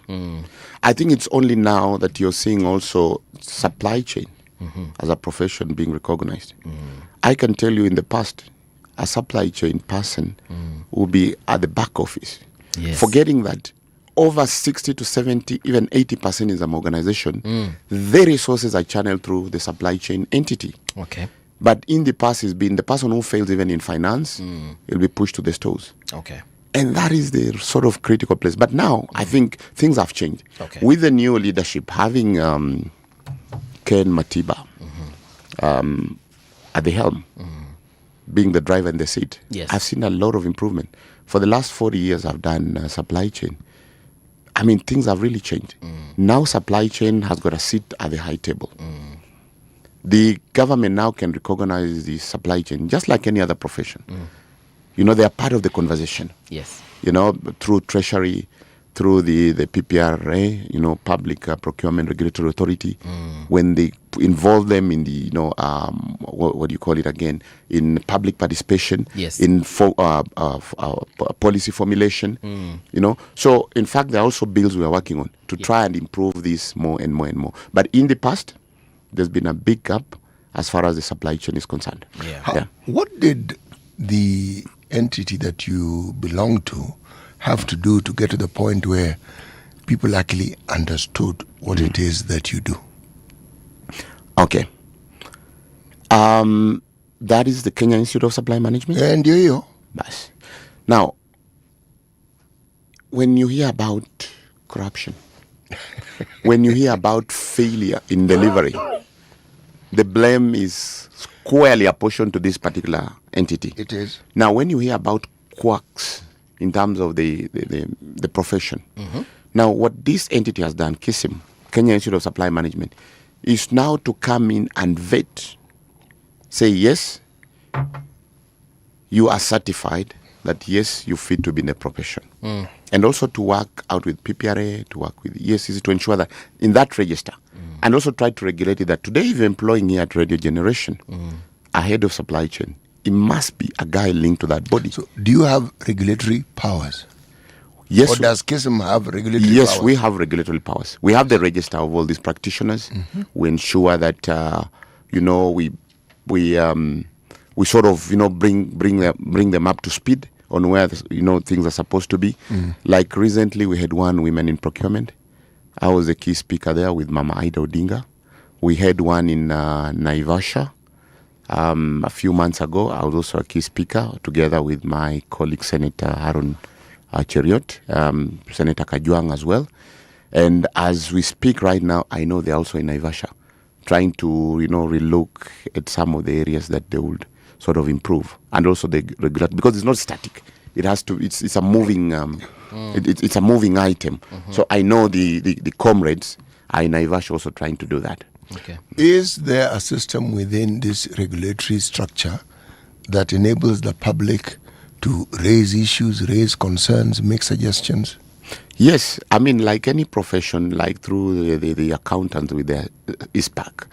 I think it's only now that you're seeing also supply chain as a profession being recognized. I can tell you in the past, a supply chain person will be at the back office, forgetting that over 60 to 70, even 80% in some organization, their resources are channeled through the supply chain entity. Okay. But in the past, it's been the person who fails even in finance, will be pushed to the stores. Okay. And that is the sort of critical place. But now, I think things have changed. Okay. With the new leadership, having Ken Matiba at the helm, being the driver in the seat, Yes. I've seen a lot of improvement. For the last 40 years, I've done supply chain. I mean, things have really changed. Now supply chain has got a seat at the high table. The government now can recognize the supply chain just like any other profession. They are part of the conversation. Yes. Through treasury, through the PPRA, Public Procurement Regulatory Authority, when they involve them in the, what do you call it again, in public participation, Yes. in policy formulation, So, in fact, there are also bills we are working on to try and improve this more and more and more. But in the past, there's been a big gap as far as the supply chain is concerned. Yeah. What did the entity that you belong to have to do to get to the point where people actually understood what it is that you do? Okay. That is the Kenya Institute of Supply Management. And you. Bas. Now, when you hear about corruption, when you hear about failure in delivery, the blame is squarely apportioned to this particular entity. It is. Now, when you hear about quacks in terms of the profession, now what this entity has done, KISM, Kenya Institute of Supply Management, is now to come in and vet, say, yes, you are certified that, yes, you fit to be in the profession. And also to work out with PPRA, to work with ESCC to ensure that in that register, and also try to regulate it that today if you're employing here at Radio Generation, ahead of supply chain, it must be a guy linked to that body. So do you have regulatory powers? Yes. Or does KISM have regulatory powers? Yes, we have regulatory powers. We have the register of all these practitioners. We ensure that we sort of bring them up to speed on where things are supposed to be. Like recently, we had one women in procurement. I was the key speaker there with Mama Ida Odinga. We had one in Naivasha. A few months ago, I was also a key speaker together with my colleague Senator Aaron Cheriot, Senator Kajwang as well. And as we speak right now, I know they're also in Naivasha, trying to relook at some of the areas that they would sort of improve, and also the regulate, because it's not static. It has to. It's a moving. It's a moving item. So I know the comrades are in Naivasha also trying to do that. Okay. Is there a system within this regulatory structure that enables the public to raise issues, raise concerns, make suggestions? Yes, I mean, like any profession, like through the accountant with the ISPAC,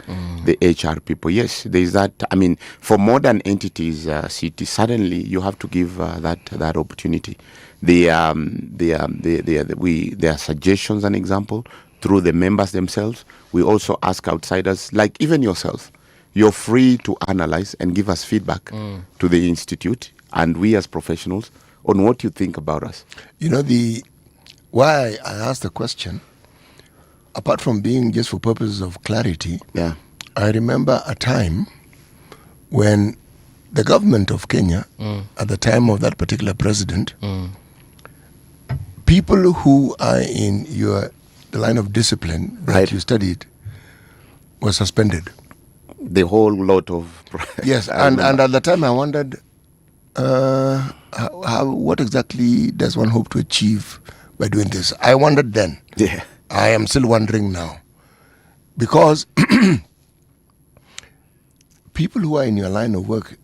the HR people, yes, there is that. I mean, for modern entities, cities, suddenly you have to give that opportunity. There are suggestions, an example, through the members themselves. We also ask outsiders, like even yourself, you're free to analyze and give us feedback to the institute and we as professionals on what you think about us. Why I asked the question, apart from being just for purposes of clarity, I remember a time when the government of Kenya, at the time of that particular president, people who are in the line of discipline that you studied were suspended. The whole lot of... Yes, and at the time I wondered, what exactly does one hope to achieve by doing this? I wondered then. Yeah. I am still wondering now. Because people who are in your line of work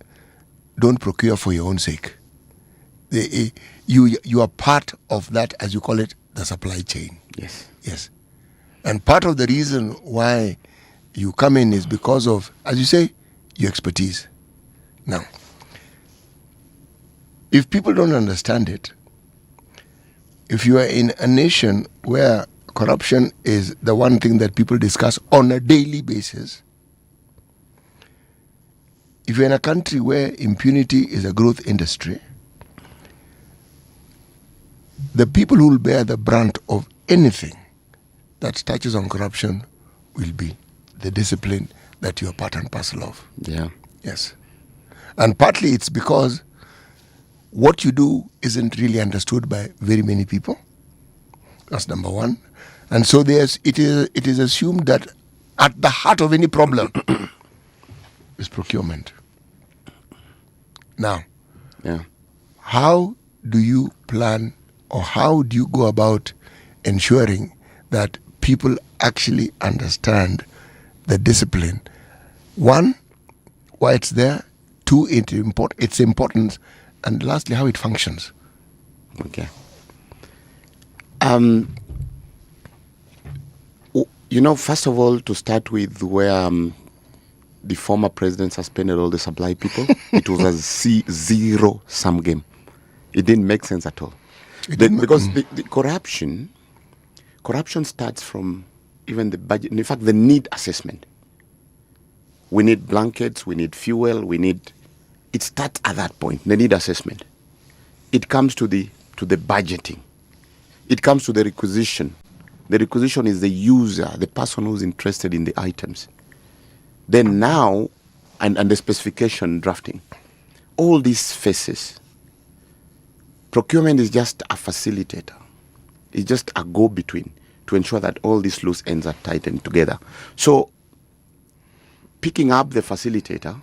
don't procure for your own sake. You are part of that, as you call it, the supply chain. Yes. Yes. And part of the reason why you come in is because of, as you say, your expertise. Now, if people don't understand it, if you are in a nation where corruption is the one thing that people discuss on a daily basis, if you're in a country where impunity is a growth industry, the people who will bear the brunt of anything that touches on corruption will be the discipline that you are part and parcel of. Yeah. Yes. And partly it's because what you do isn't really understood by very many people. That's number one. And so it is assumed that at the heart of any problem is procurement. Now, how do you plan, or how do you go about ensuring that people actually understand the discipline? One, why it's there. Two, its importance. And lastly, how it functions. Okay. First of all, to start with, where the former president suspended all the supply people, it was a zero-sum game. It didn't make sense at all. Because the corruption starts from even the budget. In fact, the need assessment. We need blankets, we need fuel, it starts at that point, the need assessment. It comes to the budgeting. It comes to the requisition. The requisition is the user, the person who's interested in the items. Then now, and the specification drafting. All these phases. Procurement is just a facilitator. It's just a go-between to ensure that all these loose ends are tightened together. So, picking up the facilitator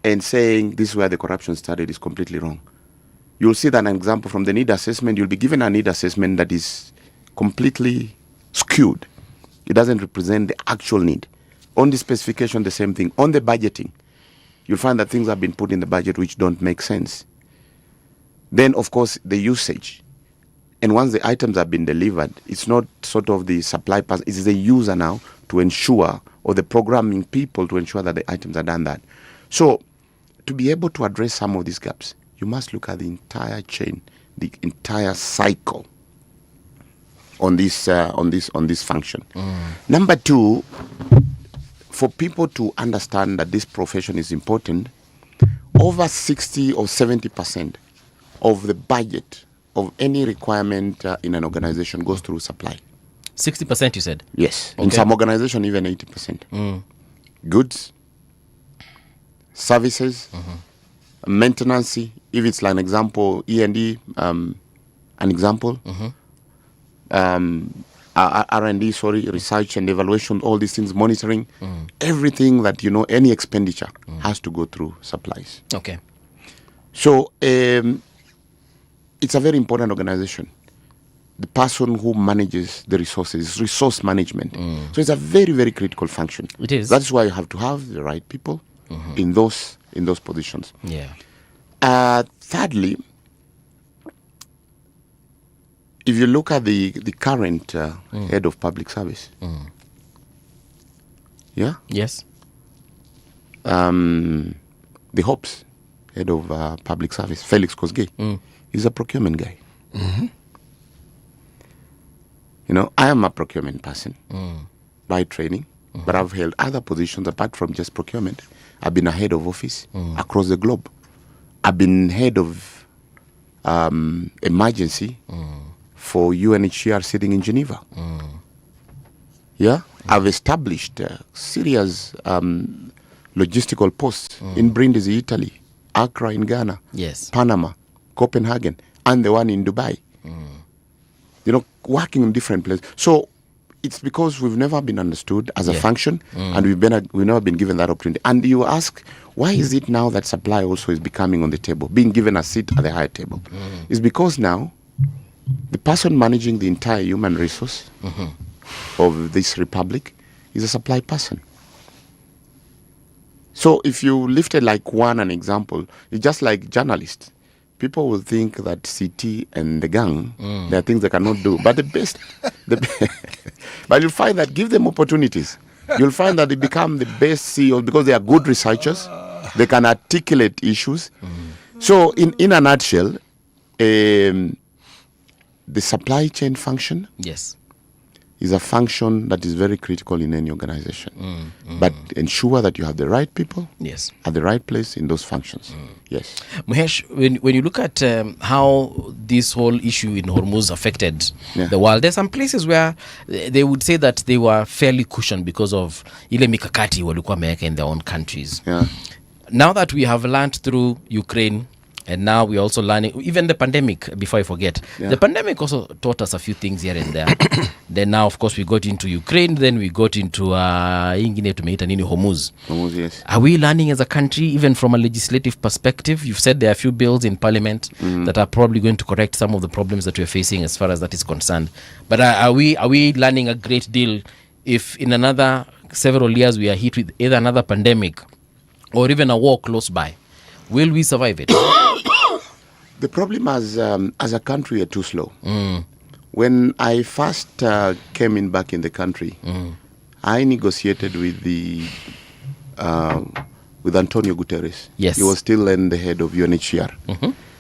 and saying this is where the corruption started is completely wrong. You'll see that an example from the need assessment, you'll be given a need assessment that is completely skewed. It doesn't represent the actual need. On the specification, the same thing. On the budgeting, you'll find that things have been put in the budget which don't make sense. Then, of course, the usage. And once the items have been delivered, it's not sort of the supply person, it's the user now to ensure, or the programming people to ensure that the items are done that. So, to be able to address some of these gaps, you must look at the entire chain, the entire cycle on this function. Number two, for people to understand that this profession is important, over 60 or 70% of the budget of any requirement in an organization goes through supply. 60%, you said? Yes. Okay. In some organization, even 80%. Goods, services, maintenance, if it's like an example, E&D, an example, R&D, research and evaluation, all these things, monitoring, everything that, any expenditure has to go through supplies. Okay. So, it's a very important organization. The person who manages the resources, resource management. So it's a very, very critical function. It is. That's why you have to have the right people in those positions. Yeah. Thirdly, if you look at the current head of public service, yeah, Yes. the Hopes head of public service, Felix Kosgei, is a procurement guy. I am a procurement person by training, but I've held other positions apart from just procurement. I've been a head of office across the globe. I've been head of emergency for UNHCR sitting in Geneva. Yeah, I've established serious logistical posts in Brindisi, Italy, Accra in Ghana, Yes. Panama, Copenhagen, and the one in Dubai. Working in different places. So it's because we've never been understood as a function, and we've never been given that opportunity. And you ask, why is it now that supply also is becoming on the table, being given a seat at the higher table? It's because now the person managing the entire human resource of this republic is a supply person. So if you lifted like an example, it's just like journalists. People will think that CT and the gang, there are things they cannot do. But but you'll find that give them opportunities. You'll find that they become the best CEOs because they are good researchers. They can articulate issues. So in a nutshell, the supply chain function Yes. is a function that is very critical in any organization. But ensure that you have the right people Yes. at the right place in those functions. Yes. Muhesh, when you look at how this whole issue in Hormuz affected Yeah. the world, there's some places where they would say that they were fairly cushioned because of ile mikakati walikuwa wameweka in their own countries. Yeah. Now that we have learned through Ukraine, and now we're also learning, even the pandemic, before I forget, the pandemic also taught us a few things here and there. Then now, of course, we got into Ukraine, then we got into ingine tumeita nini, Hormuz. Yes. Are we learning as a country, even from a legislative perspective? You've said there are a few bills in parliament that are probably going to correct some of the problems that we're facing as far as that is concerned. But are we learning a great deal if in another several years we are hit with either another pandemic or even a war close by? Will we survive it? The problem as a country, we are too slow. When I first came in back in the country, I negotiated with with Antonio Guterres. Yes. He was still then the head of UNHCR.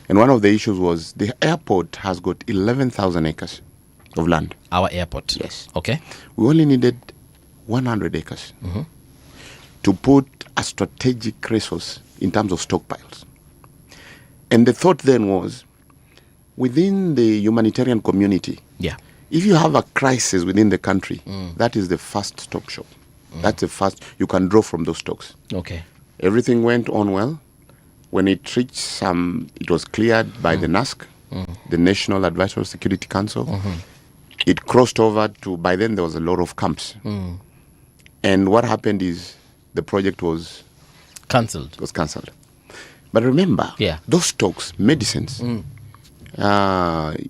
And one of the issues was the airport has got 11,000 acres of land. Our airport. Yes. Okay. We only needed 100 acres to put a strategic resource in terms of stockpiles. And the thought then was, within the humanitarian community, Yeah. if you have a crisis within the country, that is the first stop shop. That's the first, you can draw from those stocks. Okay. Everything went on well. When it reached it was cleared by the NASC, the National Advisory Security Council. It crossed over to, by then there was a lot of camps. And what happened is the project was Cancelled. cancelled. But remember, Yeah. those stocks, medicines,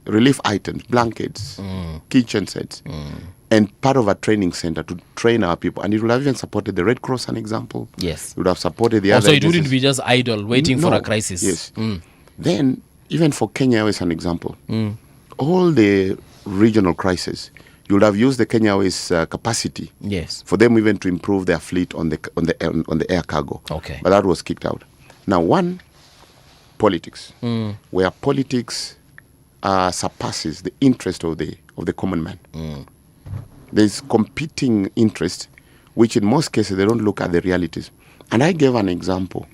relief items, blankets, kitchen sets, and part of a training center to train our people. And it would have even supported the Red Cross, an example. Yes. It would have supported the Also, other it wouldn't agencies. be just idle waiting for No. a crisis. Yes. Then, even for Kenya Airways, an example, all the regional crises, you would have used the Kenya Airways capacity Yes. for them even to improve their fleet on the air cargo. Okay. But that was kicked out. Now, politics, where politics surpasses the interest of the common man. There's competing interest, which in most cases they don't look at the realities. And I gave an example.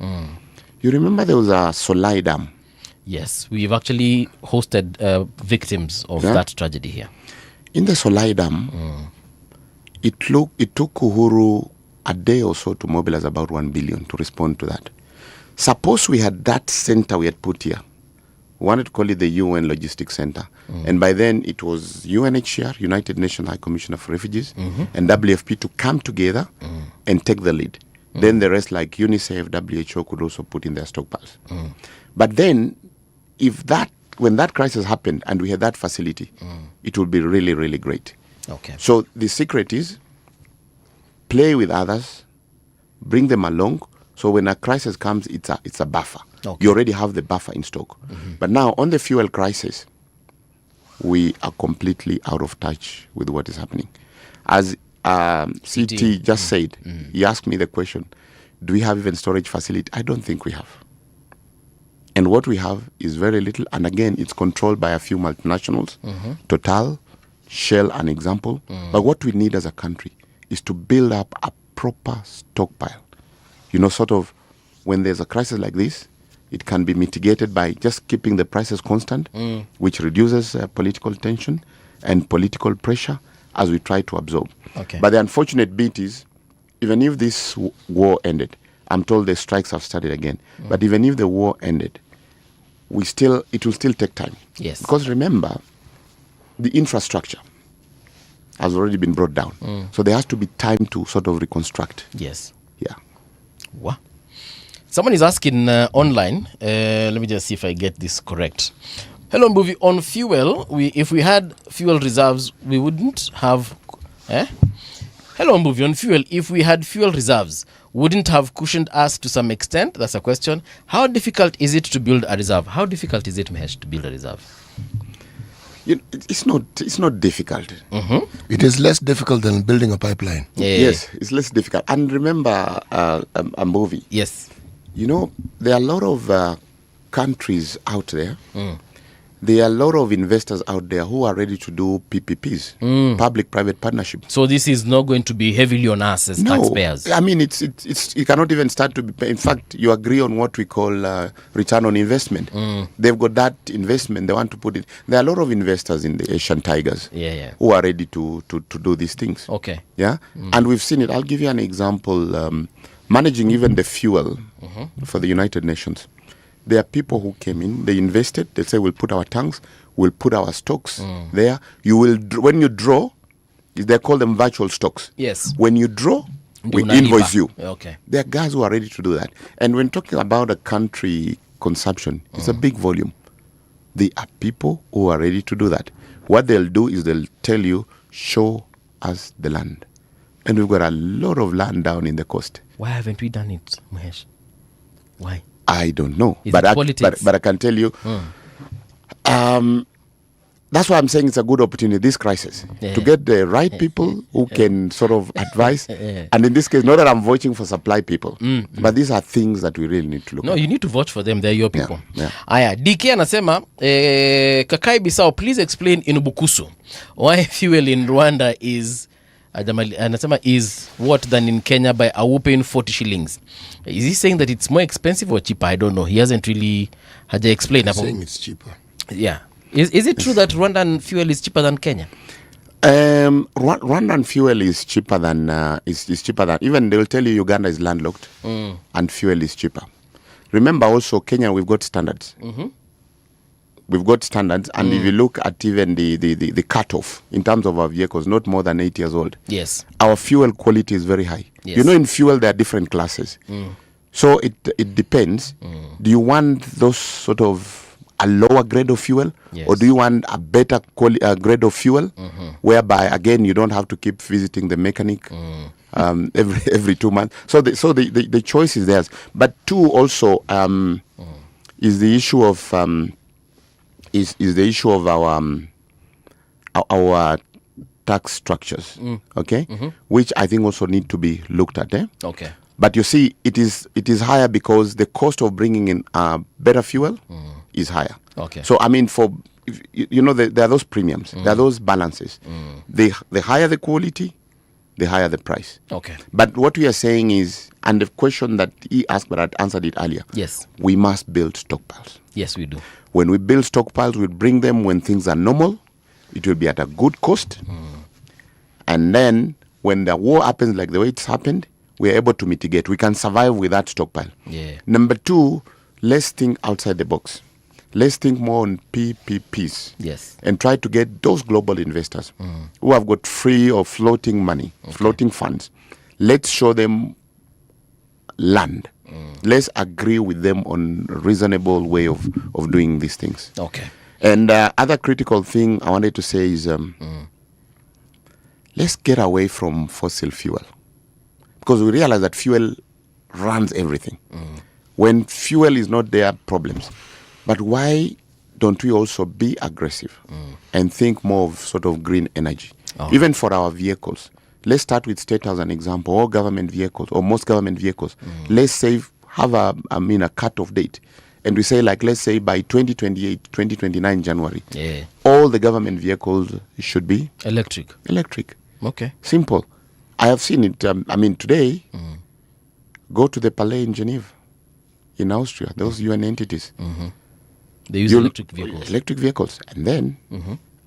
You remember there was a Solai Dam. Yes. We've actually hosted victims of Yeah. that tragedy here. In the Solai Dam, it took Uhuru a day or so to mobilize about 1 billion to respond to that. Suppose we had that center we had put here. We wanted to call it the UN Logistics Center. And by then it was UNHCR, United Nations High Commissioner for Refugees, and WFP to come together and take the lead. Then the rest, like UNICEF, WHO, could also put in their stockpiles. But then, when that crisis happened and we had that facility, it would be really, really great. Okay. So the secret is play with others, bring them along. So when a crisis comes, it's a buffer. Okay. You already have the buffer in stock. But now on the fuel crisis, we are completely out of touch with what is happening. As CT just said, he asked me the question, do we have even storage facility? I don't think we have. And what we have is very little. And again, it's controlled by a few multinationals. Total, Shell, an example. But what we need as a country is to build up a proper stockpile. You know, sort of when there's a crisis like this, it can be mitigated by just keeping the prices constant, which reduces political tension and political pressure as we try to absorb. Okay. But the unfortunate bit is, even if this war ended, I'm told the strikes have started again. But even if the war ended, it will still take time. Yes. Because remember, the infrastructure has already been brought down. So there has to be time to sort of reconstruct. Yes. Yeah. Wow. Someone is asking online. Let me just see if I get this correct. Hello, Mbuvi. On fuel, if we had fuel reserves, we wouldn't have. Hello, Mbuvi. On fuel, if we had fuel reserves, wouldn't have cushioned us to some extent? That's a question. How difficult is it to build a reserve? How difficult is it, Mahesh, to build a reserve? It's not difficult. It is less difficult than building a pipeline. Yeah. Yes, it's less difficult. And remember a movie. Yes. You know, there are a lot of countries out there. There are a lot of investors out there who are ready to do PPPs, public-private partnerships. So this is not going to be heavily on us as taxpayers. I mean, it's you cannot even start to be. In fact, you agree on what we call return on investment. They've got that investment. They want to put it. There are a lot of investors in the Asian tigers who are ready to do these things. Okay. Yeah, and we've seen it. I'll give you an example. Managing even the fuel for the United Nations. There are people who came in, they invested, they say, we'll put our tanks, we'll put our stocks there. You will, when you draw, they call them virtual stocks. Yes. When you draw, we Unalipa. invoice you. Okay. There are guys who are ready to do that. And when talking about a country consumption, it's a big volume. There are people who are ready to do that. What they'll do is they'll tell you, show us the land. And we've got a lot of land down in the coast. Why haven't we done it, Mahesh? Why? I don't know. Is But it I, politics? but I can tell you, that that's why I'm saying it's a good opportunity, this crisis, to get the right people who can sort of advise. And in this case, not that I'm voting for supply people, but these are things that we really need to look at. No, you need to vote for them. They're your people. Yeah. Aya, DK anasema, Kakai Bisao, please explain in Bukusu why fuel in Rwanda is anasema is what than in Kenya by a whopping 40 shillings. Is he saying that it's more expensive or cheaper? I don't know. He hasn't really explained. He's saying it's cheaper. Yeah. Is it true that Rwandan fuel is cheaper than Kenya? Rwandan fuel is cheaper than is cheaper than, even they will tell you Uganda is landlocked and fuel is cheaper. Remember also Kenya, we've got standards. We've got standards, and if you look at even the cutoff in terms of our vehicles, not more than 8 years old. Yes. Our fuel quality is very high. Yes. You know, in fuel there are different classes. So it depends. Do you want those sort of a lower grade of fuel, or do you want a better grade of fuel, whereby again you don't have to keep visiting the mechanic every 2 months? So the choice is theirs. But two also is the issue of is the issue of our tax structures, okay, which I think also need to be looked at. Okay. But you see, it is higher because the cost of bringing in better fuel is higher. Okay. So I mean, for you know, there are those premiums, there are those balances. The higher the quality, the higher the price. Okay. But what we are saying is, and the question that he asked, but I answered it earlier. Yes. We must build stockpiles. Yes, we do. When we build stockpiles, we bring them when things are normal. It will be at a good cost. And then when the war happens like the way it's happened, we are able to mitigate. We can survive with that stockpile. Yeah. Number two, let's think outside the box. Let's think more on PPPs. Yes. And try to get those global investors who have got free or floating money, floating funds. Let's show them land. Let's agree with them on a reasonable way of doing these things. Okay. And other critical thing I wanted to say is let's get away from fossil fuel, because we realize that fuel runs everything. When fuel is not there, problems. But why don't we also be aggressive and think more of sort of green energy, even for our vehicles? Let's start with state as an example, or government vehicles, or most government vehicles. Let's say have a cut-off date. And we say, like, let's say by 2028, 2029 January, all the government vehicles should be electric. Okay. Simple. I have seen it. Today, go to the Palais in Geneva, in Austria, those UN entities. They use electric vehicles. Electric vehicles. And then,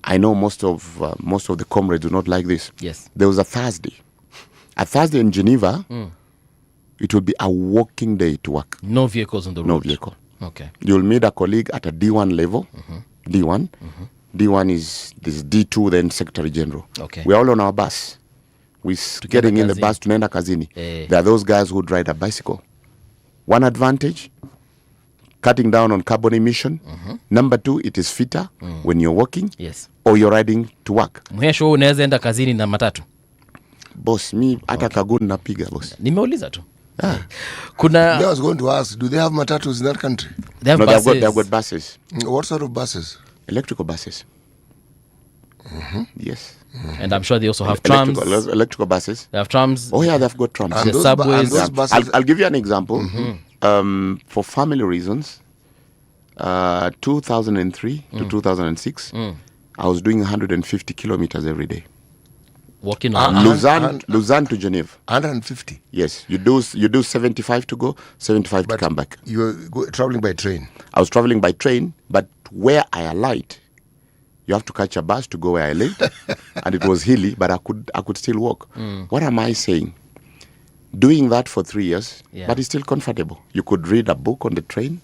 I know most of the comrades do not like this. Yes. There was a Thursday. A Thursday in Geneva, it will be a working day to work. No vehicles on the road? No vehicle. Okay. You'll meet a colleague at a D1 level. D1. D1 is this D2, then Secretary General. Okay. We're all on our bus. We're getting in the bus to Nenda Kazini. There are those guys who ride a bicycle. One advantage, cutting down on carbon emission. Number two, it is fitter when you're walking or you're riding to work. Mhesho unaweza enda kazini na matatu? Boss, mi hata kaguni napiga, boss. Nimeuliza tu. I was going to ask, do they have matatus in that country? They have buses. They've got buses. What sort of buses? Electrical buses. Yes. And I'm sure they also have trams. Electrical buses. They have trams. Oh yeah, they've got trams. And The subways. those buses, I'll give you an example. For family reasons, 2003 to 2006, I was doing 150 kilometers every day. Walking on Lausanne to Geneva. 150. Yes, you do 75 to go, 75 to come back. You were traveling by train. I was traveling by train, but where I alight, you have to catch a bus to go where I lived, and it was hilly, but I could still walk. What am I saying? Doing that for 3 years, but it's still comfortable. You could read a book on the train.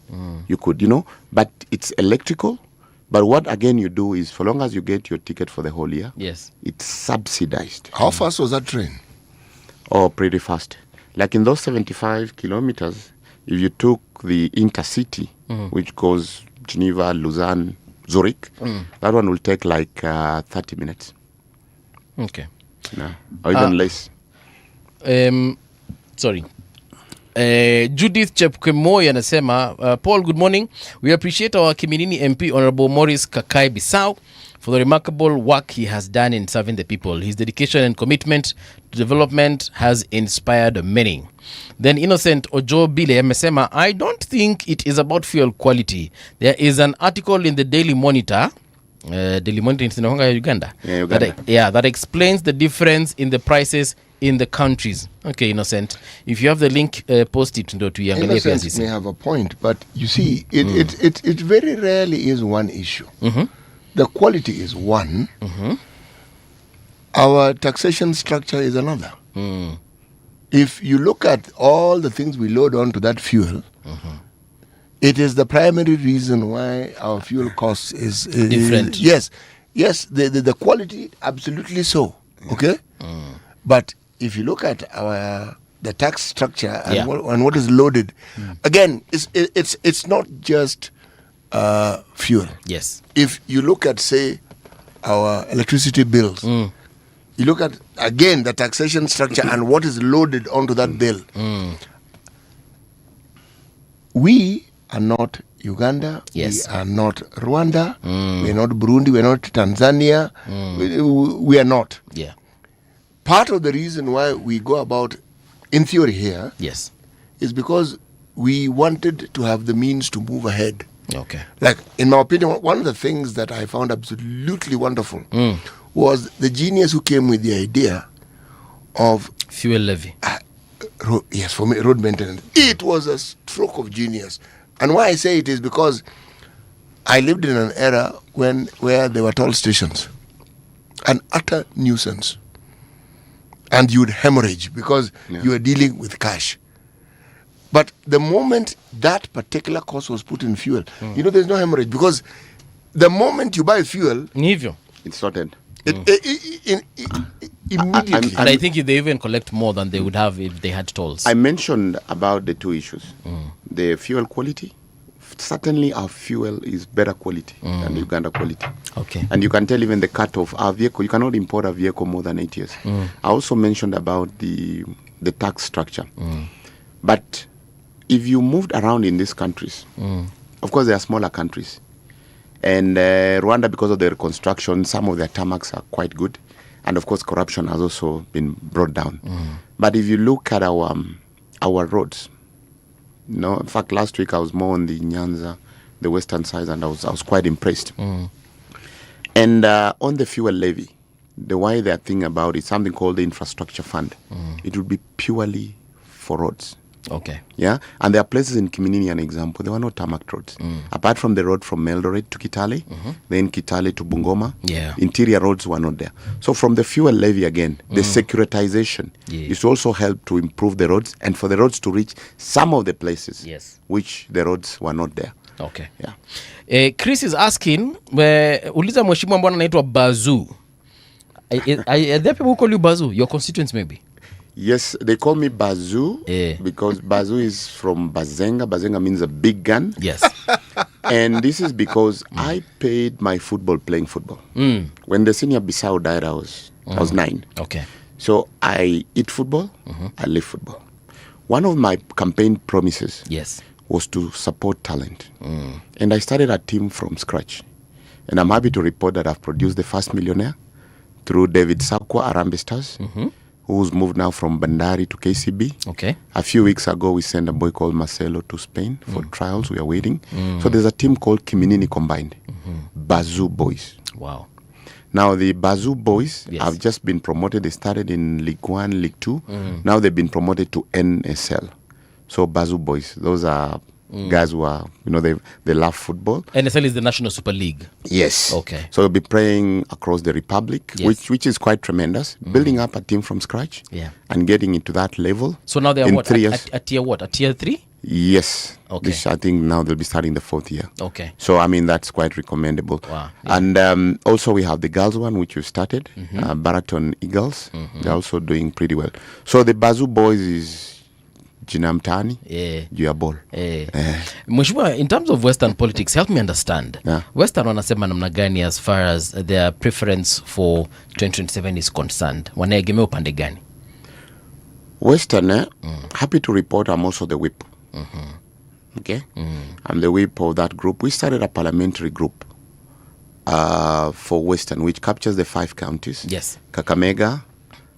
You could, but it's electrical. But what again you do is, for long as you get your ticket for the whole year, it's subsidized. How fast was that train? Oh, pretty fast. Like in those 75 kilometers, if you took the intercity, which goes Geneva, Lausanne, Zurich, that one will take like 30 minutes. Okay. No, or even less. Sorry. Judith Chepkemoy anasema, Paul, good morning. We appreciate our Kiminini MP, Honorable Maurice Kakai Bissau, for the remarkable work he has done in serving the people. His dedication and commitment to development has inspired many. Then Innocent Ojo Bile amesema, I don't think it is about fuel quality. There is an article in the Daily Monitor, Daily Monitor in Uganda, that explains the difference in the prices in the countries. Okay, Innocent, if you have the link, post it to Innocent may have a point, but you see, it very rarely is one issue. The quality is one. Our taxation structure is another. If you look at all the things we load onto that fuel, it is the primary reason why our fuel costs is different. Yes, the quality, absolutely so. Okay, but if you look at the tax structure and, what is loaded, again, it's not just fuel. Yes. If you look at, say, our electricity bills, you look at, again, the taxation structure and what is loaded onto that bill. We are not Uganda. Yes. We are not Rwanda. We are not Burundi. We are not Tanzania. We are not. Yeah. Part of the reason why we go about, in theory here, Yes. is because we wanted to have the means to move ahead. Okay. Like, in my opinion, one of the things that I found absolutely wonderful was the genius who came with the idea of Fuel levy. yes, for me, road maintenance. It was a stroke of genius. And why I say it is because I lived in an era where there were toll stations. An utter nuisance. And you'd hemorrhage because you were dealing with cash. But the moment that particular cost was put in fuel, there's no hemorrhage, because the moment you buy fuel, it's sorted. Immediately. And I think they even collect more than they would have if they had tolls. I mentioned about the two issues. The fuel quality. Certainly our fuel is better quality than Uganda quality. Okay. And you can tell even the cut of our vehicle. You cannot import a vehicle more than 8 years. I also mentioned about the tax structure. But if you moved around in these countries, of course they are smaller countries. And Rwanda, because of the reconstruction, some of their tarmacs are quite good. And of course corruption has also been brought down. But if you look at our roads, in fact, last week I was more on the Nyanza, the western side, and I was quite impressed. And on the fuel levy, the way they're thinking about it, something called the infrastructure fund. It would be purely for roads. Okay. Yeah, and there are places in Kiminini, an example, there were no tarmac roads. Apart from the road from Eldoret to Kitale, then Kitale to Bungoma, interior roads were not there. So from the fuel levy again, the securitization is to also help to improve the roads and for the roads to reach some of the places which the roads were not there. Okay. Yeah. Chris is asking, uliza mheshimiwa mbona anaitwa Bazoo. Are there people who call you Bazoo? Your constituents maybe? Yes, they call me Bazoo because Bazoo is from Bazenga. Bazenga means a big gun. Yes. And this is because I paid my football playing football. When the senior Bissau died, I was 9. Okay. So I eat football, I live football. One of my campaign promises was to support talent. And I started a team from scratch. And I'm happy to report that I've produced the first millionaire through David Sakwa, Arambe Stars. Who's moved now from Bandari to KCB. Okay. A few weeks ago, we sent a boy called Marcelo to Spain for trials. We are waiting. So there's a team called Kiminini Combined, Bazoo Boys. Wow. Now the Bazoo Boys have just been promoted. They started in League 1, League 2. Now they've been promoted to NSL. So Bazoo Boys, those are guys who are, they love football. NSL is the National Super League. Yes. Okay. So they'll be playing across the Republic, which is quite tremendous. Building up a team from scratch and getting into that level. So now they are in what? 3 years. At tier what? At tier 3? Yes. Okay. I think now they'll be starting the 4th year. Okay. So, that's quite recommendable. Wow. And also we have the girls one, which we started, Baraton Eagles. They're also doing pretty well. So the Bazoo Boys is Jinamtani, juu ya ball. Mheshimiwa, in terms of Western politics, help me understand. Western wanasema namna gani as far as their preference for 2027 is concerned? Wanaegemea upande gani? Western, happy to report I'm also the whip. Okay? I'm the whip of that group. We started a parliamentary group for Western, which captures the 5 counties. Yes. Kakamega,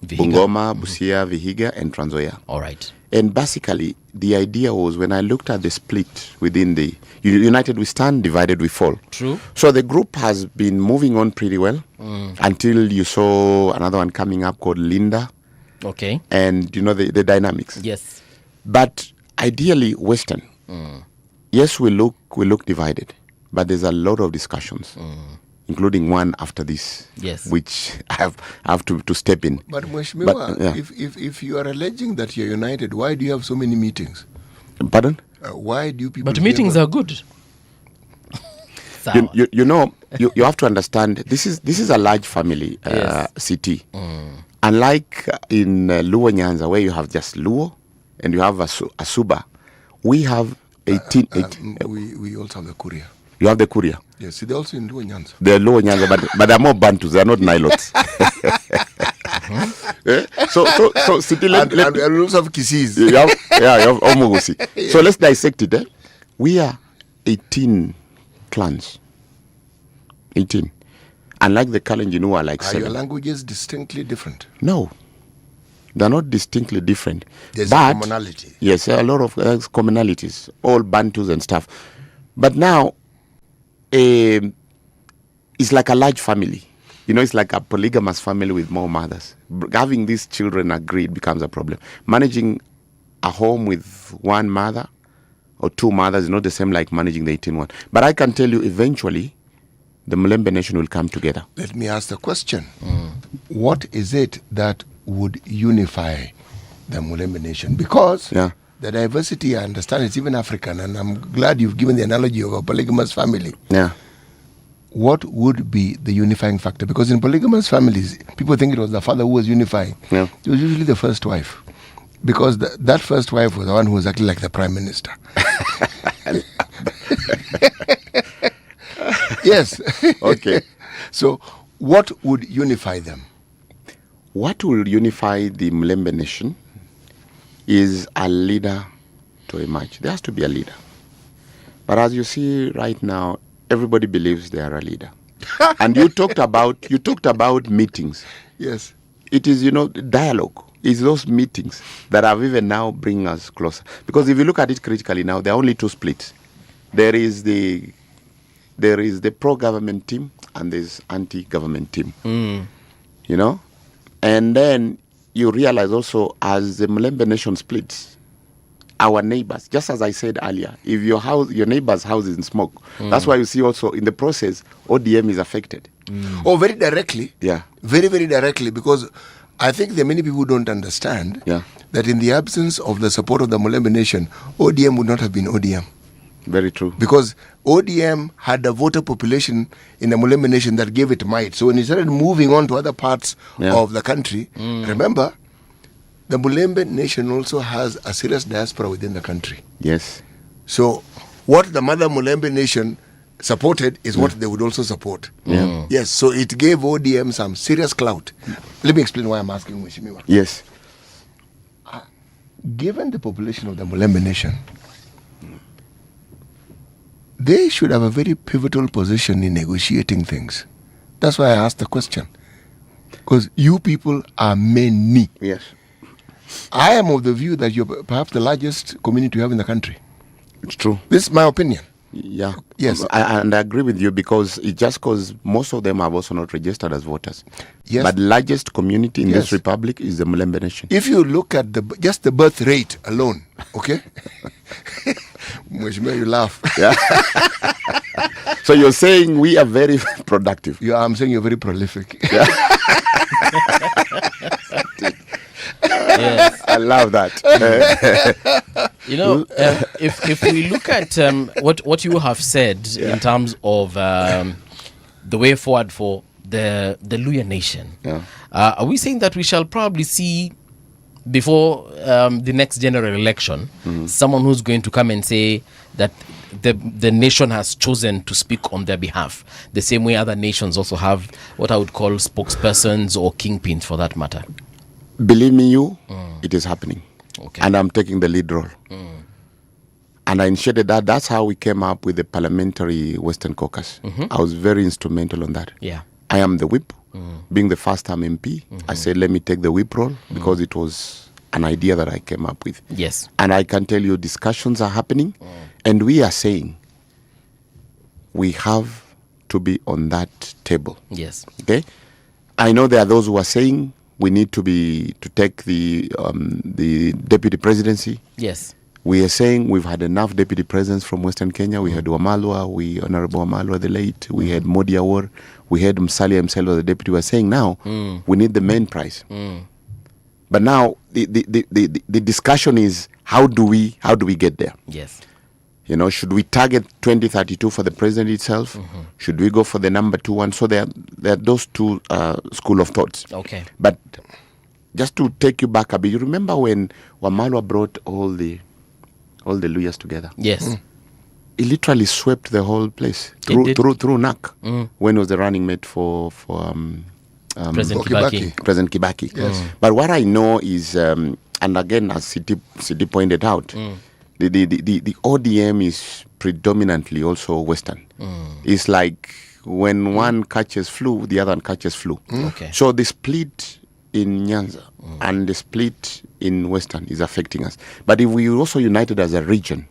Vihiga. Bungoma, Busia, Vihiga, and Trans Nzoia. All right. And basically, the idea was when I looked at the split within the United we stand, divided we fall. True. So the group has been moving on pretty well until you saw another one coming up called Linda. Okay. And you know the dynamics. Yes. But ideally, Western. Yes, we look divided, but there's a lot of discussions, including one after this. Yes. Which I have to step in. But Mheshimiwa, yeah. if you are alleging that you're united, why do you have so many meetings? Pardon? Why do people? But meetings are good. Sawa. You know, you have to understand this is a large family Yes. city. Unlike in Luo Nyanza, where you have just Luo and you have a Suba, we have 18. We also have the Kuria. You have the Kuria. Yes, see, they're also in Luo Nyanza. They're Luo Nyanza, but they're more Bantus. They're not Nilots. So city, And we also have Kisis. you have Omogusi. So let's dissect it. We are 18 clans. 18. Unlike the Kalenjin who are like Are your 7. languages distinctly different? No. They're not distinctly different. There's but, a commonality. Yes, there are a lot of commonalities, all Bantus and stuff. But now, it's like a large family. You know, it's like a polygamous family with more mothers. Having these children agreed becomes a problem. Managing a home with one mother or 2 mothers is not the same like managing the 18 one. But I can tell you, eventually, the Mulembe nation will come together. Let me ask the question. What is it that would unify the Mulembe nation? Because Yeah. the diversity, I understand, it's even African, and I'm glad you've given the analogy of a polygamous family. Yeah. What would be the unifying factor? Because in polygamous families, people think it was the father who was unifying. Yeah. It was usually the first wife. Because that first wife was the one who was actually like the prime minister. Yes. Okay. So, what would unify them? What will unify the Mulembe nation is a leader to emerge. There has to be a leader. But as you see right now, everybody believes they are a leader. And you talked about meetings. Yes. It is, dialogue. It's those meetings that have even now bring us closer. Because if you look at it critically now, there are only 2 splits. There is the pro-government team and there's anti-government team. And then you realize also as the Mulembe nation splits, our neighbors, just as I said earlier, if your neighbor's house is in smoke, that's why you see also in the process, ODM is affected. Oh, very directly. Yeah. Very, very directly, because I think there are many people who don't understand that in the absence of the support of the Mulembe nation, ODM would not have been ODM. Very true. Because ODM had a voter population in the Mulembe nation that gave it might. So when it started moving on to other parts of the country, remember, the Mulembe nation also has a serious diaspora within the country. Yes. So what the mother Mulembe nation supported is what they would also support. Yeah. Yes, so it gave ODM some serious clout. Let me explain why I'm asking Mheshimiwa. Yes. Given the population of the Mulembe nation, they should have a very pivotal position in negotiating things. That's why I asked the question. Because you people are many. Yes. I am of the view that you're perhaps the largest community you have in the country. It's true. This is my opinion. Yeah. Yes. And I agree with you because most of them have also not registered as voters. Yes. But largest community in this republic is the Mulembe nation. If you look at just the birth rate alone, okay? Mheshimiwa, you laugh. Yeah. So you're saying we are very productive. Yeah, I'm saying you're very prolific. Yeah. Yes. I love that. If we look at what you have said in terms of the way forward for the Luya nation, are we saying that we shall probably see before the next general election someone who's going to come and say that the nation has chosen to speak on their behalf, the same way other nations also have what I would call spokespersons or kingpins for that matter? Believe me, it is happening. Okay. And I'm taking the lead role. And I initiated that. That's how we came up with the Parliamentary Western Caucus. I was very instrumental on that. Yeah. I am the whip. Being the first-time MP, I said, let me take the whip role because it was an idea that I came up with. Yes. And I can tell you discussions are happening. And we are saying we have to be on that table. Yes. Okay? I know there are those who are saying we need to take the deputy presidency. Yes. We are saying we've had enough deputy presidents from Western Kenya. We had Wamalwa, Honorable Wamalwa the late. We had Modi Awor. We had Musalia himself, the deputy. We're saying now we need the main prize. But now the discussion is how do we get there? Yes. You know, should we target 2032 for the president itself? Should we go for the number 2 one? So there are those two school of thoughts. Okay. But just to take you back a bit, you remember when Wamalwa brought all the Luyas together? Yes. He literally swept the whole place through NAC when he was the running mate for President Kibaki. President Kibaki. Yes. But what I know is, and again, as Sidi pointed out, the ODM is predominantly also Western. It's like when one catches flu, the other one catches flu. Okay. So the split in Nyanza and the split in Western is affecting us. But if we also united as a region,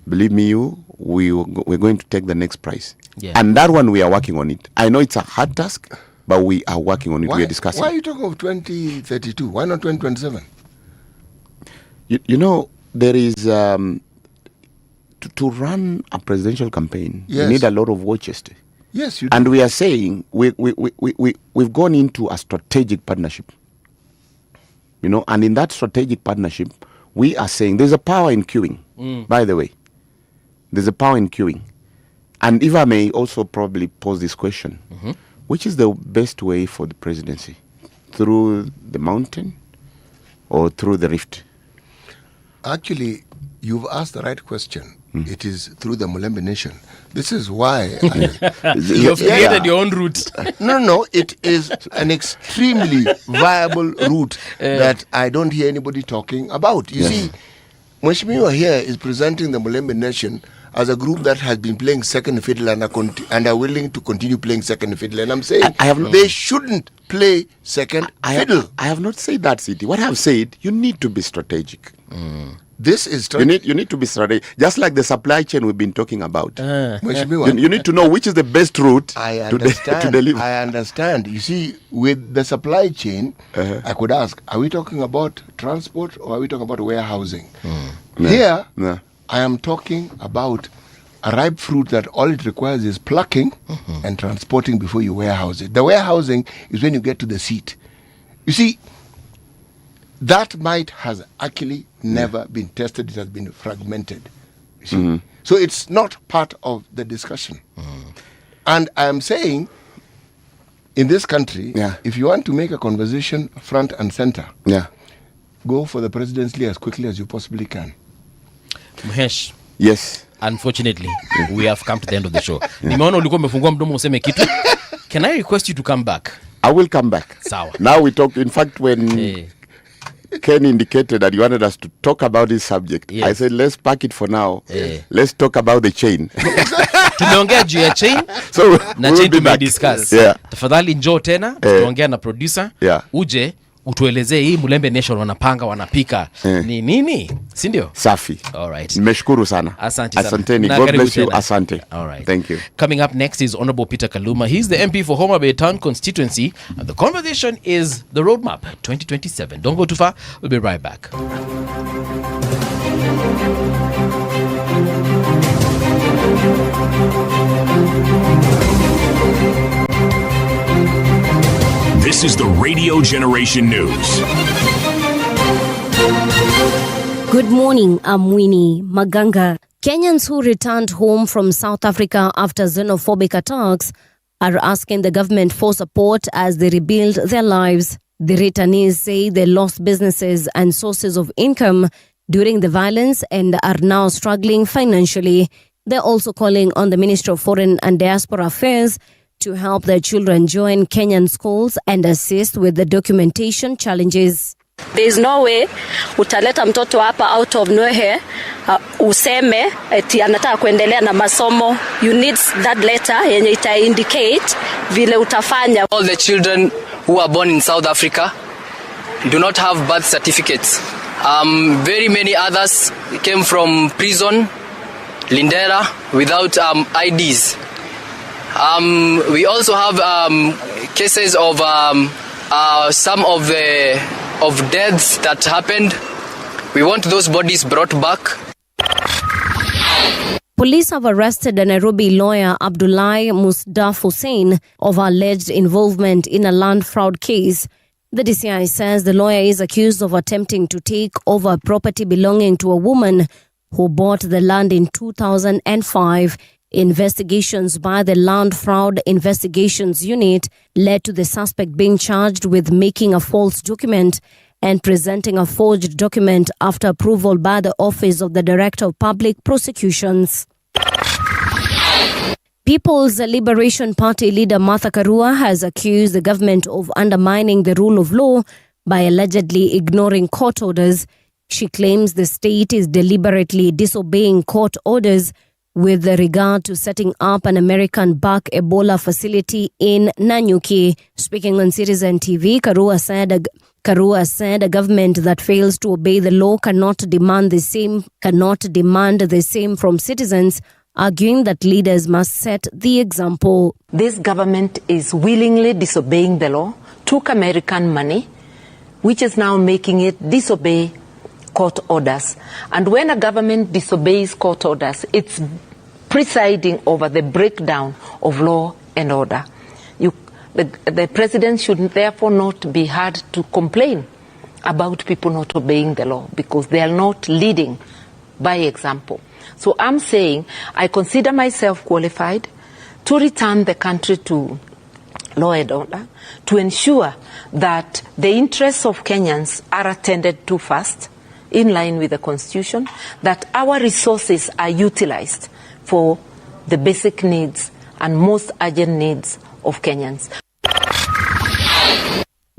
believe me, we're going to take the next prize. Yeah. And that one, we are working on it. I know it's a hard task, but we are working on it. We are discussing. Why are you talking of 2032? Why not 2027? You know, there is to run a presidential campaign, you need a lot of watches. Yes, you do. And we are saying we've gone into a strategic partnership. You know, and in that strategic partnership, we are saying there's a power in queuing, by the way. There's a power in queuing. And if I may also probably pose this question, which is the best way for the presidency? Through the mountain or through the rift? Actually, you've asked the right question. It is through the Mulembe Nation. This is why You've created your own route. No, it is an extremely viable route that I don't hear anybody talking about. You see, Mheshimiwa here is presenting the Mulembe Nation as a group that has been playing second fiddle and are willing to continue playing second fiddle. And I'm saying they shouldn't play second fiddle. I have not said that, City. What I have said, you need to be strategic. This is you need to be strategic. Just like the supply chain we've been talking about. Mheshimiwa, you need to know which is the best route to deliver. I understand. You see, with the supply chain, I could ask, are we talking about transport or are we talking about warehousing? Here, I am talking about a ripe fruit that all it requires is plucking and transporting before you warehouse it. The warehousing is when you get to the seat. You see, that might has actually never been tested. It has been fragmented. You see? So it's not part of the discussion. And I am saying, in this country, if you want to make a conversation front and center, go for the presidency as quickly as you possibly can. Mhesh. Yes. Unfortunately, we have come to the end of the show. Nimeona ulikuwa umefungua mdomo useme kitu. Can I request you to come back? I will come back. Sawa. Now we talk. In fact, when Ken indicated that he wanted us to talk about this subject, I said, let's park it for now. Let's talk about the chain. Tumeongea juu ya chain. So na chain tumediscuss. Tafadhali njoo tena, tutaongea na producer. Uje utuelezee hii Mulembe Nation wanapanga wanapika ni nini, si ndio? Safi. All right. Nimeshukuru sana. Asante sana. Asanteni. God bless you. Asante. All right. Thank you. Coming up next is Honorable Peter Kaluma. He's the MP for Homa Bay Town constituency, and the conversation is the roadmap 2027. Don't go too far. We'll be right back. This is the Radio Generation News. Good morning, I'm Winnie Maganga. Kenyans who returned home from South Africa after xenophobic attacks are asking the government for support as they rebuild their lives. The returnees say they lost businesses and sources of income during the violence and are now struggling financially. They're also calling on the Ministry of Foreign and Diaspora Affairs to help their children join Kenyan schools and assist with the documentation challenges. There is no way utaleta mtoto hapa out of nowhere useme eti anataka kuendelea na masomo. You need that letter yenye ita indicate vile utafanya. All the children who are born in South Africa do not have birth certificates. Very many others came from prison, Lindera, without IDs. We also have cases of some of deaths that happened. We want those bodies brought back. Police have arrested a Nairobi lawyer, Abdullahi Musdaf Hussein, of alleged involvement in a land fraud case. The DCI says the lawyer is accused of attempting to take over property belonging to a woman who bought the land in 2005. Investigations by the Land Fraud Investigations Unit led to the suspect being charged with making a false document and presenting a forged document after approval by the Office of the Director of Public Prosecutions. People's Liberation Party leader Martha Karua has accused the government of undermining the rule of law by allegedly ignoring court orders. She claims the state is deliberately disobeying court orders with regard to setting up an American-backed Ebola facility in Nanyuki. Speaking on Citizen TV, Karua said a government that fails to obey the law cannot demand the same from citizens, arguing that leaders must set the example. This government is willingly disobeying the law, took American money, which is now making it disobey court orders. And when a government disobeys court orders, it's presiding over the breakdown of law and order. The president should therefore not be heard to complain about people not obeying the law because they are not leading by example. So I'm saying I consider myself qualified to return the country to law and order, to ensure that the interests of Kenyans are attended to first, in line with the Constitution, that our resources are utilized for the basic needs and most urgent needs of Kenyans.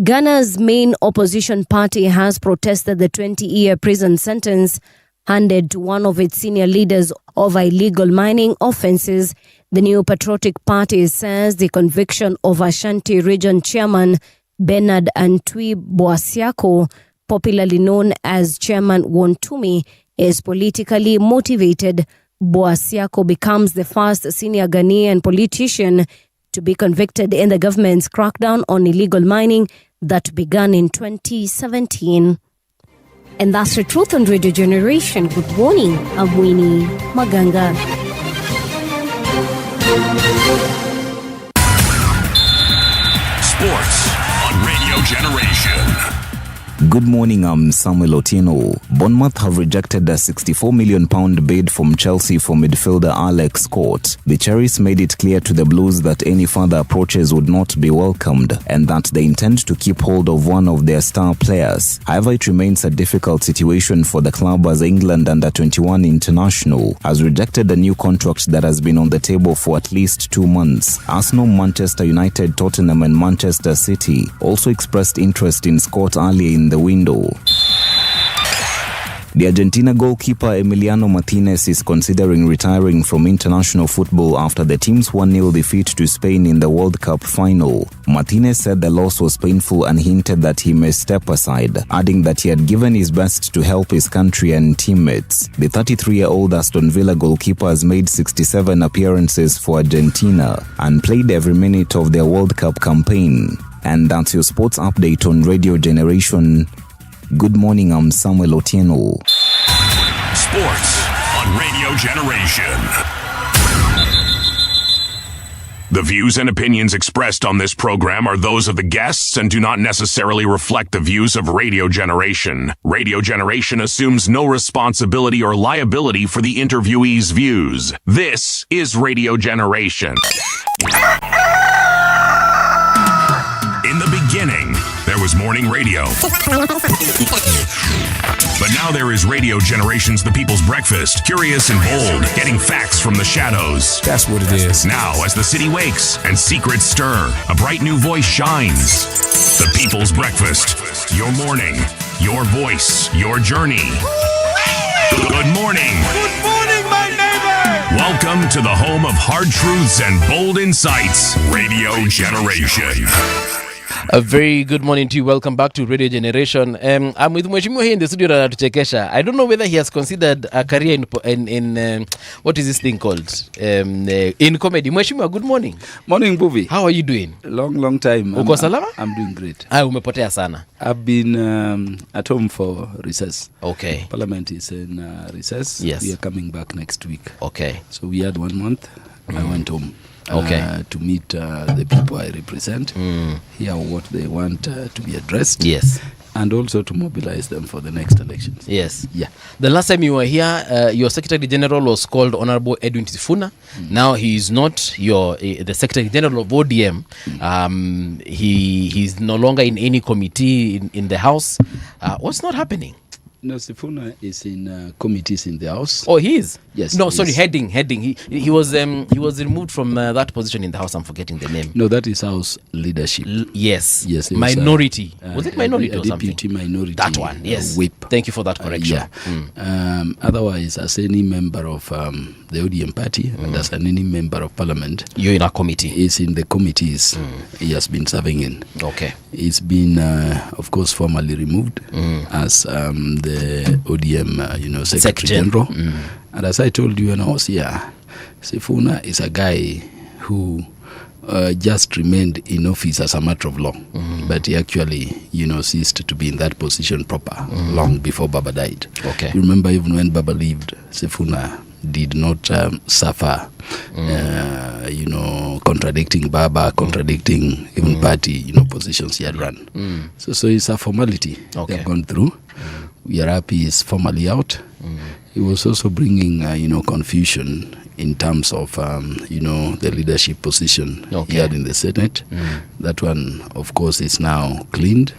Ghana's main opposition party has protested the 20-year prison sentence handed to one of its senior leaders over illegal mining offences. The New Patriotic Party says the conviction of Ashanti Region Chairman Bernard Antwi Boasiako, popularly known as Chairman Wontumi, is politically motivated. Boasiako becomes the first senior Ghanaian politician to be convicted in the government's crackdown on illegal mining that began in 2017. And that's the truth on Radio Generation. Good morning, I'm Winnie Maganga. Sports on Radio Generation. Good morning, I'm Samuel Otieno. Bournemouth have rejected a £64 million bid from Chelsea for midfielder Alex Scott. The Cherries made it clear to the Blues that any further approaches would not be welcomed and that they intend to keep hold of one of their star players. However, it remains a difficult situation for the club as England under-21 international has rejected a new contract that has been on the table for at least 2 months. Arsenal, Manchester United, Tottenham and Manchester City also expressed interest in Scott earlier in the window. The Argentina goalkeeper Emiliano Martinez is considering retiring from international football after the team's 1-0 defeat to Spain in the World Cup final. Martinez said the loss was painful and hinted that he may step aside, adding that he had given his best to help his country and teammates. The 33-year-old Aston Villa goalkeeper has made 67 appearances for Argentina and played every minute of their World Cup campaign. And that's your sports update on Radio Generation. Good morning, I'm Samuel Otieno. Sports on Radio Generation. The views and opinions expressed on this program are those of the guests and do not necessarily reflect the views of Radio Generation. Radio Generation assumes no responsibility or liability for the interviewee's views. This is Radio Generation. In the beginning, there was morning radio. But now there is Radio Generation's The People's Breakfast. Curious and bold, getting facts from the shadows. That's what it is. Now, as the city wakes and secrets stir, a bright new voice shines. The People's Breakfast. Your morning, Your voice, your journey. Good morning. Good morning, my neighbor. Welcome to the home of hard truths and bold insights, Radio Generation. A very good morning to you. Welcome back to Radio Generation. I'm with Mheshimiwa here in the studio to Chekesha. I don't know whether he has considered a career in what is this thing called? In comedy. Mheshimiwa, good morning. Morning, Buvi. How are you doing? Long time. Uko salama? I'm doing great. Umepotea sana. I've been at home for recess. Okay. Parliament is in recess. Yes. We are coming back next week. Okay. So we had 1 month. I went home. Okay. To meet the people I represent, hear what they want to be addressed. Yes. And also to mobilize them for the next elections. Yes. Yeah. The last time you were here, your Secretary General was called Honorable Edwin Sifuna. Now he is not the Secretary General of ODM. He's no longer in any committee in the House. What's not happening? No, Sifuna is in committees in the House. Oh, he is? Yes. No, sorry, heading. He was removed from that position in the House. I'm forgetting the name. No, that is House leadership. Yes. Yes. It Minority. Was, was it minority a or something? Deputy minority. That one, yes. Whip. Thank you for that correction. Yeah. Otherwise, as any member of the ODM party and as any member of Parliament, you're in a committee. Is in the committees he has been serving in. Okay. He's been, of course, formally removed as the ODM, Secretary General. And as I told you when I was here, Sifuna is a guy who just remained in office as a matter of law. But he actually, ceased to be in that position proper long before Baba died. Okay. You remember even when Baba lived, Sifuna did not suffer, contradicting Baba, contradicting even party, positions he had run. So it's a formality they've gone through. We are happy he's formally out. He was also bringing, confusion in terms of, the leadership position he had in the Senate. That one, of course, is now cleaned.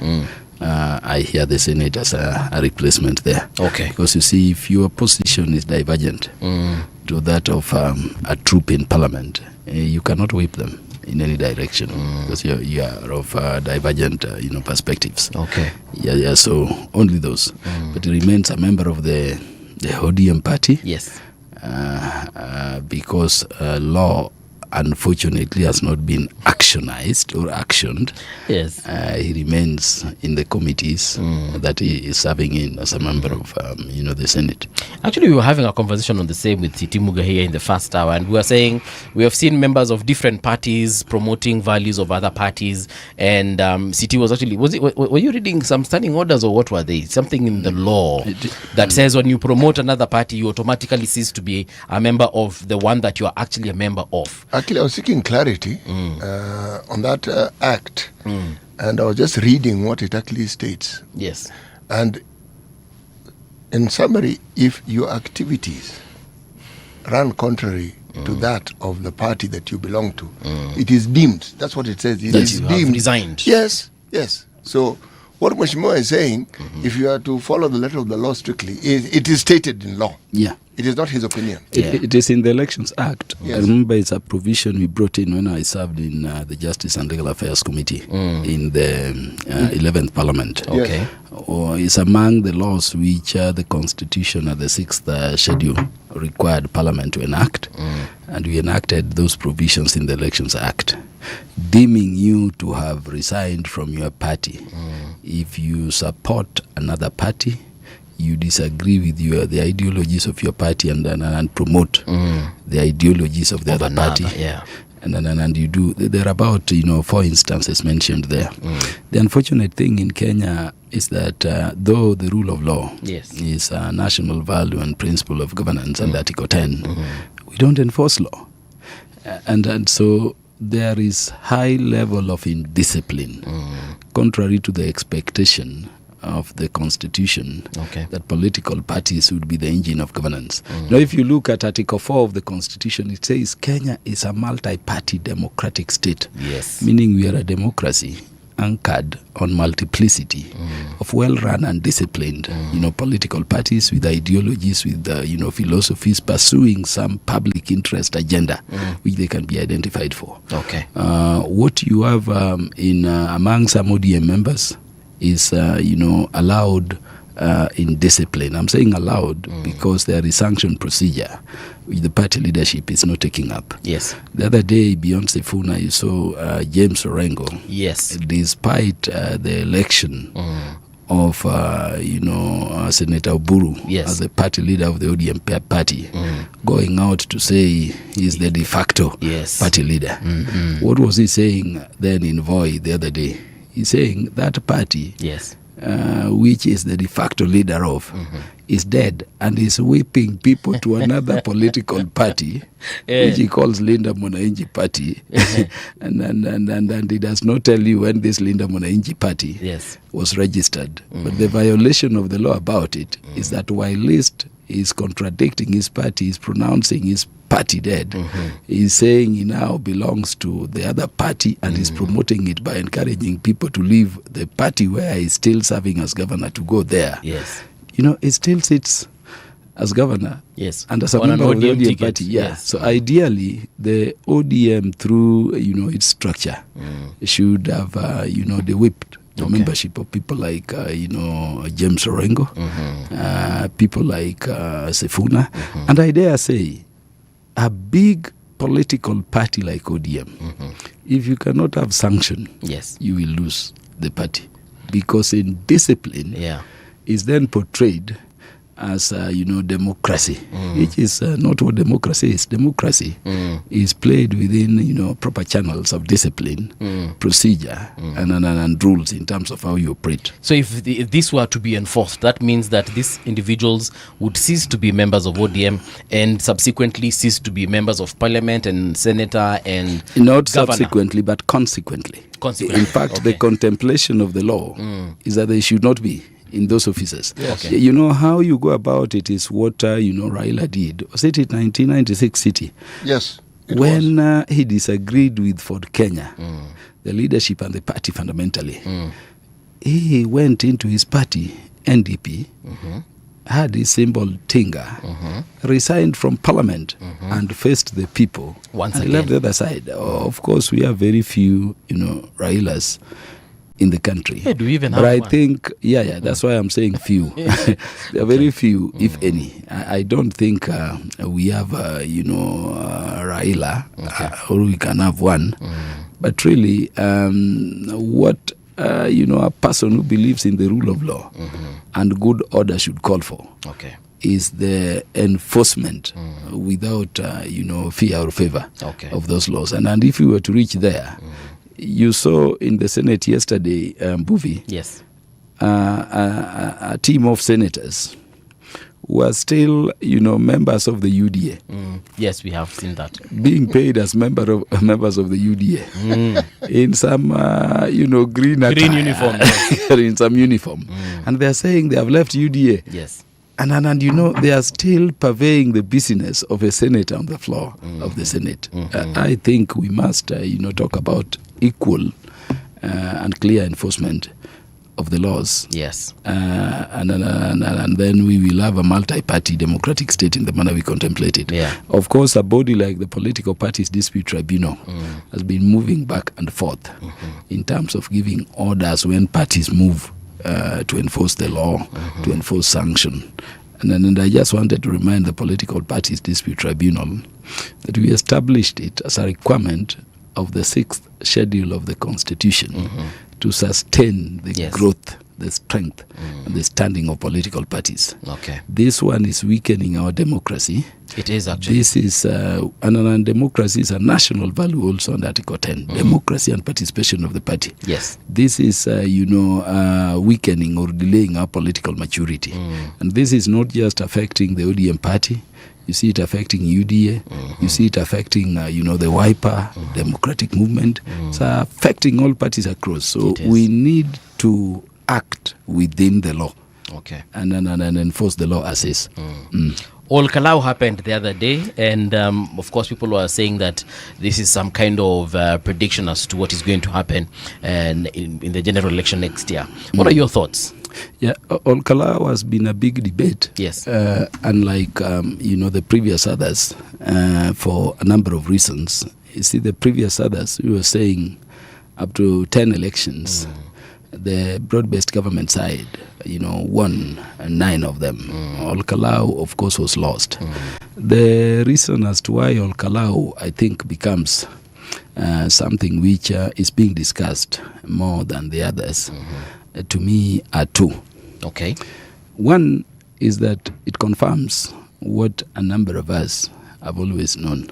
I hear the Senate as a replacement there. Okay. Because you see, if your position is divergent to that of a troop in Parliament, you cannot whip them in any direction because you are of divergent, perspectives. Okay. Yeah. So only those. But he remains a member of the ODM party. Yes. Because law, unfortunately, has not been actioned. Yes. He remains in the committees that he is serving in as a member of, the Senate. Actually, we were having a conversation on the same with Siti Muga here in the first hour, and we were saying we have seen members of different parties promoting values of other parties, and Siti was actually, were you reading some standing orders or what were they? Something in the law that says when you promote another party, you automatically cease to be a member of the one that you are actually a member of. Actually, I was seeking clarity on that act, and I was just reading what it actually states. Yes. And in summary, if your activities run contrary to that of the party that you belong to, it is deemed. That's what it says. It is deemed. Resigned. Yes. So what Mheshimiwa is saying, if you are to follow the letter of the law strictly, it is stated in law. Yeah. It is not his opinion. It is in the Elections Act. Yes. I remember it's a provision we brought in when I served in the Justice and Legal Affairs Committee in the 11th Parliament. Okay. It's among the laws which the Constitution of the 6th schedule required Parliament to enact. And we enacted those provisions in the Elections Act, deeming you to have resigned from your party. If you support another party, you disagree with the ideologies of your party and promote the ideologies of the other party. Yeah. And you do, there are about 4 instances mentioned there. The unfortunate thing in Kenya is that though the rule of law is a national value and principle of governance under Article 10, we don't enforce law. And so there is high level of indiscipline, contrary to the expectation of the Constitution, that political parties would be the engine of governance. Now, if you look at Article 4 of the Constitution, it says Kenya is a multi-party democratic state, meaning we are a democracy anchored on multiplicity of well-run and disciplined, political parties with ideologies, with, philosophies pursuing some public interest agenda, which they can be identified for. Okay. What you have in among some ODM members is, allowed in discipline. I'm saying allowed because there is sanction procedure which the party leadership is not taking up. Yes. The other day, beyond Sifuna, you saw James Orengo. Yes. Despite the election of, Senator Oburu as the party leader of the ODM party, going out to say he's the de facto party leader. What was he saying then in Voi the other day? He's saying that party, which is the de facto leader of, is dead and is whipping people to another political party, which he calls Linda Mwananchi Party. and he does not tell you when this Linda Mwananchi Party was registered. But the violation of the law about it is that while List is contradicting his party, is pronouncing his party dead, he's saying he now belongs to the other party and is promoting it by encouraging people to leave the party where he's still serving as governor to go there. Yes. He still sits as governor. Yes. And as a On member an of the ODM ODM ticket. party. Yeah. Yes. So ideally, the ODM through, its structure should have, the whipped the membership of people like, James Orengo, people like Sifuna. And I dare say, a big political party like ODM, if you cannot have sanction, you will lose the party. Because in discipline, is then portrayed as, democracy, which is not what democracy is. Democracy is played within, proper channels of discipline, procedure, and rules in terms of how you operate. So if this were to be enforced, that means that these individuals would cease to be members of ODM and subsequently cease to be members of parliament and senator and not governor. Subsequently, but consequently. In fact, the contemplation of the law is that they should not be in those offices. Yes. You know how you go about it is what Raila did. Was it in 1996 City? Yes. When he disagreed with Ford Kenya, the leadership and the party fundamentally, he went into his party, NDP, had his symbol Tinga, resigned from parliament and faced the people. Once and again. left the other side. Of course, we have very few, Railas in the country. Yeah, do we even but have I one? think, that's why I'm saying few. There are very few, if any. I don't think we have, Raila, or we can have one. But really, what, a person who believes in the rule of law and good order should call for is the enforcement without, fear or favor of those laws. And if we were to reach there, you saw in the Senate yesterday, Mbuvi, a team of senators who are still, members of the UDA. Yes, we have seen that. Being paid as members of the UDA in some, green attire, uniform. in some uniform. And they are saying they have left UDA. Yes. And they are still purveying the business of a senator on the floor of the Senate. I think we must, talk about equal and clear enforcement of the laws. Yes. And then we will have a multi-party democratic state in the manner we contemplated. Yeah. Of course, a body like the Political Parties Dispute Tribunal has been moving back and forth in terms of giving orders when parties move to enforce the law, to enforce sanction. And I just wanted to remind the Political Parties Dispute Tribunal that we established it as a requirement of the 6th schedule of the Constitution to sustain the growth, the strength, and the standing of political parties. Okay. This one is weakening our democracy. It is actually. This is, and democracy is a national value also under Article 10, democracy and participation of the party. Yes. This is, weakening or delaying our political maturity. And this is not just affecting the ODM party. You see it affecting UDA. You see it affecting, the Wiper, Democratic Movement. It's affecting all parties across. So we need to act within the law. Okay. And enforce the law as is. Ol Kalau happened the other day, and of course people were saying that this is some kind of prediction as to what is going to happen in the general election next year. What are your thoughts? Yeah, Ol Kalau has been a big debate. Yes. Unlike, the previous others, for a number of reasons. You see, the previous others, we were saying up to 10 elections, the broad-based government side, won 9 of them. Ol Kalou, of course, was lost. The reason as to why Ol Kalou, I think, becomes something which is being discussed more than the others, to me, are 2. Okay. One is that it confirms what a number of us have always known,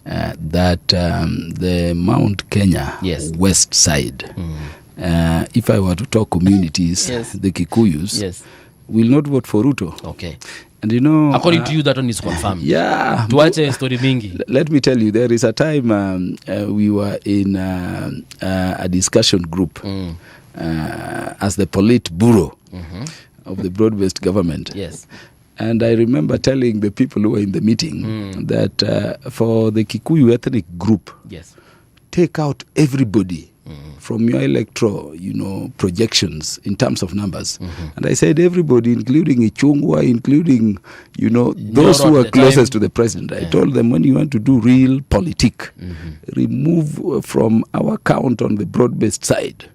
that the Mount Kenya west side, if I were to talk communities, the Kikuyus, will not vote for Ruto. Okay. And according to you, that one is confirmed. Yeah. Tuache story mingi. Let me tell you, there is a time we were in a discussion group as the Politburo of the broad-based government. Yes. And I remember telling the people who were in the meeting that for the Kikuyu ethnic group, take out everybody from your electoral, projections in terms of numbers. And I said everybody, including Ichungwa, including, those who are closest to the president. I told them, when you want to do real politic, remove from our count on the broad-based side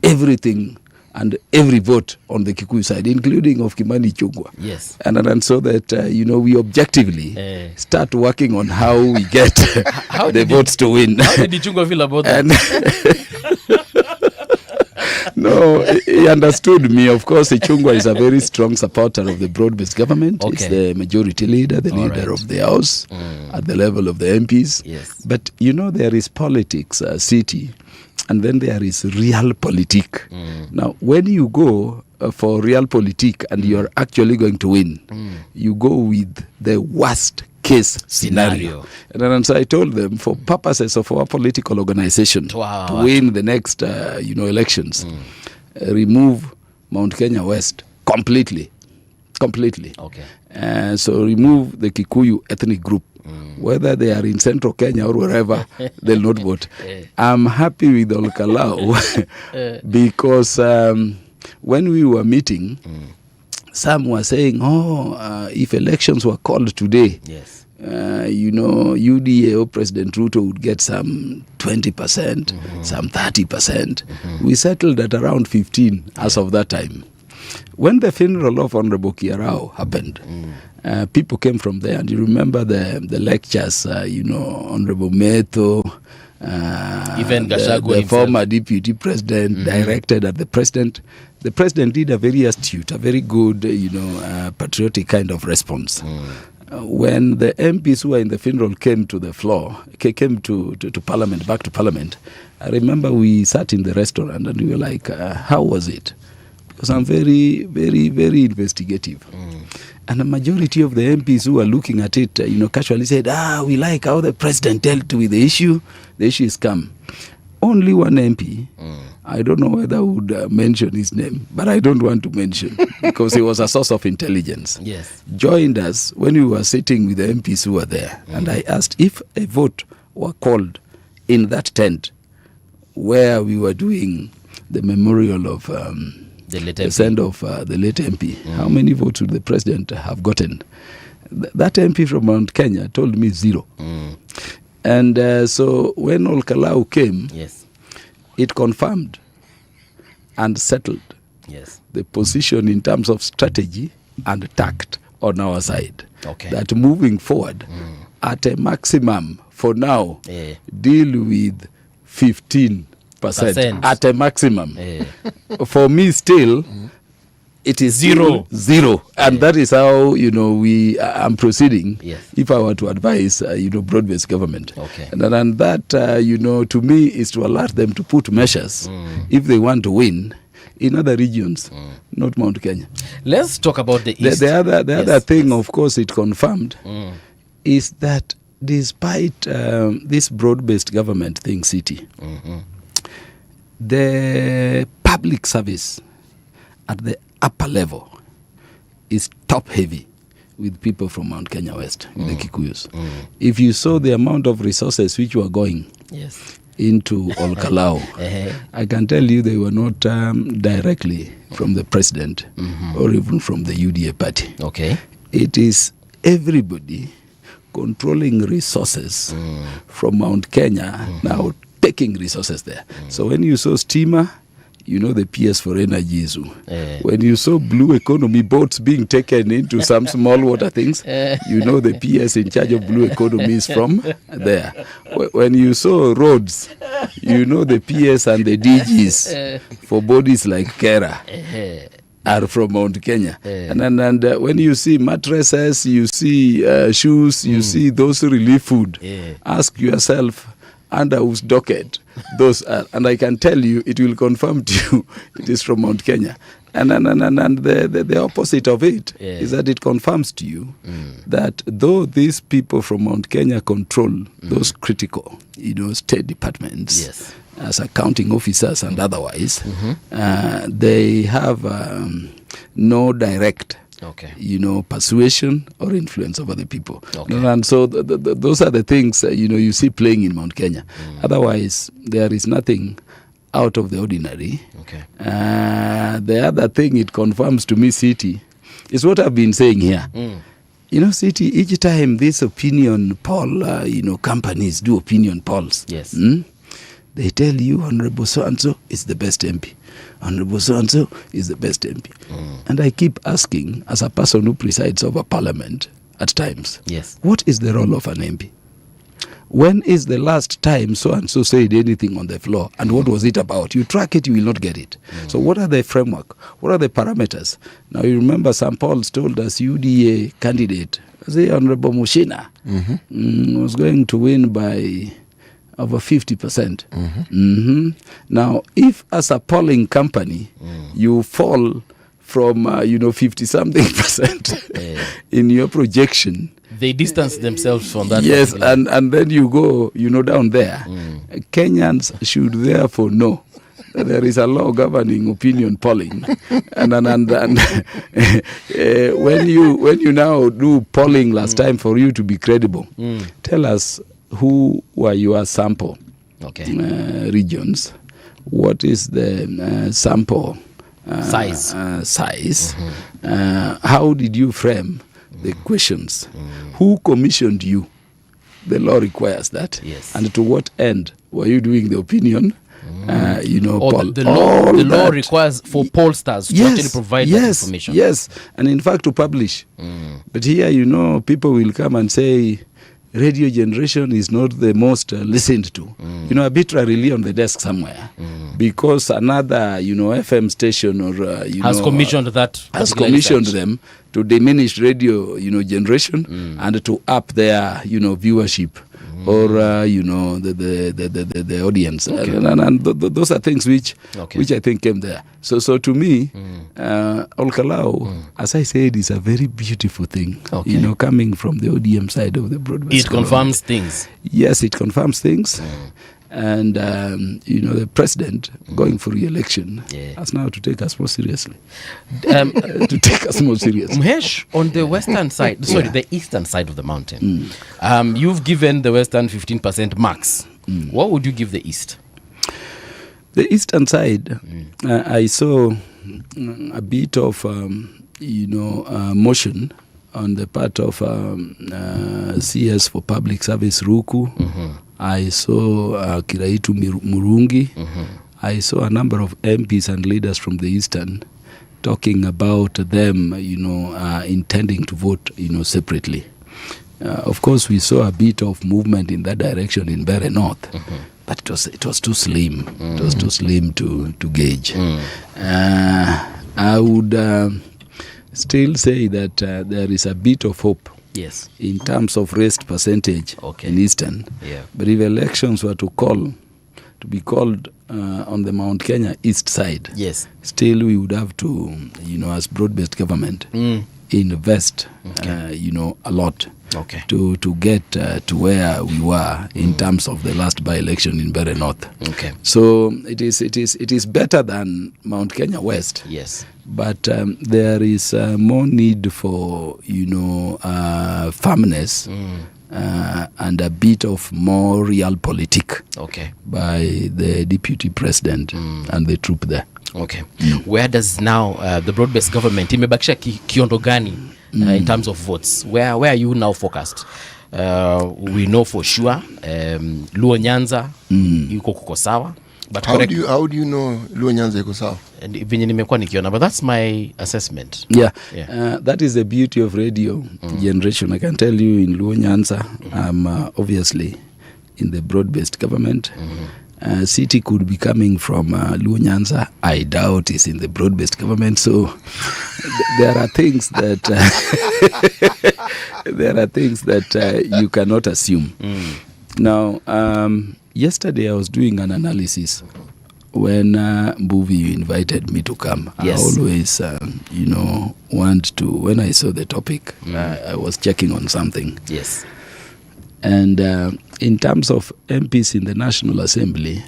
everything and every vote on the Kikuyu side, including of Kimani Ichungwa. Yes. And so that, we objectively start working on how we get the votes to win. How did Ichungwa feel about that? No, he understood me. Of course, Ichungwa is a very strong supporter of the broad-based government. Okay. He's the majority leader, the leader of the House, at the level of the MPs. Yes. But, there is politics, city, and then there is realpolitik. Now, when you go for realpolitik and you're actually going to win, you go with the worst case scenario. And so I told them, for purposes of our political organization, to win the next elections, remove Mount Kenya West completely. Okay. So remove the Kikuyu ethnic group. Whether they are in central Kenya or wherever, they'll not vote. I'm happy with Ol Kalou because when we were meeting, some were saying, if elections were called today, UDA or President Ruto would get some 20%, some 30%. We settled at around 15 as of that time. When the funeral of Honorable Kiarao happened, people came from there, and you remember the lectures, Honorable Meto, even the former deputy president directed at the president. The president did a very astute, a very good, patriotic kind of response. When the MPs who were in the funeral came to the floor, came to Parliament, back to Parliament, I remember we sat in the restaurant and we were like, how was it? Because I'm very, very, very investigative. And the majority of the MPs who are looking at it, casually said, we like how the president dealt with the issue. The issue is come. Only one MP, I don't know whether I would mention his name, but I don't want to mention because he was a source of intelligence. Yes. Joined us when we were sitting with the MPs who were there. And I asked if a vote were called in that tent where we were doing the memorial of the send of the late MP. How many votes would the president have gotten? That MP from Mount Kenya told me 0. And so when Ol Kalou came, it confirmed and settled the position in terms of strategy and tact on our side. Okay. That moving forward, at a maximum for now, deal with 15%. At a maximum. For me still, it is zero. And that is how, I'm proceeding if I were to advise, broad-based government. Okay. And that, to me, is to alert them to put measures if they want to win in other regions, not Mount Kenya. Let's talk about the East. The other thing, of course, it confirmed is that despite this broad-based government thing, city, the public service at the upper level is top heavy with people from Mount Kenya West, the Kikuyus. If you saw the amount of resources which were going into Ol Kalou, I can tell you they were not directly from the president or even from the UDA party. Okay. It is everybody controlling resources from Mount Kenya now taking resources there. So when you saw Steamer, you know the PS for energy issue. When you saw blue economy boats being taken into some small water things, you know the PS in charge of blue economy is from there. When you saw roads, you know the PS and the DGs for bodies like Kera are from Mount Kenya. And when you see mattresses, you see shoes, you see those relief food, ask yourself, under whose docket those are. And I can tell you, it will confirm to you, it is from Mount Kenya. And the opposite of it is that it confirms to you that though these people from Mount Kenya control those critical, you know, state departments, as accounting officers and otherwise, they have no direct you know, persuasion or influence over the people. And so those are the things, you know, you see playing in Mount Kenya. Otherwise, there is nothing out of the ordinary. The other thing it confirms to me, City, is what I've been saying here. You know, City, each time this opinion poll, you know, companies do opinion polls. They tell you, Honorable so-and-so is the best MP. Honorable so-and-so is the best MP. And I keep asking, as a person who presides over Parliament at times, what is the role of an MP? When is the last time so-and-so said anything on the floor? And what was it about? You track it, you will not get it. So what are the framework? What are the parameters? Now, you remember some polls told us UDA candidate, say Honorable Mushina, was going to win by over 50%. Now, if as a polling company, you fall from, you know, 50-something% in your projection, they distance themselves from that. Yes, and then you go, you know, down there. Kenyans should therefore know that there is a law governing opinion polling, and when you now do polling last time for you to be credible, tell us who were your sample regions. What is the sample size? How did you frame the questions? Who commissioned you? The law requires that. And to what end were you doing the opinion? You know, poll. The law requires for pollsters to actually provide that information. And in fact to publish. But here, you know, people will come and say, radio generation is not the most listened to, you know, arbitrarily on the desk somewhere, because another, you know, FM station or you has know, commissioned them to diminish radio, you know, generation and to up their, you know, viewership or you know, the audience, and those are things which I think came there. So to me, Olkalau, as I said, is a very beautiful thing. You know, coming from the ODM side of the broadcast. It confirms things. Yes, it confirms things. And, you know, the president going for re-election has now to take us more seriously. Mhesh, on the western side, the eastern side of the mountain, you've given the western 15% max. What would you give the east? The eastern side, I saw a bit of, you know, motion on the part of CS for Public Service Ruku. I saw Kiraitu Murungi. I saw a number of MPs and leaders from the Eastern talking about them, you know, intending to vote, you know, separately. Of course, we saw a bit of movement in that direction in Bere North, but it was too slim. It was too slim to gauge. I would still say that there is a bit of hope. In terms of raised percentage in Eastern. But if elections were to be called on the Mount Kenya East side, still we would have to, you know, as broad-based government, invest, you know, a lot to get to where we were in terms of the last by-election in Bere North. So it is better than Mount Kenya West. But there is more need for, you know, firmness and a bit of more realpolitik by the deputy president and the troop there. Where does now the broad-based government imebakisha kiondo gani in terms of votes? Where are you now focused? We know for sure Luo Nyanza yuko kuko sawa, But how do you know Luo Nyanza iko sawa? Venye nimekuwa nikiona, but that's my assessment. That is the beauty of radio generation. I can tell you in Luo Nyanza, I'm obviously in the broad-based government. City could be coming from Luo Nyanza. I doubt it's in the broad-based government. So there are things that you cannot assume. Now, yesterday I was doing an analysis when Mbuvi invited me to come. Yes. I always, want to. When I saw the topic, I was checking on something. Yes. And in terms of MPs in the National Assembly,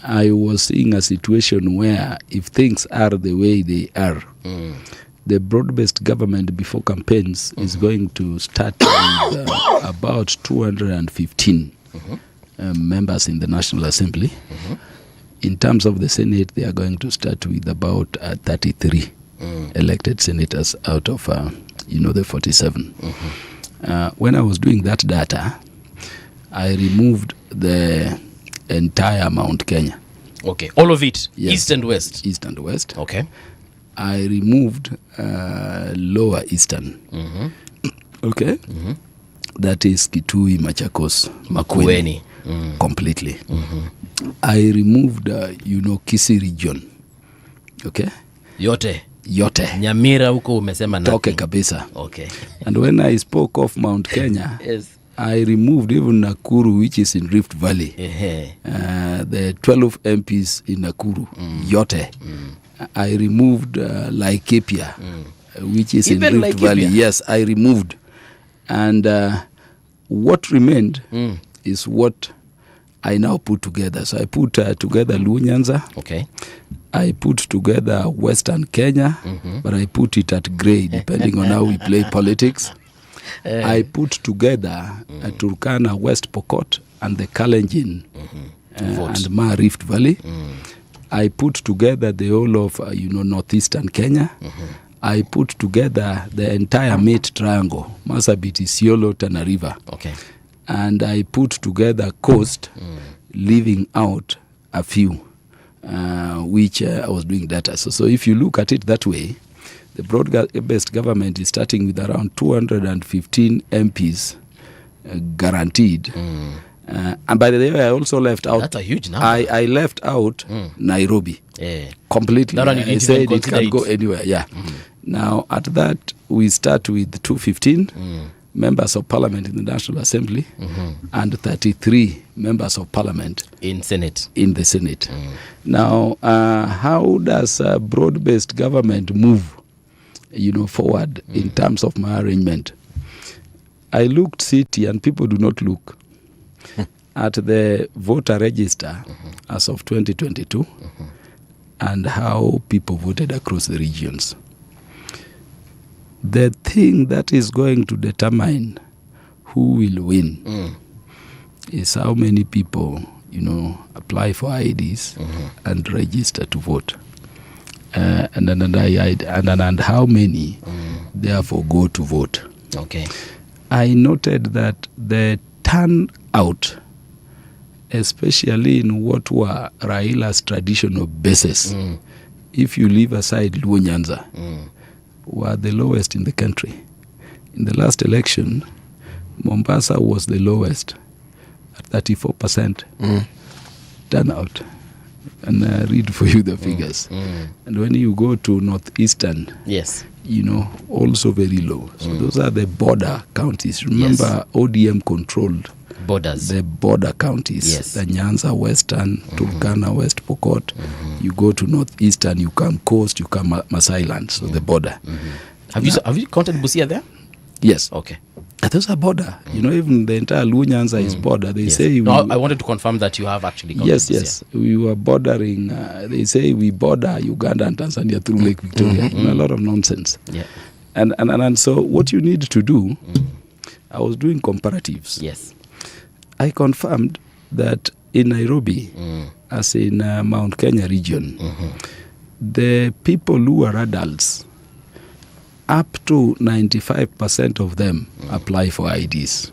I was seeing a situation where if things are the way they are, the broad-based government before campaigns is going to start with about 215 members in the National Assembly. In terms of the Senate, they are going to start with about 33 elected senators out of, the 47. When I was doing that data, I removed the entire Mount Kenya. Okay, all of it? Yes. East and West? East and West. Okay. I removed Lower Eastern. Okay. That is Kitui, Machakos, Makueni. Completely. I removed, Kisii region. Okay. Yote. Nyamira huko umesema nothing. Toke kabisa. Okay. And when I spoke of Mount Kenya, yes. I removed even Nakuru, which is in Rift Valley. The 12 MPs in Nakuru, yote. I removed Laikipia, which is even in Rift Laikipia? Valley. Yes, I removed. And what remained is what I now put together. So I put together Luo Nyanza. Okay. I put together Western Kenya, but I put it at grey, depending on how we play politics. I put together Turkana, West Pokot, and the Kalenjin and Ma Rift Valley. I put together the whole of, northeastern Kenya. I put together the entire Mate Triangle, Marsabit, Isiolo, Tana River. Okay. And I put together coast, leaving out a few, which I was doing data. So if you look at it that way, the broad-based government is starting with around 215 MPs guaranteed. And by the way, I also left out... That's a huge number. I left out Nairobi completely. That one you I didn't said even it can go consider it. anywhere, Now, at that, we start with 215 members of parliament in the National Assembly and 33 members of parliament in the Senate. Now, how does a broad-based government move forward in terms of my arrangement? I looked city, and people do not look at the voter register as of 2022 and how people voted across the regions. The thing that is going to determine who will win is how many people, apply for IDs and register to vote. And how many therefore go to vote. Okay. I noted that the turnout, especially in what were Raila's traditional bases, if you leave aside Luo Nyanza, were the lowest in the country. In the last election, Mombasa was the lowest at 34% turnout. And I read for you the figures. And when you go to northeastern, yes, also very low. So those are the border counties. Remember, ODM controlled borders. The border counties. Yes. The Nyanza, Western, Turkana, West Pokot. You go to northeastern, you come coast, you come Masai land. So the border. Have you counted Busia there? Yes. Okay. Those are border. Even the entire Luo Nyanza is border. They say... I wanted to confirm that you have actually counted Busia. Yes. We were bordering... they say we border Uganda and Tanzania through Lake Victoria. A lot of nonsense. Yeah. And so what you need to do... I was doing comparatives. Yes. I confirmed that in Nairobi, as in Mount Kenya region, the people who are adults, up to 95% of them apply for IDs.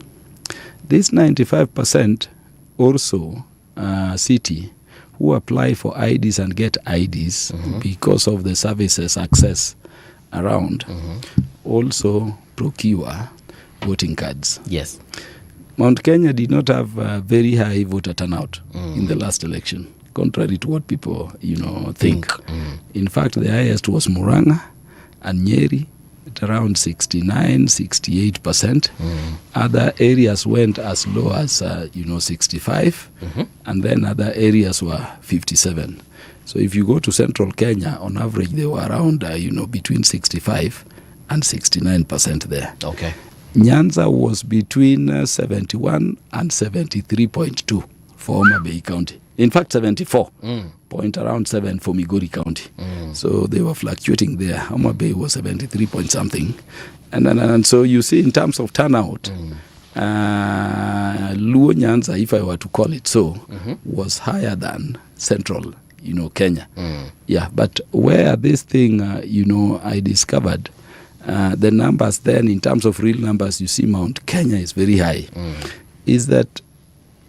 This 95% also, city, who apply for IDs and get IDs because of the services access around also procure voting cards. Yes. Mount Kenya did not have a very high voter turnout in the last election, contrary to what people, think. In fact, the highest was Murang'a and Nyeri at around 69-68%. Other areas went as low as 65, and then other areas were 57. So if you go to central Kenya, on average they were around between 65 and 69% there. Okay. Nyanza was between 71 and 73.2 for Homa Bay County. In fact, 74 point around 7 for Migori County. So they were fluctuating there. Homa Bay was 73 point something. And so you see in terms of turnout, Luo Nyanza, if I were to call it so, was higher than central, Kenya. Yeah, but where this thing, I discovered the numbers then in terms of real numbers, you see Mount Kenya is very high, is that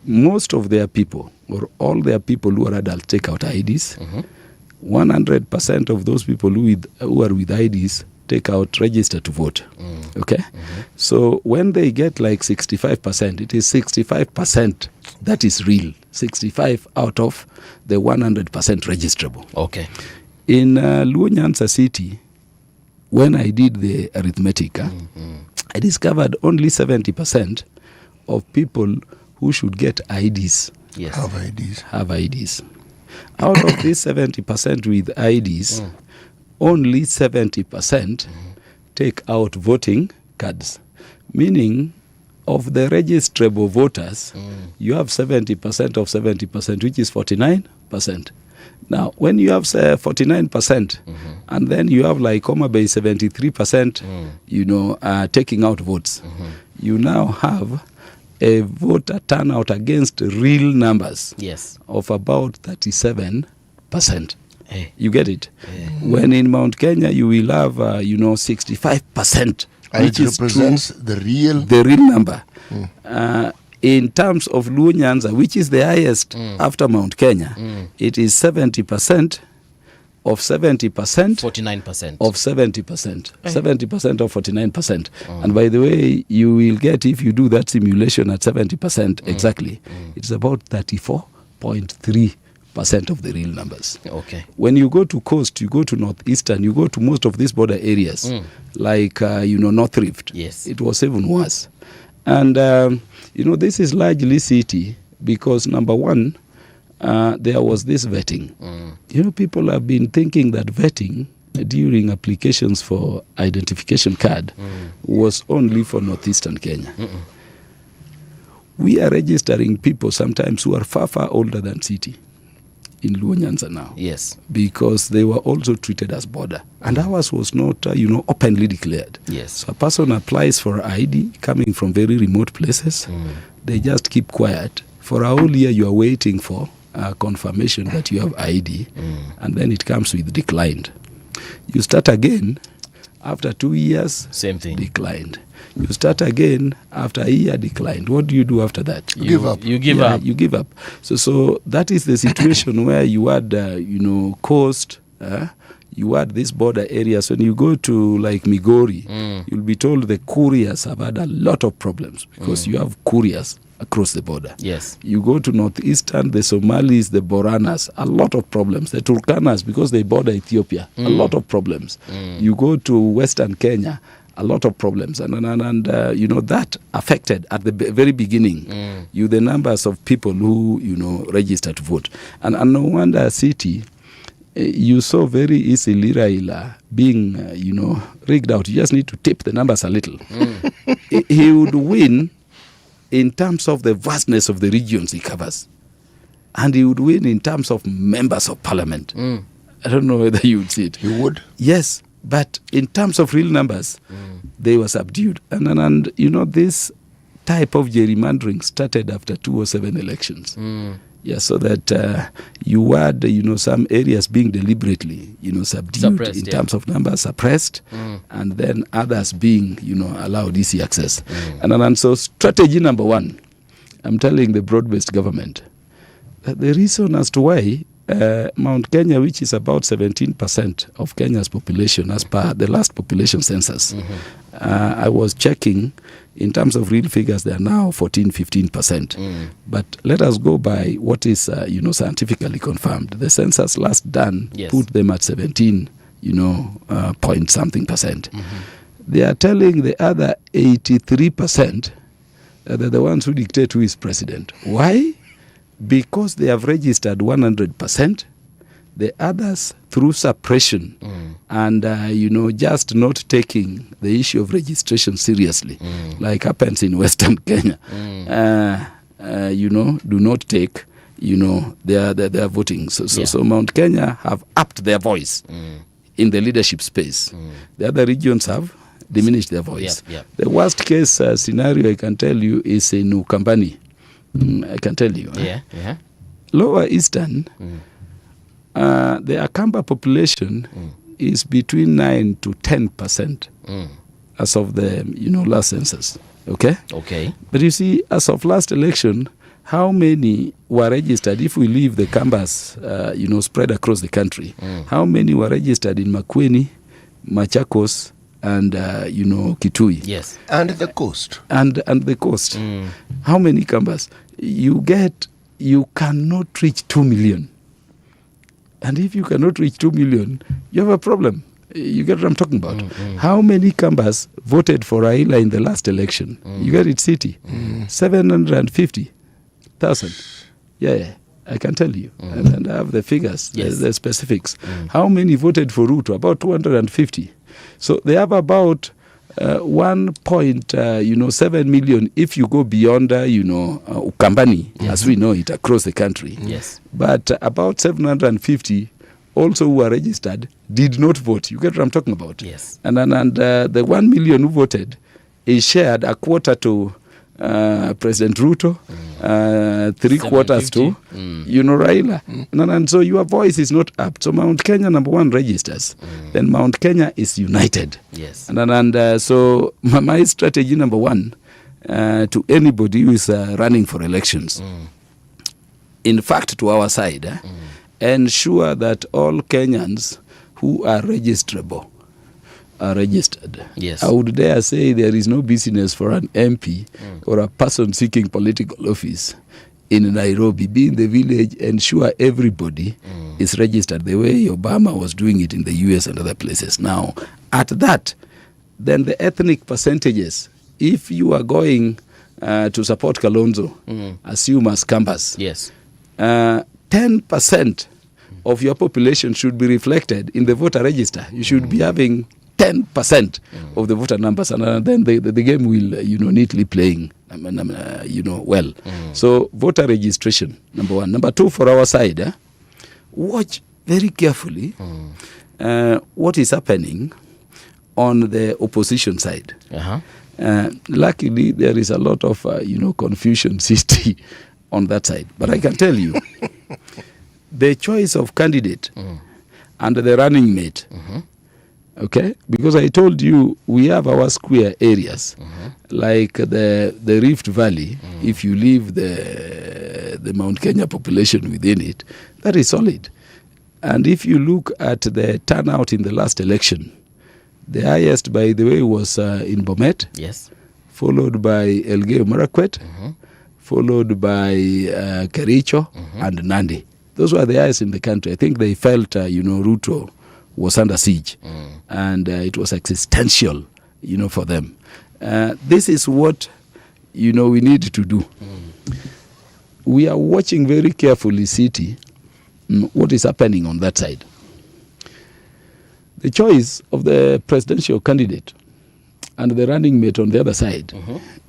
most of their people, or all their people who are adults, take out IDs. 100% of those people who are with IDs take out register to vote. Okay? So when they get like 65%, it is 65% that is real. 65 out of the 100% registrable. Okay. In Luo Nyanza City, when I did the arithmetic, I discovered only 70% of people who should get IDs Have IDs. have IDs. Out of this 70% with IDs, only 70% take out voting cards. Meaning, of the registrable voters, you have 70% of 70%, which is 49%. Now, when you have 49%, and then you have like Homa Bay 73%, taking out votes, you now have a voter turnout against real numbers of about 37%. Hey. You get it? When in Mount Kenya, you will have, 65%. And which it is represents true, the real number. In terms of Luo Nyanza, which is the highest after Mount Kenya, it is 70% of 70%. 49%. Of 70%. 70% of 49%. And by the way, you will get, if you do that simulation at 70% exactly, it's about 34.3% of the real numbers. Okay. When you go to coast, you go to northeastern, you go to most of these border areas, like, North Rift. Yes. It was even worse. And, this is largely city because, number one, there was this vetting. People have been thinking that vetting during applications for identification card was only for northeastern Kenya. We are registering people sometimes who are far, far older than city in Luo Nyanza now. Yes. Because they were also treated as border. And ours was not, openly declared. Yes. So a person applies for ID coming from very remote places. They just keep quiet. For a whole year, you are waiting for confirmation that you have ID. And then it comes with declined. You start again after 2 years. Same thing. Declined. You start again after a year, declined. What do you do after that? You give up. You give up. You give up. So that is the situation where you had, coast, you had these border areas. When you go to like Migori, you'll be told the couriers have had a lot of problems because you have couriers across the border. Yes. You go to northeastern, the Somalis, the Boranas, a lot of problems. The Turkanas, because they border Ethiopia, a lot of problems. You go to western Kenya, a lot of problems. And that affected at the very beginning the numbers of people who, registered to vote. And no wonder city, you saw very easily Raila being, rigged out. You just need to tip the numbers a little. He would win in terms of the vastness of the regions he covers. And he would win in terms of members of parliament. I don't know whether you would see it. He would? Yes, but in terms of real numbers, they were subdued. And this type of gerrymandering started after 2007 elections. Yeah, so that you had, some areas being deliberately, subdued Suppressed, in terms of numbers, suppressed, and then others being, allowed easy access. And so strategy number one, I'm telling the broad-based government, the reason as to why Mount Kenya, which is about 17% of Kenya's population as per the last population census, I was checking in terms of real figures, they are now 14-15%. But let us go by what is scientifically confirmed. The census last done put them at 17 point something percent. They are telling the other 83% that they're the ones who dictate who is president. Why? Because they have registered 100%. The others through suppression and just not taking the issue of registration seriously, like happens in Western Kenya. Do not take their voting. So Mount Kenya have upped their voice in the leadership space. The other regions have diminished their voice. The worst case scenario I can tell you is in Ukambani. I can tell you. Lower Eastern, the Akamba population is between 9 to 10% as of the last census. Okay. But you see, as of last election, how many were registered? If we leave the Kambas, spread across the country, how many were registered in Makueni, Machakos, and Kitui? Yes. And the coast. And the coast. How many Kambas? You cannot reach 2 million. And if you cannot reach 2 million, you have a problem. You get what I'm talking about? How many Kambas voted for Raila in the last election? You get it, City? 750,000. Yeah, I can tell you. And I have the figures, the specifics. How many voted for Ruto? About 250. So they have about 1.7 million if you go beyond Ukambani, as we know it, across the country. Yes. But about 750 also who are registered did not vote. You get what I'm talking about? Yes. And the 1 million who voted is shared a quarter to President Ruto, 3/4 to Raila. And so your voice is not up. So Mount Kenya, number one, registers. Then Mount Kenya is united. Yes. And so my strategy number one to anybody who is running for elections, in fact, to our side, ensure that all Kenyans who are registrable are registered. Yes. I would dare say there is no business for an MP or a person seeking political office in Nairobi. Be in the village, ensure everybody is registered the way Obama was doing it in the US and other places. Now, at that, then the ethnic percentages, if you are going to support Kalonzo, assume as Kambas, 10% of your population should be reflected in the voter register. You should be having 10% of the voter numbers, and then the game will, neatly playing, well. So voter registration, number one. Number two, for our side, watch very carefully what is happening on the opposition side. Luckily, there is a lot of, confusion on that side. But I can tell you, the choice of candidate and the running mate, okay? Because I told you we have our square areas, like the Rift Valley. If you leave the Mount Kenya population within it, that is solid. And if you look at the turnout in the last election, the highest, by the way, was in Bomet. Yes. Followed by Elgeyo Marakwet, followed by Kericho and Nandi. Those were the highest in the country. I think they felt, Ruto was under siege, and it was existential, for them. This is what, we need to do. We are watching very carefully, City, what is happening on that side. The choice of the presidential candidate and the running mate on the other side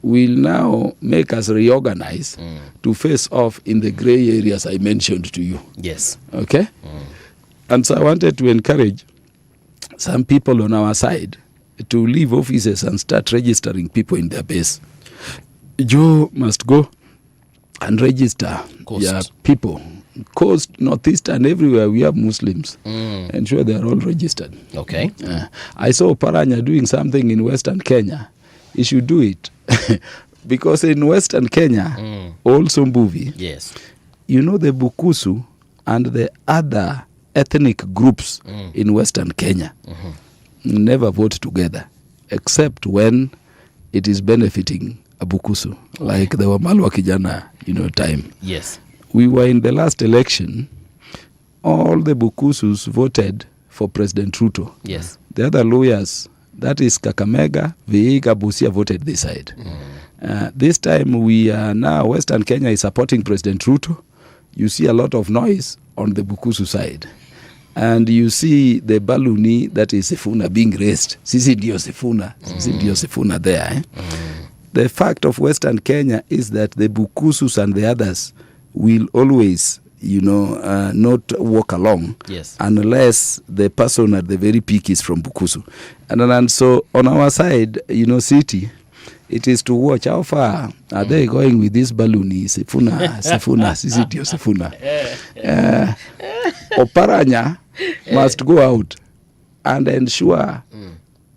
will now make us reorganize to face off in the gray areas I mentioned to you. Yes. Okay? And so I wanted to encourage some people on our side to leave offices and start registering people in their base. You must go and register your people. Coast, Northeast, and everywhere we have Muslims. Ensure they are all registered. Okay. I saw Paranya doing something in Western Kenya. He should do it. Because in Western Kenya, also Mbuvi, you know, the Bukusu and the other ethnic groups in Western Kenya never vote together, except when it is benefiting a Bukusu, like the Wamalwa Kijana, you know, time. Yes. We were in the last election, all the Bukusus voted for President Ruto. Yes. The other lawyers, that is Kakamega, Vihiga, Busia, voted this side. This time we are now, Western Kenya is supporting President Ruto. You see a lot of noise on the Bukusu side. And you see the baluni, that is Sifuna, being raised. Sisi ndio Sifuna there. Eh? The fact of Western Kenya is that the Bukusus and the others will always, you know, not walk along unless the person at the very peak is from Bukusu. And so on our side, you know, city, it is to watch how far are they going with this balloon. Sifuna, sisi ndio Sifuna. Oparanya must go out and ensure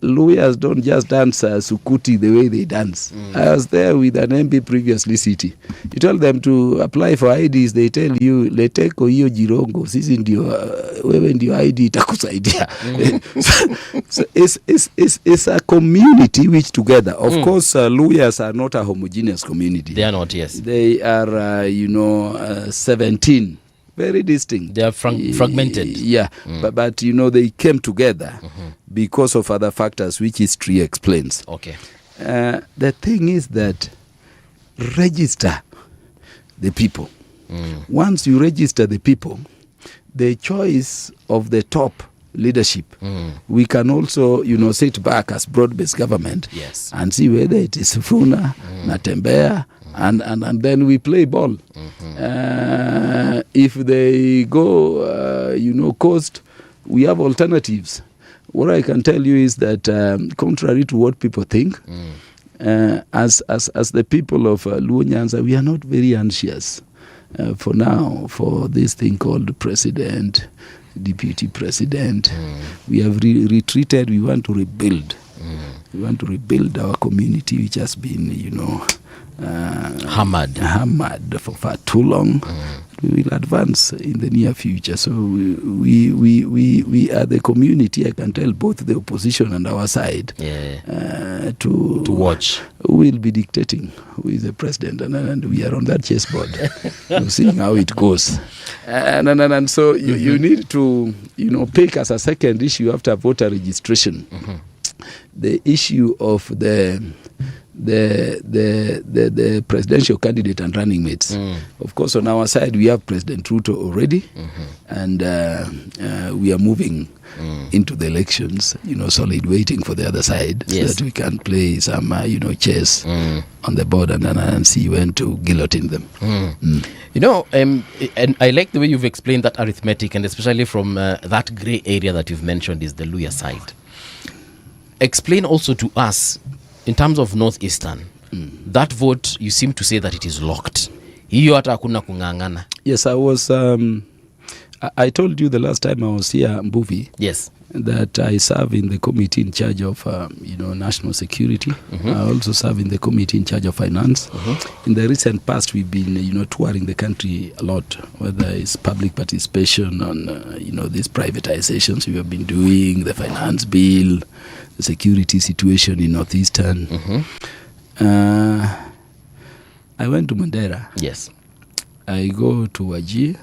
lawyers don't just dance sukuti the way they dance. I was there with an MP previously, city. You tell them to apply for IDs, they tell you leteko hiyo jirongo, sisi ndio wewe ndio ID itakusaidia. So it's a community which together, of course, lawyers are not a homogeneous community. They are not, yes. They are 17. Very distinct. They are fragmented. Yeah, but you know, they came together because of other factors which history explains. Okay. The thing is that register the people. Once you register the people, the choice of the top leadership, we can also, you know, sit back as broad-based government and see whether it is Sifuna, Natembea, and then we play ball. If they go, coast, we have alternatives. What I can tell you is that, contrary to what people think, as the people of Luo Nyanza, we are not very anxious for now for this thing called president, deputy president. We have retreated. We want to rebuild. We want to rebuild our community, which has been, hammered for far too long. We will advance in the near future. So we are the community. I can tell both the opposition and our side to watch. Who will be dictating who is the president, and we are on that chessboard, seeing how it goes. And so you need to pick as a second issue after voter registration the issue of the presidential candidate and running mates. Of course, on our side, we have President Ruto already, and we are moving into the elections, solid waiting for the other side, so that we can play some, chess on the board and see when to guillotine them. And I like the way you've explained that arithmetic, and especially from that grey area that you've mentioned is the Luya side. Explain also to us, in terms of Northeastern, that vote, you seem to say that it is locked. Hiyo hata hakuna kungangana. Yes, I was. I told you the last time I was here, Mbuvi. Yes. That I serve in the committee in charge of, national security. I also serve in the committee in charge of finance. In the recent past, we've been, touring the country a lot, whether it's public participation on, these privatizations we have been doing, the finance bill, the security situation in Northeastern. I went to Mandera. Yes. I go to Wajir,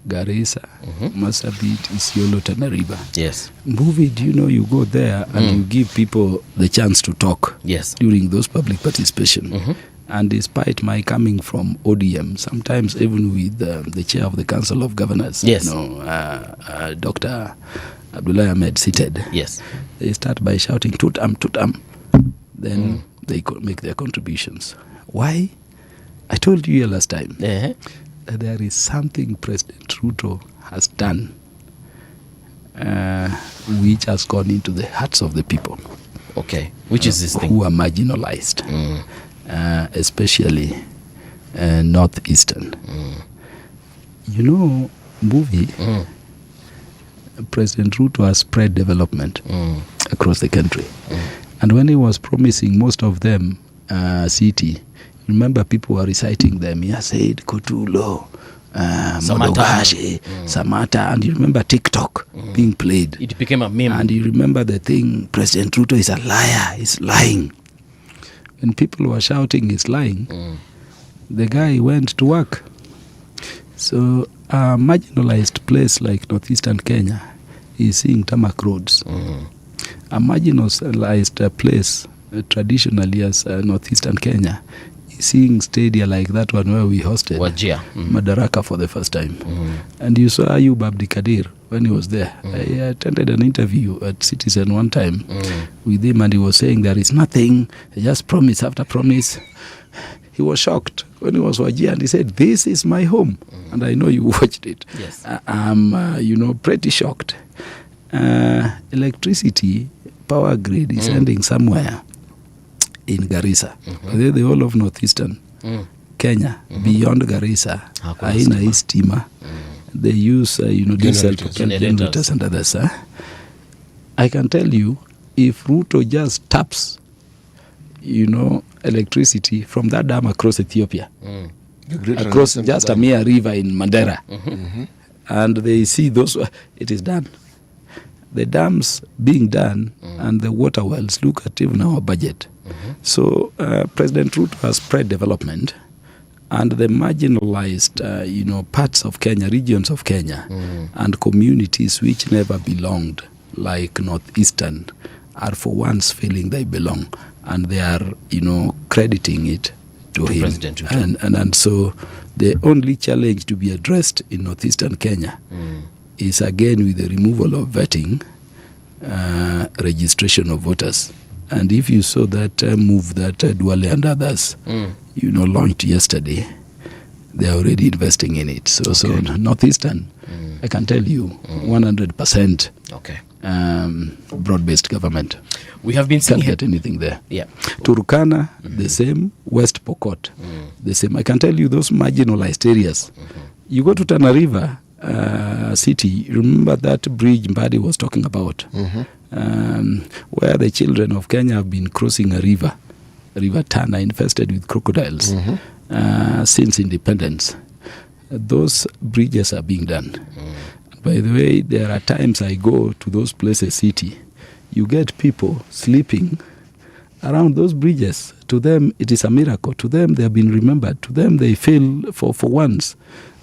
Garissa, Marsabit, Isiolo, Tana River. Yes. Movie, do you go there and you give people the chance to talk during those public participation. And despite my coming from ODM, sometimes even with the chair of the Council of Governors, Dr. Abdullah Ahmed seated, they start by shouting, tutam, tutam. Then they make their contributions. Why? I told you last time that there is something President Ruto has done which has gone into the hearts of the people. Okay. Which is this thing? Who are marginalized, especially Northeastern. Movie, President Ruto has spread development across the country. And when he was promising most of them city, remember people were reciting them. He said, Kotulo, Modogashe, Samata, and you remember TikTok being played. It became a meme. And you remember the thing, President Ruto is a liar, he's lying. When people were shouting he's lying, the guy went to work. So a marginalized place like northeastern Kenya is seeing tarmac roads. A marginalized place traditionally as northeastern Kenya is seeing stadia like that one where we hosted Wajir. Madaraka for the first time. And you saw Ayub Abdikadir when he was there. I attended an interview at Citizen one time with him, and he was saying there is nothing, just promise after promise. He was shocked when he was Wajir, and he said, this is my home. And I know you watched it. Yes. I'm pretty shocked. Electricity, power grid is ending somewhere in Garissa. The whole of northeastern Kenya, beyond Garissa, haina hii stima. They use, diesel generators and others. I can tell you, if Ruto just taps, electricity from that dam across Ethiopia, across just a mere river in Mandera, and they see those, it is done. The dams being done and the water wells look at even our budget. So President Ruto has spread development, and the marginalized, parts of Kenya, regions of Kenya, and communities which never belonged, like northeastern, are for once feeling they belong, and they are, crediting it to him. President Ruto. And so the only challenge to be addressed in northeastern Kenya is again with the removal of vetting, registration of voters. And if you saw that move that Duale and others, launched yesterday, they are already investing in it. So northeastern, I can tell you, 100%. Okay. Broad-based government. We have been seeing Can't get anything there. Yeah. Turkana, the same. West Pokot, the same. I can tell you those marginalized areas. You go to Tana River city, you remember that bridge Mbadi was talking about, where the children of Kenya have been crossing a river Tana, infested with crocodiles, since independence. Those bridges are being done. By the way, there are times I go to those places, city, you get people sleeping around those bridges. To them, it is a miracle. To them, they have been remembered. To them, they feel for once.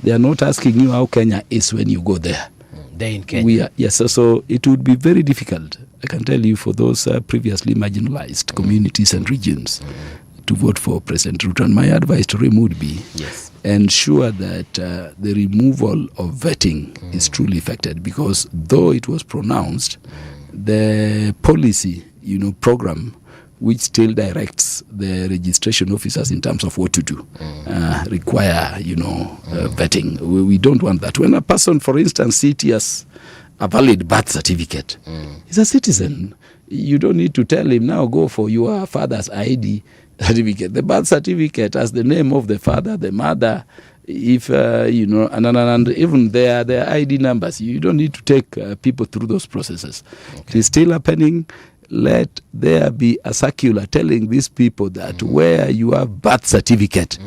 They are not asking you how Kenya is when you go there. They're in Kenya. So it would be very difficult, I can tell you, for those previously marginalized communities and regions to vote for President Ruto. And my advice to him would be ensure that the removal of vetting is truly effected, because though it was pronounced, the policy, program which still directs the registration officers in terms of what to do require, vetting. We don't want that. When a person, for instance, has a valid birth certificate, he's a citizen. You don't need to tell him, now go for your father's ID certificate. The birth certificate has the name of the father, the mother, if and even their ID numbers. You don't need to take people through those processes. It is still happening. Let there be a circular telling these people that where you have birth certificate,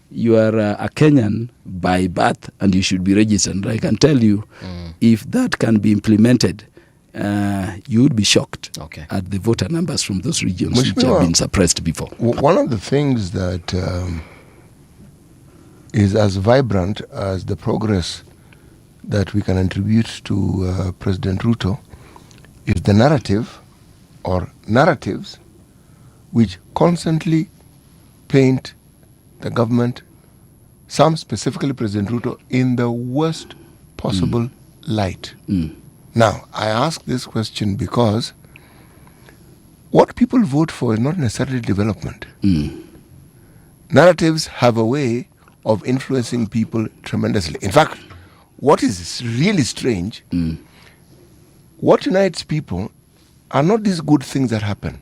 you are a Kenyan by birth and you should be registered. And I can tell you, if that can be implemented, you would be shocked at the voter numbers from those regions which have been suppressed before. One of the things that is as vibrant as the progress that we can attribute to President Ruto is the narrative or narratives which constantly paint the government, some specifically President Ruto, in the worst possible light. Now, I ask this question because what people vote for is not necessarily development. Narratives have a way of influencing people tremendously. In fact, what is really strange, what unites people are not these good things that happen,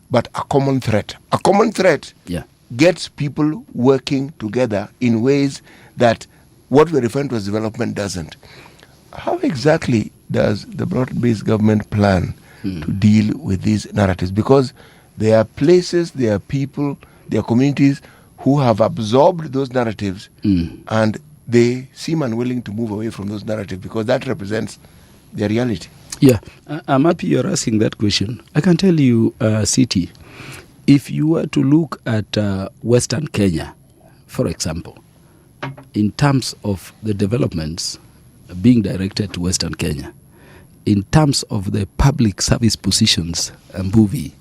but a common threat. A common threat gets people working together in ways that what we're referring to as development doesn't. How exactly does the broad-based government plan to deal with these narratives? Because there are places, there are people, there are communities who have absorbed those narratives and they seem unwilling to move away from those narratives because that represents their reality. Yeah, I'm happy you're asking that question. I can tell you, City, if you were to look at Western Kenya, for example, in terms of the developments being directed to Western Kenya, in terms of the public service positions and movie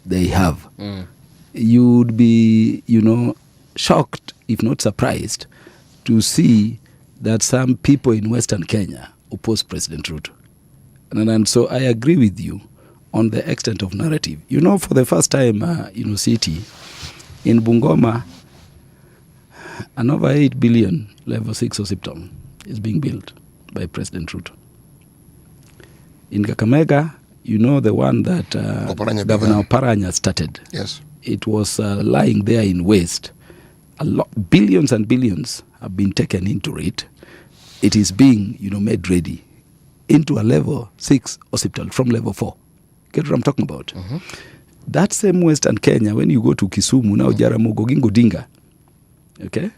they have, you would be, shocked, if not surprised, to see that some people in Western Kenya oppose President Ruto. And so I agree with you on the extent of narrative. For the first time, City, in Bungoma, an over 8 billion level 6 hospital is being built by President Ruto. In Kakamega, the one that Governor Oparanya started. Yes. It was lying there in waste. Billions and billions have been taken into it. It is being, made ready into a level 6 hospital from level 4. Get what I'm talking about? That same Western Kenya, when you go to Kisumu, now Jaramogi Oginga Odinga, okay,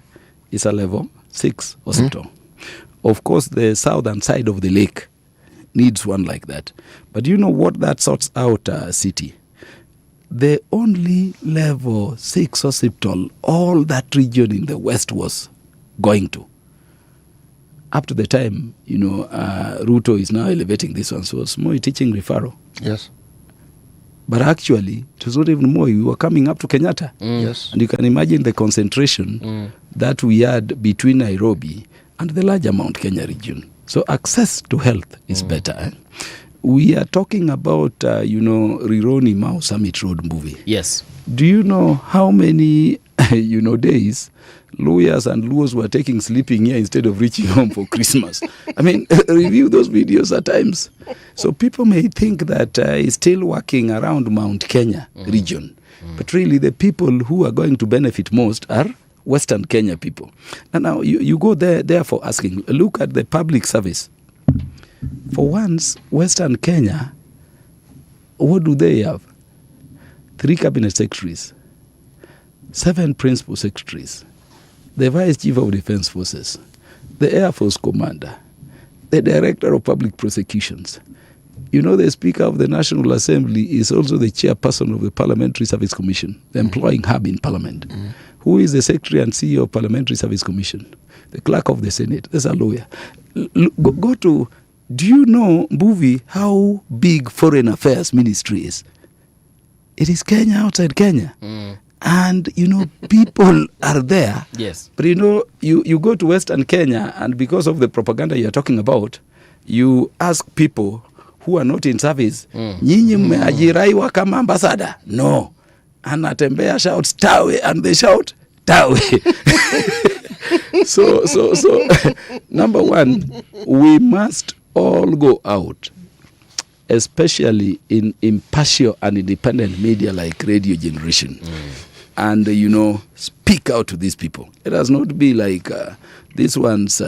it's a level 6 hospital. Of course, the southern side of the lake needs one like that. But you know what that sorts out, City? The only level 6 hospital all that region in the west was going to. Up to the time, Ruto is now elevating this one. So it's more teaching referral. Yes. But actually, it was not even more. We were coming up to Kenyatta. Yes. And you can imagine the concentration that we had between Nairobi and the larger Mount Kenya region. So access to health is better. We are talking about, Rironi Mau Summit Road movie. Yes. Do you know how many, days lawyers and Luos were taking sleeping here instead of reaching home for Christmas? I mean, review those videos at times. So people may think that he's still working around Mount Kenya region. But really the people who are going to benefit most are Western Kenya people. And now you go there, therefore asking, look at the public service. For once, Western Kenya, what do they have? 3 cabinet secretaries, 7 principal secretaries, the vice chief of defense forces, the Air Force commander, the director of public prosecutions. The Speaker of the National Assembly is also the chairperson of the Parliamentary Service Commission, the employing hub in Parliament. Who is the Secretary and CEO of Parliamentary Service Commission? The Clerk of the Senate. There's a lawyer. Go to, do you know, Mbuvi, how big Foreign Affairs Ministry is? It is Kenya outside Kenya. And, people are there. Yes. But, you go to Western Kenya, and because of the propaganda you're talking about, you ask people who are not in service, nyinyi mmeajiriwa kama ambassador? No. Anatembea shouts tawe, and they shout tawe. So number one, we must all go out, especially in impartial and independent media like Radio Generation, and speak out to these people. It does not be like these ones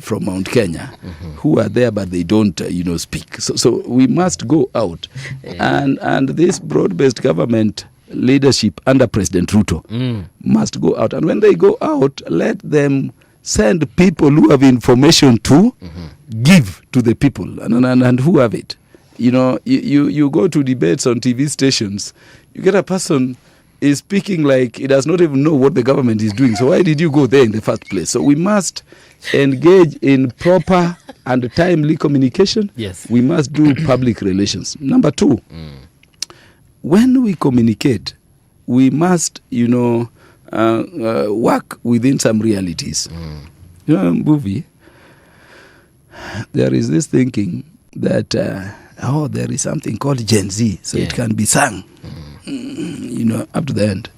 from Mount Kenya who are there but they don't speak. So we must go out, and this broad-based government leadership under President Ruto must go out, and when they go out, let them send people who have information to give to the people and who have it. You go to debates on TV stations, you get a person is speaking like he does not even know what the government is doing. So why did you go there in the first place? So we must engage in proper and timely communication. Yes. We must do public relations. Number 2, when we communicate, we must, work within some realities. Mbuvi, there is this thinking that, there is something called Gen Z, so it can be sung, up to the end.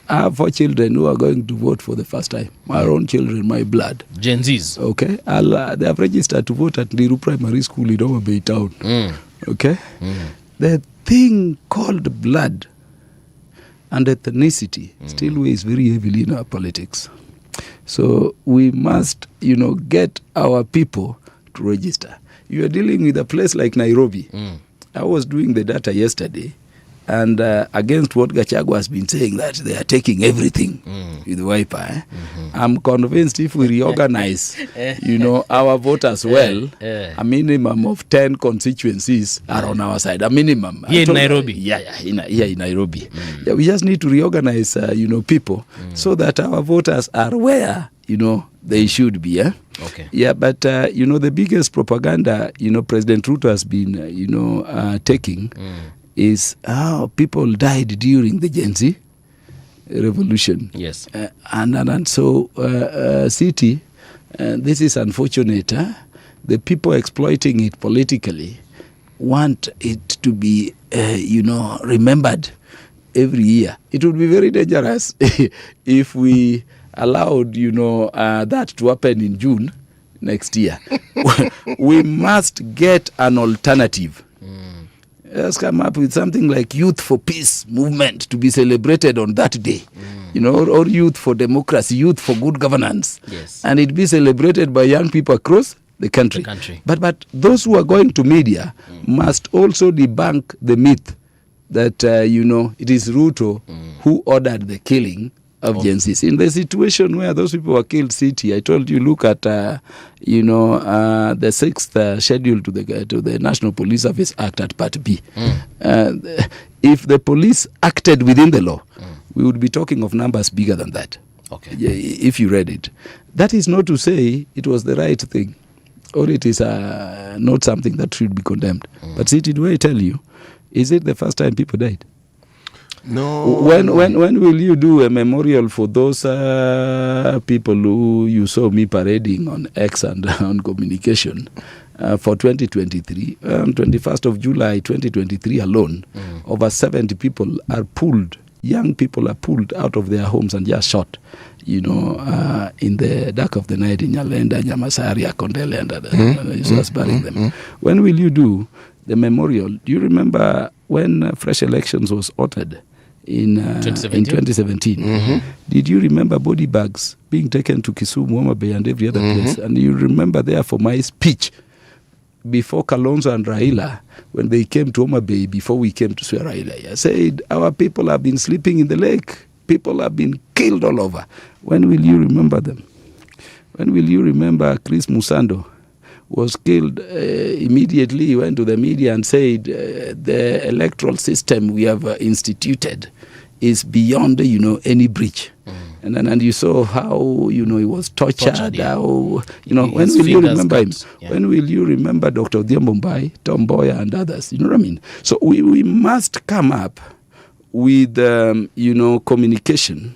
I have 4 children who are going to vote for the first time. My own children, my blood. Gen Zs. Okay. They have registered to vote at Niru Primary School in Over Bay Town. Okay. The thing called blood and ethnicity still weighs very heavily in our politics. So we must, get our people to register. You are dealing with a place like Nairobi. I was doing the data yesterday. And against what Gachagua has been saying, that they are taking everything with Wiper, I'm convinced if we reorganize, our voters well, a minimum of 10 constituencies are on our side. A minimum. Here in Nairobi. Here in Nairobi. Yeah, we just need to reorganize, people, so that our voters are where, they should be. Okay. Yeah, but, the biggest propaganda, President Ruto has been, taking is how people died during the Gen Z revolution. Yes. And so, City, this is unfortunate. The people exploiting it politically want it to be, remembered every year. It would be very dangerous if we allowed, that to happen in June next year. We must get an alternative. Let's come up with something like Youth for Peace movement to be celebrated on that day, or Youth for Democracy, Youth for Good Governance. Yes. And it be celebrated by young people across the country. But those who are going to media must also debunk the myth that, it is Ruto who ordered the killing of Gen Zs. In the situation where those people were killed, City, I told you, look at, the 6th schedule to the National Police Service Act at Part B. If the police acted within the law, we would be talking of numbers bigger than that. Okay. If you read it. That is not to say it was the right thing, or it is not something that should be condemned. But City, do I tell you, is it the first time people died? No. When will you do a memorial for those people who you saw me parading on X and on communication for 2023? 21st of July 2023 alone, over 70 people are pulled. Young people are pulled out of their homes and just shot, in the dark of the night in Nyalenda, Nyamasari, Kondele, and others. Just burying them. When will you do the memorial? Do you remember when fresh elections was ordered in 2017? Did you remember body bags being taken to Kisumu, Homa Bay, and every other place? And you remember therefore my speech before Kalonzo and Raila, when they came to Homa Bay, before we came to swear Raila, I said, our people have been sleeping in the lake. People have been killed all over. When will you remember them? When will you remember Chris Musando was killed? Immediately he went to the media and said, the electoral system we have instituted is beyond, any breach. And you saw how, he was tortured. Yeah. How, when will you remember him? Yeah. When will you remember Dr. Odhiambo Mbai, Tom Mboya, and others? You know what I mean? So we must come up with, communication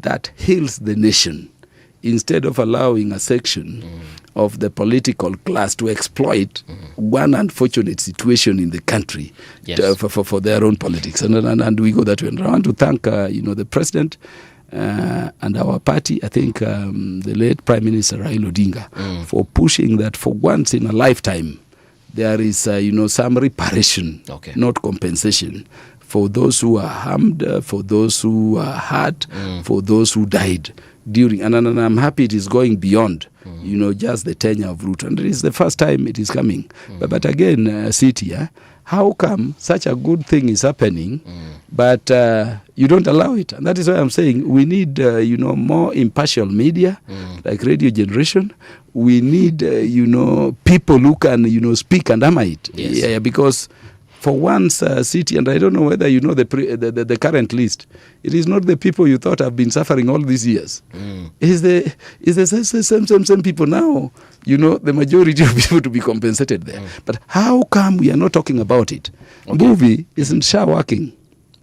that heals the nation, instead of allowing a section of the political class to exploit one unfortunate situation in the country for their own politics. And we go that way. And I want to thank, the president and our party, I think the late Prime Minister Raila Odinga, for pushing that for once in a lifetime, there is, some reparation, not compensation, for those who are harmed, for those who are hurt, for those who died during. And I'm happy it is going beyond, just the tenure of Ruto. And it is the first time it is coming. But again, City, how come such a good thing is happening, but you don't allow it? And that is why I'm saying we need, more impartial media, like Radio Generation. We need, people who can, speak and hammer it. Yes. Yeah, because for once, City, and I don't know whether you know the current list, it is not the people you thought have been suffering all these years. It's the same people now, the majority of people to be compensated there. But how come we are not talking about it? Movie isn't working.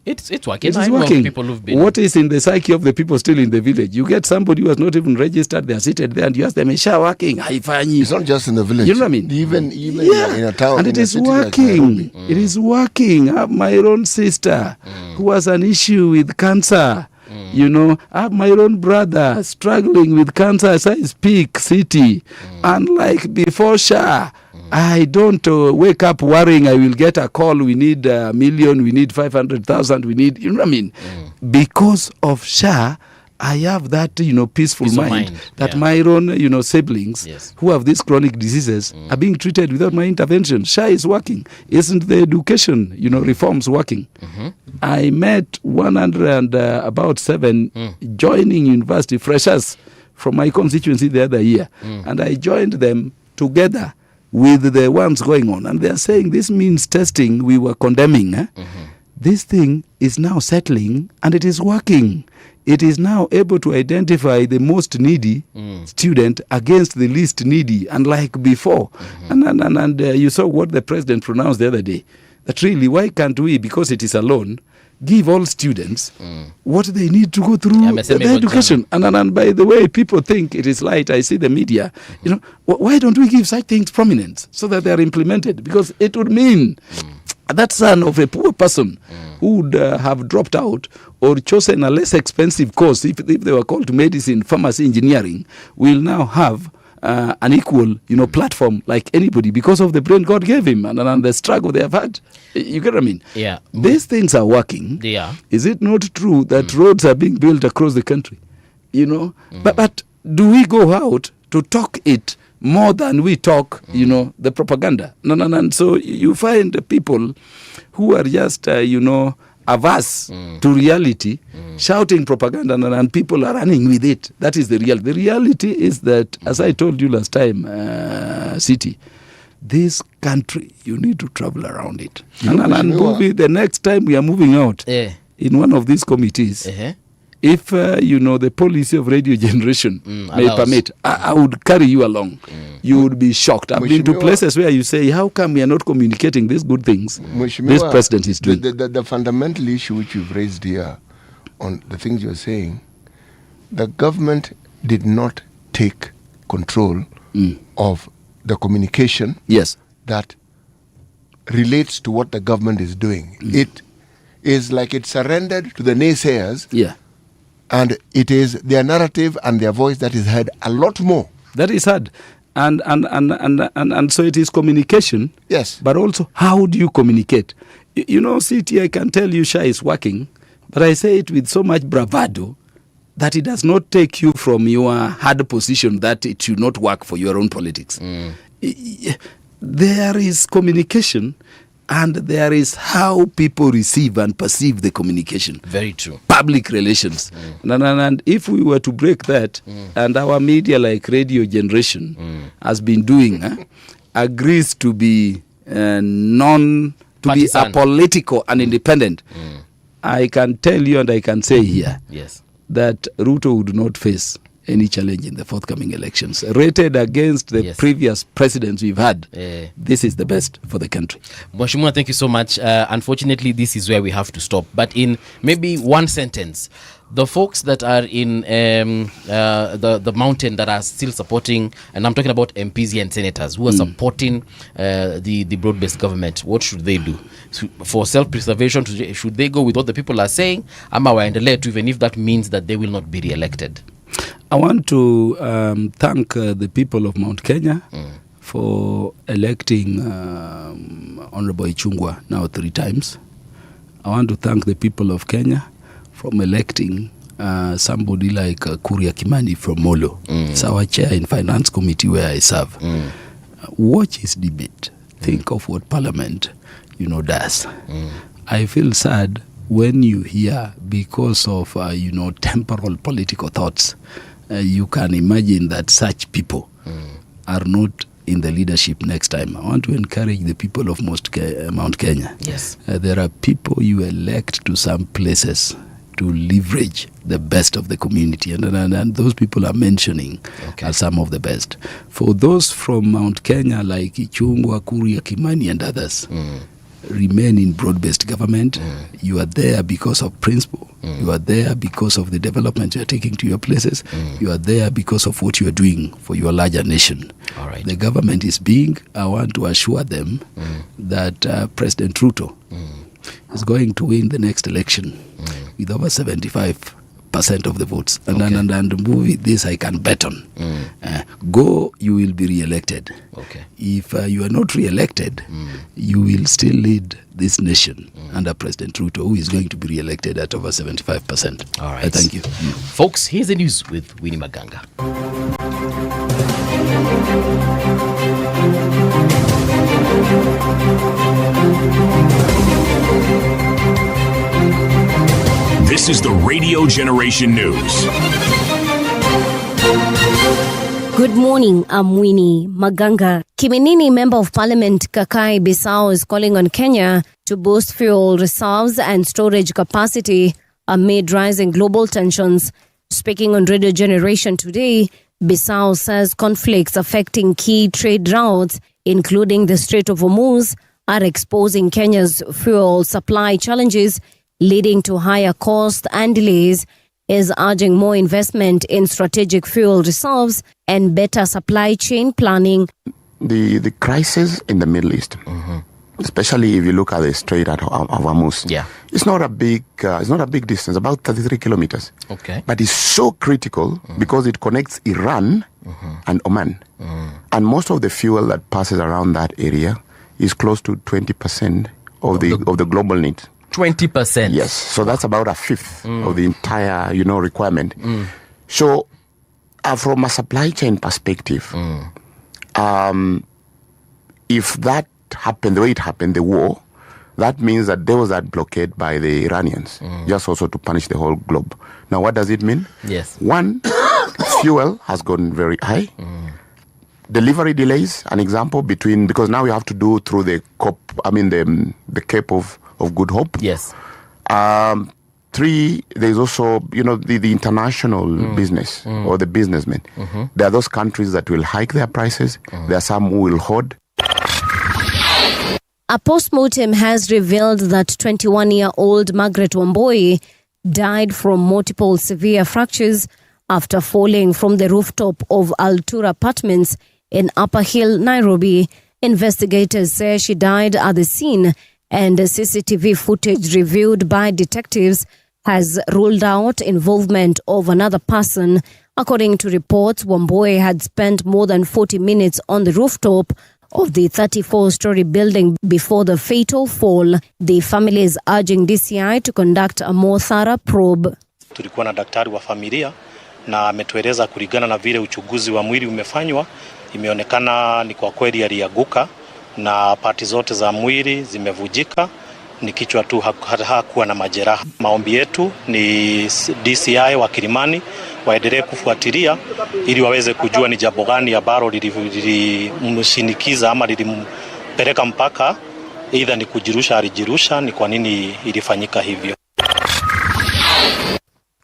It's working. It is working. People who've been. What is in the psyche of the people still in the village? You get somebody who has not even registered, they are seated there, and you ask them, is working? It's not just in the village. You know what I mean? Even in a town. And it is working. Like it is working. I have my own sister who has an issue with cancer. I have my own brother struggling with cancer as I speak, City. And like before SHA, I don't wake up worrying I will get a call, we need $1 million, we need 500,000, we need, you know what I mean? Because of SHA, I have that, peaceful Peace of mind mind, that yeah. my own, siblings Yes. who have these chronic diseases are being treated without my intervention. SHA is working. Isn't the education, reforms working? I met 107 joining university freshers from my constituency the other year, and I joined them together with the ones going on, and they're saying this means testing we were condemning. This thing is now settling and it is working. It is now able to identify the most needy student against the least needy, unlike before. And you saw what the president pronounced the other day, that really, why can't we, because it is a loan, give all students what they need to go through the education? And by the way, people think it is light. I see the media. Why don't we give such things prominence so that they are implemented? Because it would mean that son of a poor person who would have dropped out or chosen a less expensive course, if they were called medicine, pharmacy, engineering, will now have an equal, platform like anybody because of the brain God gave him and the struggle they have had. You get what I mean? Yeah. These things are working. Yeah. Is it not true that roads are being built across the country? But do we go out to talk it more than we talk, the propaganda? No. So you find people who are just, averse to reality, shouting propaganda, and people are running with it. That is the reality. The reality is that, as I told you last time, City, this country, you need to travel around it. And maybe the next time we are moving out in one of these committees, if the policy of radio generation may permit, I would carry you along. You would be shocked. I've been to places where you say, how come we are not communicating these good things this president is doing? The fundamental issue which you've raised here on the things you're saying, the government did not take control of the communication that relates to what the government is doing. It is like it surrendered to the naysayers. And it is their narrative and their voice that is heard a lot more. That is heard. And so it is communication. Yes. But also, how do you communicate? CT, I can tell you SHA is working, but I say it with so much bravado that it does not take you from your hard position that it should not work for your own politics. There is communication, and there is how people receive and perceive the communication. Very true. Public relations. And if we were to break that, and our media like Radio Generation has been doing, agrees to be apolitical and independent, I can tell you and I can say here that Ruto would not face any challenge in the forthcoming elections. Rated against the previous presidents we've had, this is the best for the country. Mheshimiwa, thank you so much. Unfortunately, this is where we have to stop. But in maybe one sentence, the folks that are in the mountain that are still supporting, and I'm talking about MPs and senators who are supporting the broad-based government, what should they do? For self-preservation, should they go with what the people are saying? Ama waendelee tu, even if that means that they will not be re-elected? I want to thank the people of Mount Kenya for electing Honorable Ichung'wah now 3 times. I want to thank the people of Kenya from electing somebody like Kuria Kimani from Molo. It's our chair in Finance Committee where I serve. Watch his debate. Think of what Parliament, does. I feel sad when you hear, because of, temporal political thoughts, you can imagine that such people are not in the leadership next time. I want to encourage the people of Mount Kenya. Yes. There are people you elect to some places to leverage the best of the community. And those people are mentioning as some of the best. For those from Mount Kenya like Ichung'wah, Kuria, Kimani and others, remain in broad-based government. You are there because of principle. You are there because of the development you are taking to your places. You are there because of what you are doing for your larger nation. All right. The government is big. I want to assure them that President Ruto is going to win the next election with over 75% percent of the votes. And movie this I can bet on. Go, you will be re-elected. Okay. If you are not re-elected, you will still lead this nation under President Ruto, who is going to be re-elected at over 75%. All right. Thank you. Folks, here's the news with Winnie Maganga. This is the Radio Generation News. Good morning, I'm Winnie Maganga. Kiminini Member of Parliament Kakai Bissau is calling on Kenya to boost fuel reserves and storage capacity amid rising global tensions. Speaking on Radio Generation today, Bissau says conflicts affecting key trade routes, including the Strait of Hormuz, are exposing Kenya's fuel supply challenges, leading to higher costs and delays, is urging more investment in strategic fuel reserves and better supply chain planning. The crisis in the Middle East, especially if you look at the Strait of Hormuz, it's not a big distance, about 33 kilometers. Okay. But it's so critical because it connects Iran and Oman. And most of the fuel that passes around that area is close to 20% of the global need. 20%. Yes, so that's about a fifth of the entire, requirement. So, from a supply chain perspective, if that happened the way it happened, the war, that means that there was that blockade by the Iranians, just also to punish the whole globe. Now, what does it mean? Yes. One, fuel has gone very high. Delivery delays, an example because now we have to do through the Cape of Good Hope. Yes. 3, there's also, the international business or the businessmen. There are those countries that will hike their prices. There are some who will hoard. A post-mortem has revealed that 21-year-old Margaret Wamboi died from multiple severe fractures after falling from the rooftop of Altura Apartments in Upper Hill, Nairobi. Investigators say she died at the scene, and CCTV footage reviewed by detectives has ruled out involvement of another person. According to reports, Wamboi had spent more than 40 minutes on the rooftop of the 34-story building before the fatal fall. The family is urging DCI to conduct a more thorough probe. Tulikuwa na daktari wa familia na ametueleza kulingana na vile uchunguzi wa mwili umefanywa, imeonekana ni kwa kweli alianguka na pati zote za mwili zimevujika, ni kichwa tu, hakuwa na majeraha. Maombi yetu ni DCI wa Kilimani waendelee kufuatilia ili waweze kujua ni jambo gani ambalo lilimshinikiza ama lilimpeleka mpaka either ni alijirusha, ni kwa nini ilifanyika hivyo.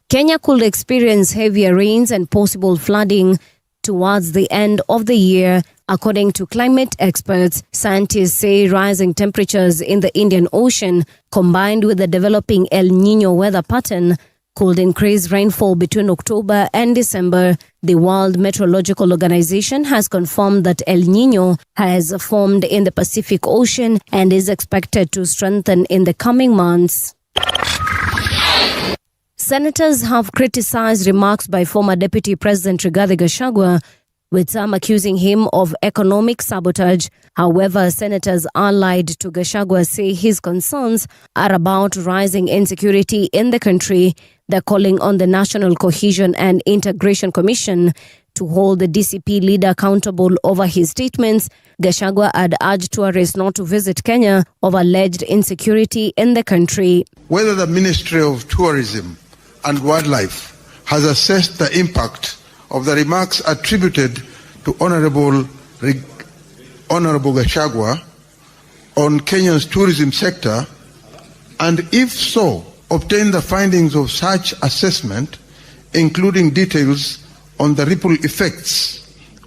Kenya could experience heavier rains and possible flooding towards the end of the year. According to climate experts, scientists say rising temperatures in the Indian Ocean, combined with the developing El Niño weather pattern, could increase rainfall between October and December. The World Meteorological Organization has confirmed that El Niño has formed in the Pacific Ocean and is expected to strengthen in the coming months. Senators have criticized remarks by former Deputy President Rigathi Gachagua, with some accusing him of economic sabotage. However, senators allied to Gachagua say his concerns are about rising insecurity in the country. They're calling on the National Cohesion and Integration Commission to hold the DCP leader accountable over his statements. Gachagua had urged tourists not to visit Kenya over alleged insecurity in the country. Whether the Ministry of Tourism and Wildlife has assessed the impact of the remarks attributed to Honorable Gachagua on Kenya's tourism sector, and if so, obtain the findings of such assessment, including details on the ripple effects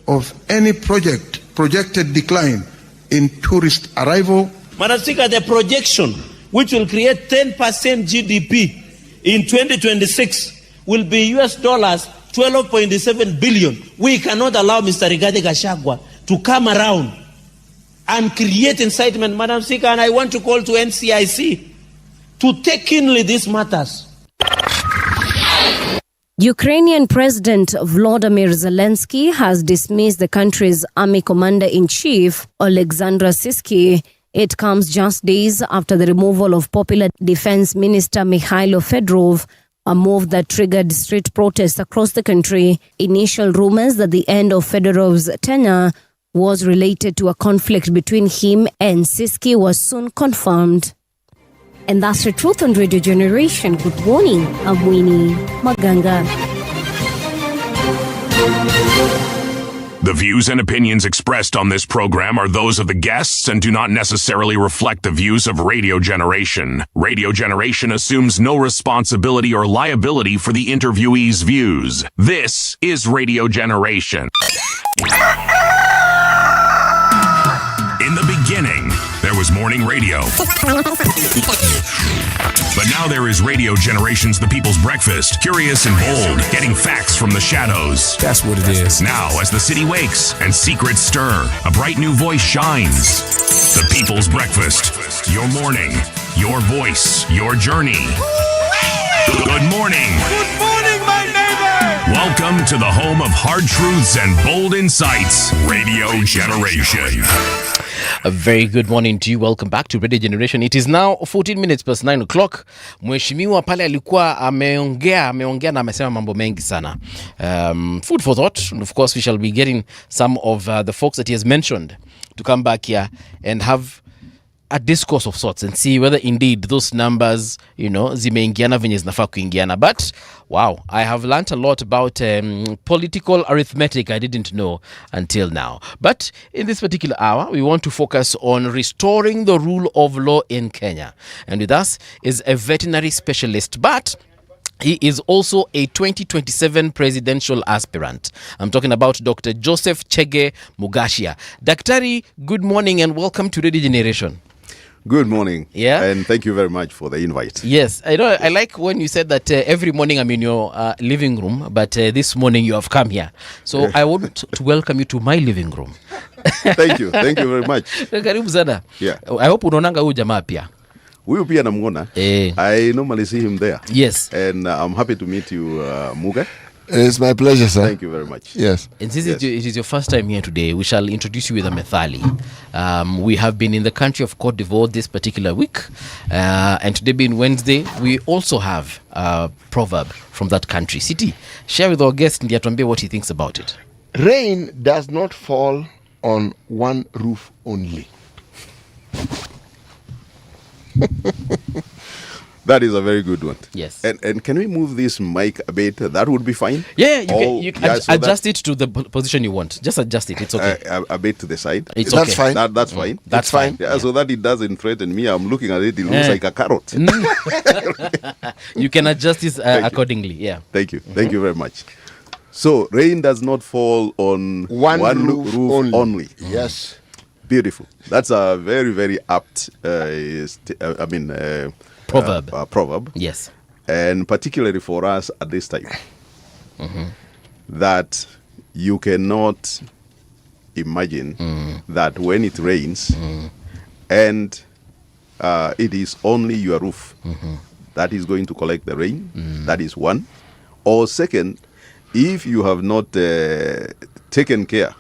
of any projected decline in tourist arrival. Madam Speaker, the projection, which will create 10% GDP in 2026, will be US dollars 12.7 billion. We cannot allow Mr. Rigathi Gachagua to come around and create incitement, Madam Speaker, and I want to call to NCIC to take keenly these matters. Ukrainian President Volodymyr Zelensky has dismissed the country's army commander-in-chief, Alexander Sisky. It comes just days after the removal of popular defense minister Mikhailo Fedorov, a move that triggered street protests across the country. Initial rumors that the end of Fedorov's tenure was related to a conflict between him and Sisky was soon confirmed. And that's the truth on Radio Generation. Good morning, I'm Winnie Maganga. The views and opinions expressed on this program are those of the guests and do not necessarily reflect the views of Radio Generation. Radio Generation assumes no responsibility or liability for the interviewee's views. This is Radio Generation. In the beginning, there was morning radio. But now there is Radio Generation's The People's Breakfast, curious and bold, getting facts from the shadows. That's what it is. Now, as the city wakes and secrets stir, a bright new voice shines. The People's Breakfast, your morning, your voice, your journey. Good morning. Good morning, my neighbor. Welcome to the home of hard truths and bold insights, Radio Generation. A very good morning to you. Welcome back to Radio Generation. It is now 14 minutes past 9 o'clock. Mheshimiwa pale alikuwa ameongea na amesema mambo mengi sana. Food for thought. And of course, we shall be getting some of the folks that he has mentioned to come back here and have a discourse of sorts and see whether indeed those numbers, zimeingiana venye zinafaa kuingiana. But wow, I have learnt a lot about political arithmetic I didn't know until now. But in this particular hour, we want to focus on restoring the rule of law in Kenya. And with us is a veterinary specialist, but he is also a 2027 presidential aspirant. I'm talking about Dr. Joseph Chege Mugashia. Daktari, good morning and welcome to Radio Generation. Good morning. Yeah. And thank you very much for the invite. Yes. I like when you said that every morning I'm in your living room, but this morning you have come here. So I want to welcome you to my living room. Thank you. Thank you very much. Karibu sana. Yeah. I hope unaonanga huyu jamaa pia. Huyu pia namuona. I normally see him there. Yes. And I'm happy to meet you, Muga. It's my pleasure, sir. Thank you very much. Yes. And since it is your first time here today, we shall introduce you with a methali. We have been in the country of Cote d'Ivoire this particular week. And today being Wednesday, we also have a proverb from that country. City, share with our guest and atuambie what he thinks about it. Rain does not fall on one roof only. That is a very good one. Yes. And can we move this mic a bit? That would be fine. Yeah, you can so adjust it to the position you want. Just adjust it. It's okay. A bit to the side. It's That's okay. fine. That's fine. That's fine. Yeah, so that it doesn't threaten me. I'm looking at it. It looks like a carrot. You can adjust this accordingly. Yeah. Thank you. Thank you very much. So rain does not fall on One roof only. Yes. Beautiful. That's a very, very apt proverb. Proverb. Yes. And particularly for us at this time, that you cannot imagine that when it rains and it is only your roof that is going to collect the rain. That is one. Or second, if you have not taken care,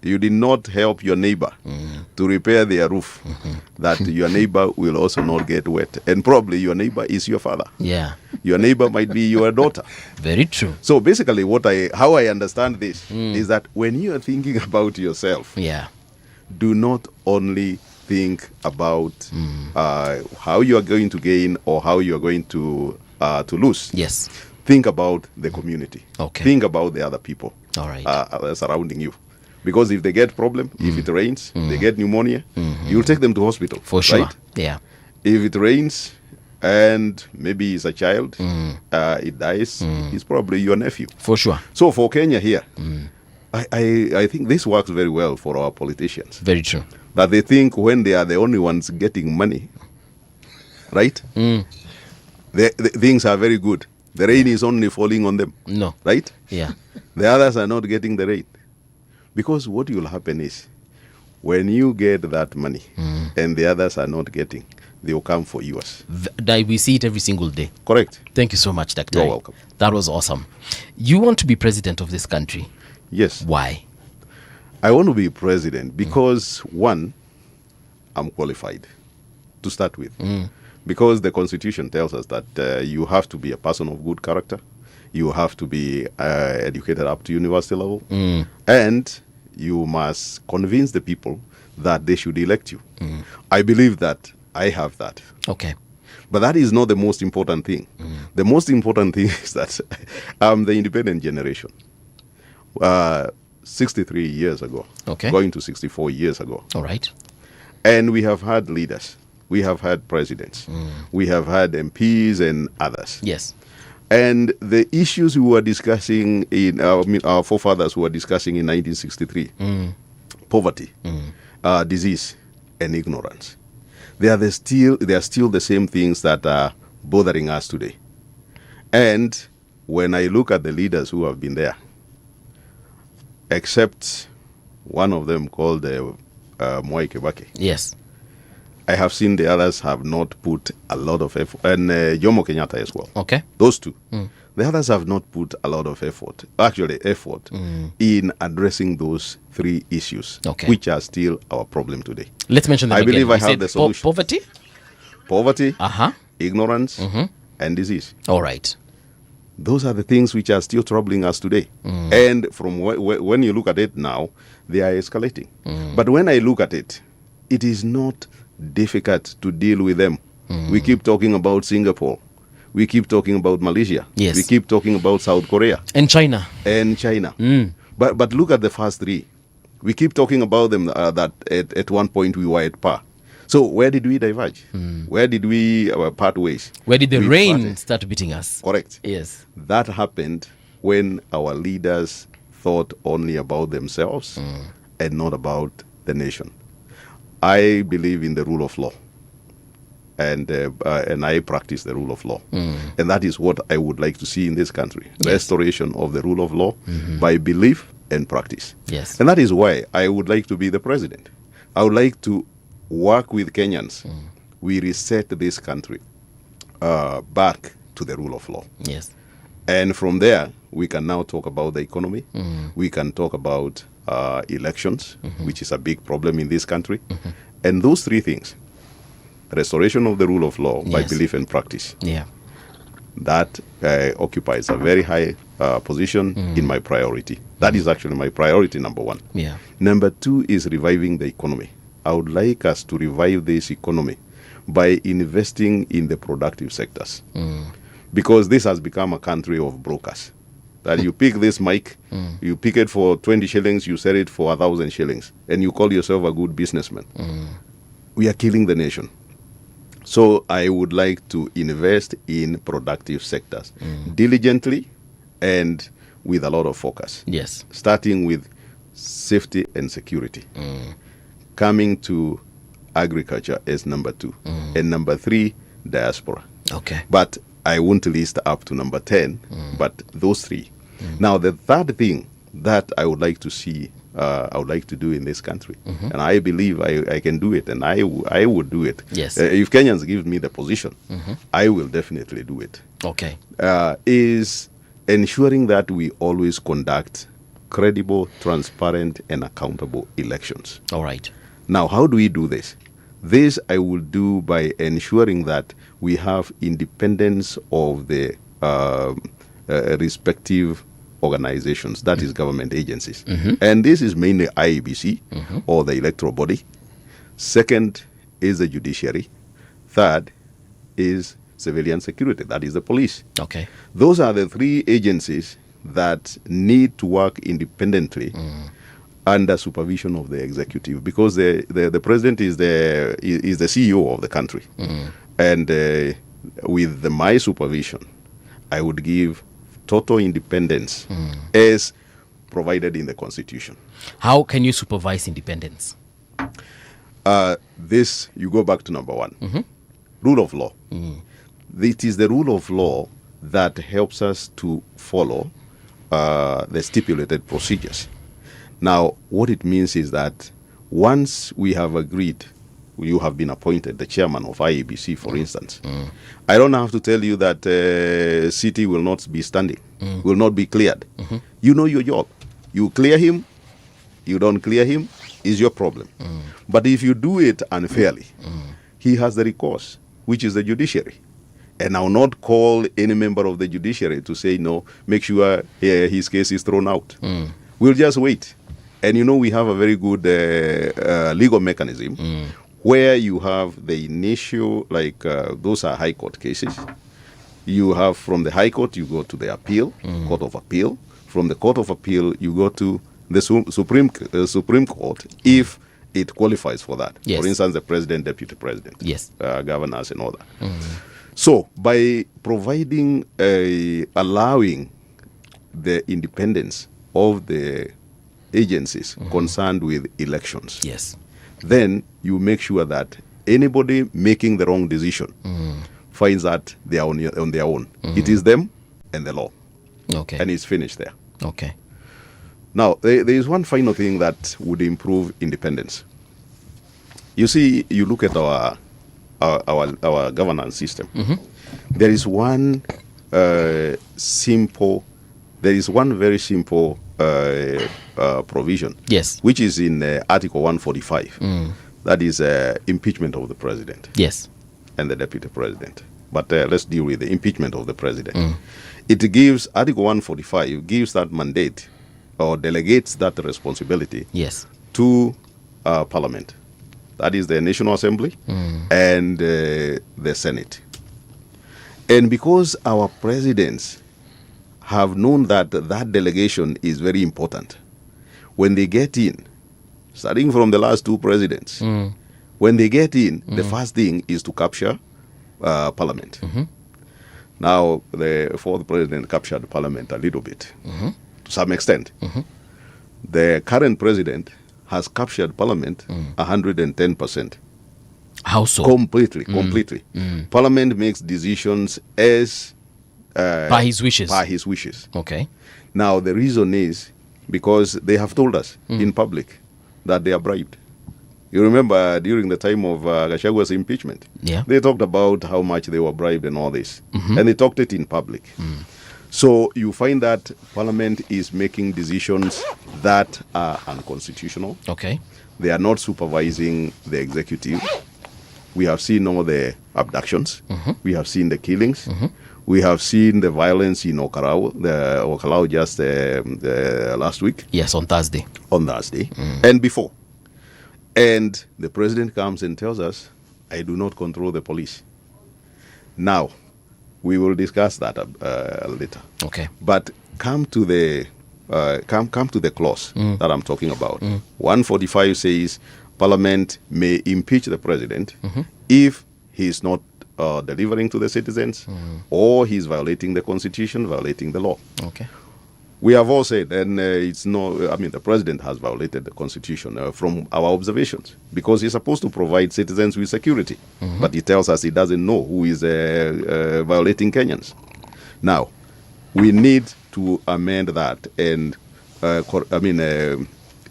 you did not help your neighbor to repair their roof, that your neighbor will also not get wet. And probably your neighbor is your father. Yeah. Your neighbor might be your daughter. Very true. So basically how I understand this is that when you are thinking about yourself, do not only think about how you are going to gain or how you are going to lose. Yes. Think about the community. Okay. Think about the other people. All right. Surrounding you. Because if they get problem, if it rains, they get pneumonia, you'll take them to hospital. For sure. Right? Yeah. If it rains and maybe it's a child, it dies, it's probably your nephew. For sure. So for Kenya here, I think this works very well for our politicians. Very true. That they think when they are the only ones getting money, right? The things are very good. The rain is only falling on them. No. Right? Yeah. The others are not getting the rain. Because what will happen is, when you get that money and the others are not getting, they will come for years. We see it every single day. Correct. Thank you so much, Dr. You're welcome. That was awesome. You want to be president of this country? Yes. Why? I want to be president because, one, I'm qualified to start with. Because the Constitution tells us that you have to be a person of good character, you have to be educated up to university level, and you must convince the people that they should elect you. I believe that I have that. Okay. But that is not the most important thing. The most important thing is that I'm the independent generation. 63 years ago, going to 64 years ago. All right. And we have had leaders. We have had presidents. We have had MPs and others. Yes. And the issues we were discussing in our forefathers were discussing in 1963, poverty, disease, and ignorance. They are still the same things that are bothering us today. And when I look at the leaders who have been there, except one of them called Mwai Kibaki. Yes. I have seen the others have not put a lot of effort, and Jomo Kenyatta as well. Okay. Those two. The others have not put a lot of effort, in addressing those three issues, which are still our problem today. Let's mention them I again. believe I You have said the solution. Poverty, ignorance, and disease. All right. Those are the things which are still troubling us today. And from when you look at it now, they are escalating. But when I look at it, it is not difficult to deal with them. We keep talking about Singapore. We keep talking about Malaysia. Yes. We keep talking about South Korea. And China. But look at the first three. We keep talking about them that at one point we were at par. So where did we diverge? Where did we part ways? Where did the rain start beating us? Correct. Yes. That happened when our leaders thought only about themselves and not about the nation. I believe in the rule of law. And I practice the rule of law. And that is what I would like to see in this country. Restoration of the rule of law by belief and practice. Yes. And that is why I would like to be the president. I would like to work with Kenyans. We reset this country back to the rule of law. Yes. And from there, we can now talk about the economy. We can talk about elections, which is a big problem in this country. And those three things, restoration of the rule of law by belief and practice, that occupies a very high position in my priority. That is actually my priority number one. Number two is reviving the economy. I would like us to revive this economy by investing in the productive sectors. Because this has become a country of brokers. That you pick this mic, you pick it for 20 shillings, you sell it for 1,000 shillings, and you call yourself a good businessman. We are killing the nation. So I would like to invest in productive sectors diligently and with a lot of focus. Yes. Starting with safety and security. Coming to agriculture as number two. And number three, diaspora. Okay. But I won't list up to number 10, but those three. Now, the third thing that I would like to see, I would like to do in this country, and I believe I can do it, and I would do it. Yes. If Kenyans give me the position, I will definitely do it. Okay. Is ensuring that we always conduct credible, transparent, and accountable elections. All right. Now, how do we do this? This I will do by ensuring that we have independence of the respective organizations, that is government agencies. And this is mainly IEBC or the electoral body. Second is the judiciary. Third is civilian security, that is the police. Okay. Those are the three agencies that need to work independently under supervision of the executive, because the president is the CEO of the country. And with my supervision, I would give total independence as provided in the Constitution. How can you supervise independence? This, you go back to number one. Rule of law. It is the rule of law that helps us to follow the stipulated procedures. Now, what it means is that once we have agreed you have been appointed the chairman of IEBC, for instance, I don't have to tell you that city will not be standing, will not be cleared. You know your job. You clear him, you don't clear him, is your problem. But if you do it unfairly, he has the recourse, which is the judiciary. And I will not call any member of the judiciary to say, no, make sure his case is thrown out. We'll just wait. And you know, we have a very good legal mechanism where you have the initial, like those are high court cases. You have from the high court, you go to the appeal, court of appeal. From the court of appeal, you go to the Supreme Court if it qualifies for that. Yes. For instance, the president, deputy president, yes, governors and all that. So by providing, allowing the independence of the agencies concerned with elections, yes, then you make sure that anybody making the wrong decision finds that they are on their own. It is them and the law. Okay. And it's finished there. Okay. Now, there is one final thing that would improve independence. You see, you look at our governance system. There is one very simple provision, yes, which is in Article 145. That is impeachment of the president, yes, and the deputy president. But let's deal with the impeachment of the president. It gives, Article 145 gives that mandate or delegates that responsibility, yes, to Parliament. That is the National Assembly and the Senate. And because our presidents have known that that delegation is very important, when they get in, starting from the last two presidents, when they get in, the first thing is to capture Parliament. Now, the fourth president captured Parliament a little bit, to some extent. The current president has captured Parliament 110%. How so? Completely. Parliament makes decisions as by his wishes. By his wishes. Okay. Now, the reason is because they have told us in public that they are bribed. You remember during the time of Gachagwa's impeachment, they talked about how much they were bribed and all this. And they talked it in public. So you find that Parliament is making decisions that are unconstitutional. Okay. They are not supervising the executive. We have seen all the abductions. We have seen the killings. We have seen the violence in Okalao just last week. Yes, on Thursday. And before. And the president comes and tells us, I do not control the police. Now, we will discuss that later. Okay. But come to the clause that I'm talking about. 145 says Parliament may impeach the president if he is not delivering to the citizens or he's violating the constitution, violating the law. Okay. We have all said, and the president has violated the constitution from our observations because he's supposed to provide citizens with security. But he tells us he doesn't know who is violating Kenyans. Now, we need to amend that and,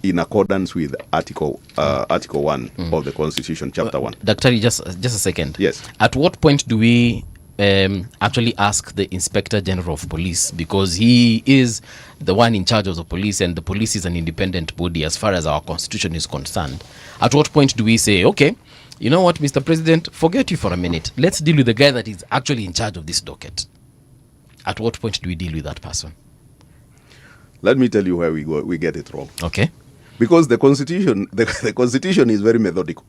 in accordance with Article 1 of the Constitution, Chapter 1. Dr. just a second. Yes. At what point do we actually ask the Inspector General of Police, because he is the one in charge of the police and the police is an independent body as far as our constitution is concerned? At what point do we say, okay, you know what, Mr. President, forget you for a minute. Let's deal with the guy that is actually in charge of this docket. At what point do we deal with that person? Let me tell you where we get it wrong. Okay. Because the constitution is very methodical.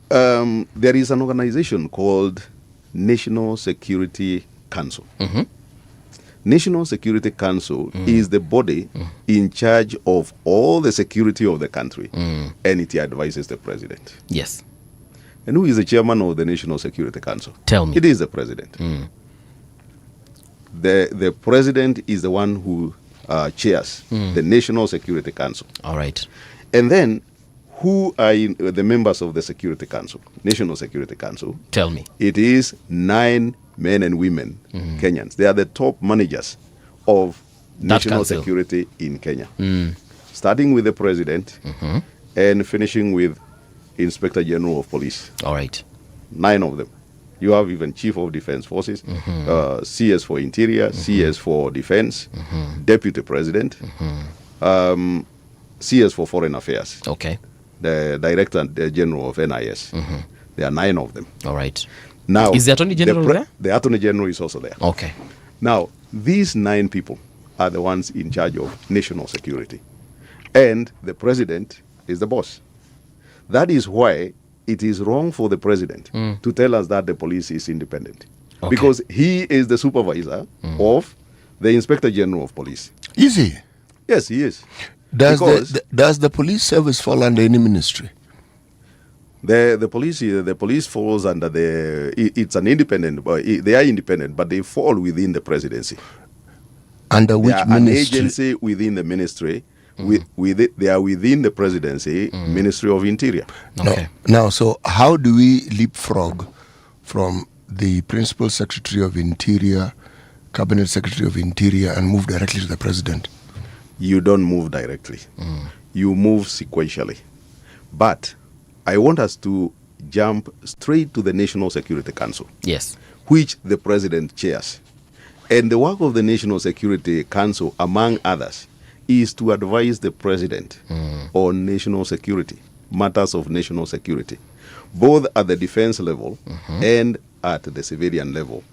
There is an organization called National Security Council. National Security Council is the body in charge of all the security of the country, and it advises the president. Yes. And who is the chairman of the National Security Council? Tell me. It is the president. The president is the one who chairs the National Security Council. All right. And then, who are the members of the Security Council, National Security Council? Tell me. It is 9 men and women, Kenyans. They are the top managers of national security in Kenya. Starting with the president and finishing with Inspector General of Police. All right. 9 of them. You have even Chief of Defense Forces, CS for Interior, CS for Defense, Deputy President, CS for Foreign Affairs. Okay. The Director General of NIS. There are 9 of them. All right. Now, is the Attorney General there? The Attorney General is also there. Okay. Now, these 9 people are the ones in charge of national security. And the president is the boss. That is why it is wrong for the president to tell us that the police is independent. Okay. Because he is the supervisor of the Inspector General of Police. Is he? Yes, he is. Does Because does the police service fall under any ministry? the police falls under it's an independent, they are independent, but they fall within the presidency. Under which they are ministry? An agency within the ministry. They are within the presidency, Ministry of Interior. Okay. Now, so how do we leapfrog from the Principal Secretary of Interior, Cabinet Secretary of Interior, and move directly to the president? You don't move directly. You move sequentially. But I want us to jump straight to the National Security Council. Yes. Which the president chairs. And the work of the National Security Council, among others, is to advise the president on national security, matters of national security, both at the defense level and at the civilian level,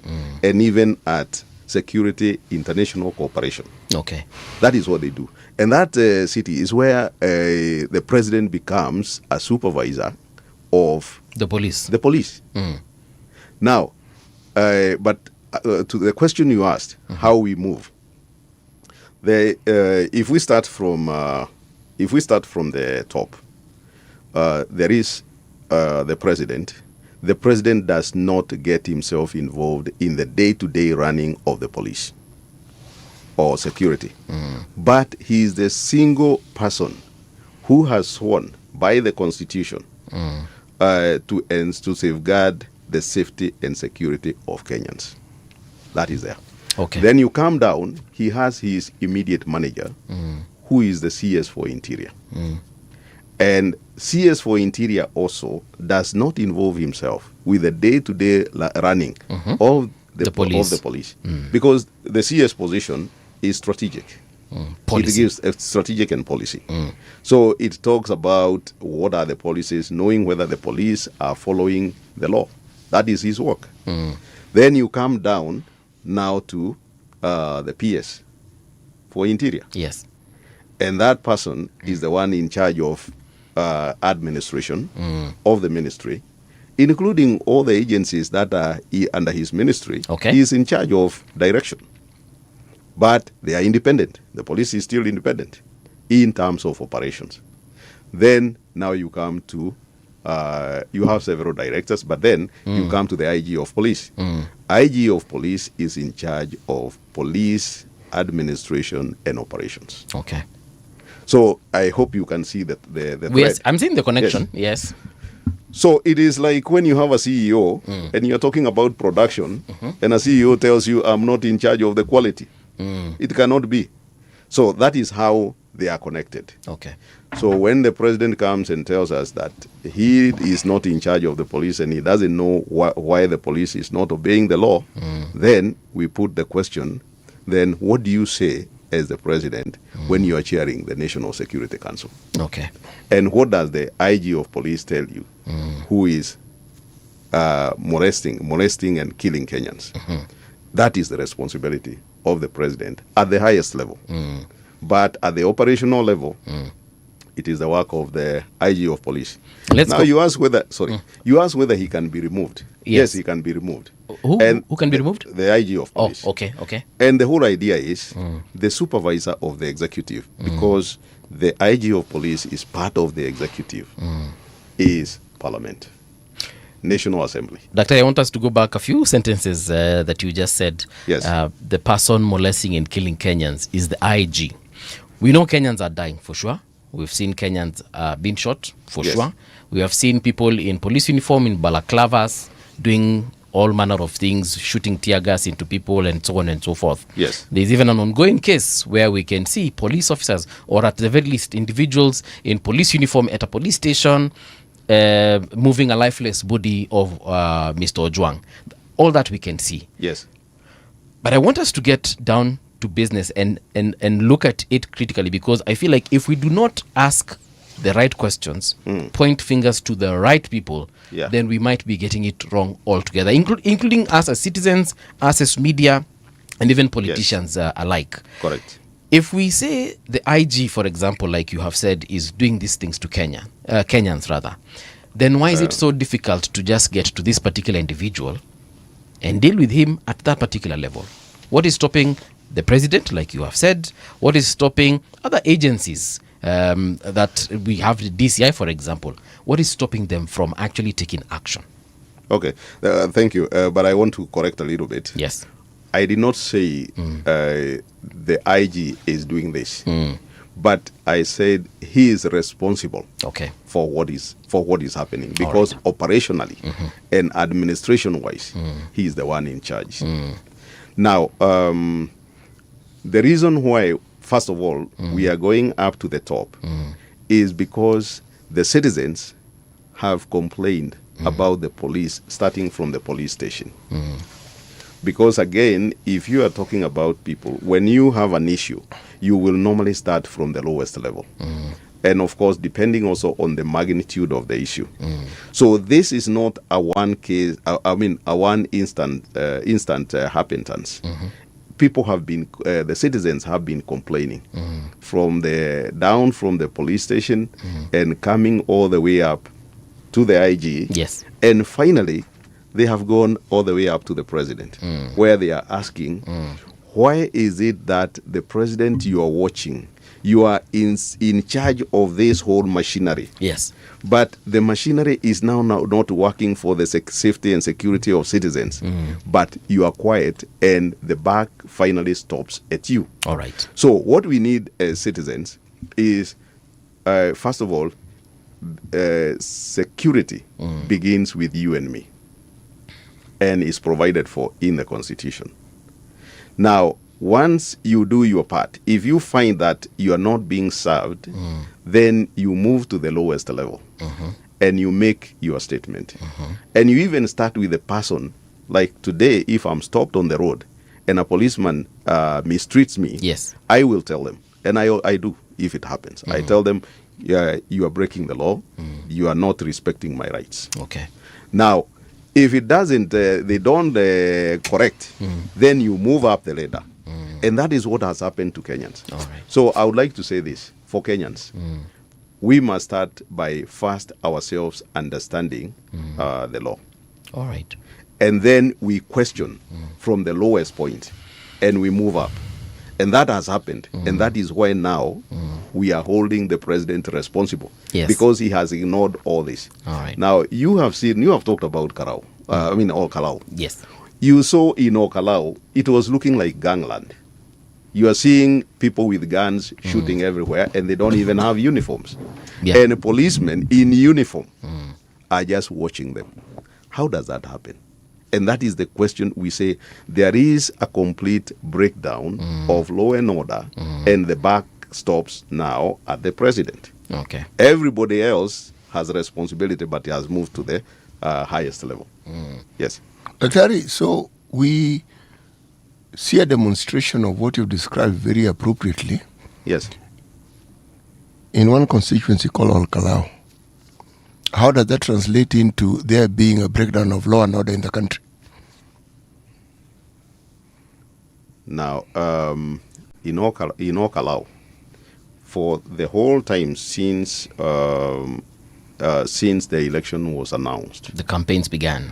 and even at security international cooperation. Okay. That is what they do. And that city is where the president becomes a supervisor of the police. The police. Now, but to the question you asked, how we move. If we start from the top, there is the president. The president does not get himself involved in the day-to-day running of the police or security, but he is the single person who has sworn by the Constitution to safeguard the safety and security of Kenyans. That is there. Okay. Then you come down, he has his immediate manager, who is the CS for Interior. And CS for Interior also does not involve himself with the day-to-day running of the police. Because the CS position is strategic. It gives a strategic and policy. So it talks about what are the policies, knowing whether the police are following the law. That is his work. Then you come down now to the PS for Interior. Yes. And that person is the one in charge of administration of the ministry, including all the agencies that are under his ministry. Okay. He is in charge of direction. But they are independent. The police is still independent in terms of operations. Then now you come to you have several directors, but then you come to the IG of police. IG of police is in charge of police administration and operations. Okay. So I hope you can see that the Yes, I'm seeing the connection. Yes. So it is like when you have a CEO and you're talking about production, and a CEO tells you, I'm not in charge of the quality. It cannot be. So that is how they are connected. Okay. So when the president comes and tells us that he is not in charge of the police and he doesn't know why the police is not obeying the law, then we put the question, then what do you say as the president when you are chairing the National Security Council? Okay. And what does the IG of police tell you, who is molesting and killing Kenyans? That is the responsibility of the president at the highest level. But at the operational level, it is the work of the IG of police. You ask whether he can be removed. Yes, he can be removed. Who can be removed? The IG of police. Oh, okay, okay. And the whole idea is the supervisor of the executive, because the IG of police is part of the executive, is Parliament, National Assembly. Doctor, I want us to go back a few sentences that you just said. Yes. The person molesting and killing Kenyans is the IG. We know Kenyans are dying, for sure. We've seen Kenyans being shot, for sure. We have seen people in police uniform, in balaclavas, doing all manner of things, shooting tear gas into people and so on and so forth. Yes. There's even an ongoing case where we can see police officers, or at the very least individuals in police uniform at a police station, moving a lifeless body of Mr. Ojwang. All that we can see. Yes. But I want us to get down to business and look at it critically, because I feel like if we do not ask the right questions, point fingers to the right people, then we might be getting it wrong altogether, including us as citizens, us as media, and even politicians alike. Correct. If we say the IG, for example, like you have said, is doing these things to Kenyans rather, then why is it so difficult to just get to this particular individual and deal with him at that particular level? What is stopping the president, like you have said? What is stopping other agencies that we have, the DCI, for example? What is stopping them from actually taking action? Okay, thank you. But I want to correct a little bit. Yes. I did not say the IG is doing this, but I said he is responsible for what is happening, because operationally and administration-wise, he is the one in charge. Now, the reason why, first of all, we are going up to the top is because the citizens have complained about the police, starting from the police station. Because again, if you are talking about people, when you have an issue, you will normally start from the lowest level. And of course, depending also on the magnitude of the issue. So this is not a one case, a one instant happenstance. People have been, the citizens have been complaining from the police station and coming all the way up to the IG. Yes. And finally, they have gone all the way up to the president, where they are asking, why is it that the president you are watching, you are in charge of this whole machinery? Yes. But the machinery is now not working for the safety and security of citizens. But you are quiet, and the buck finally stops at you. All right. So what we need as citizens is, first of all, security begins with you and me, and is provided for in the Constitution. Now, once you do your part, if you find that you are not being served, then you move to the lowest level and you make your statement. And you even start with the person. Like today, if I'm stopped on the road and a policeman mistreats me, I will tell them. And I do, if it happens. I tell them, you are breaking the law. You are not respecting my rights. Okay. Now, if it doesn't, they don't correct, then you move up the ladder. And that is what has happened to Kenyans. All right. So I would like to say this, for Kenyans, we must start by first ourselves understanding the law. All right. And then we question from the lowest point, and we move up. And that has happened. And that is why now we are holding the president responsible. Yes. Because he has ignored all this. All right. Now, you have talked about Karau. Okalau. Yes. You saw in Okalau, it was looking like gangland. You are seeing people with guns shooting everywhere, and they don't even have uniforms. Yeah. And policemen in uniform are just watching them. How does that happen? And that is the question. We say there is a complete breakdown of law and order, and the buck stops now at the president. Okay. Everybody else has a responsibility, but he has moved to the highest level. Yes. Daktari, so we see a demonstration of what you've described very appropriately. Yes. In one constituency called Olkalau. How does that translate into there being a breakdown of law and order in the country? Now, in Okalau, for the whole time since the election was announced, the campaigns began.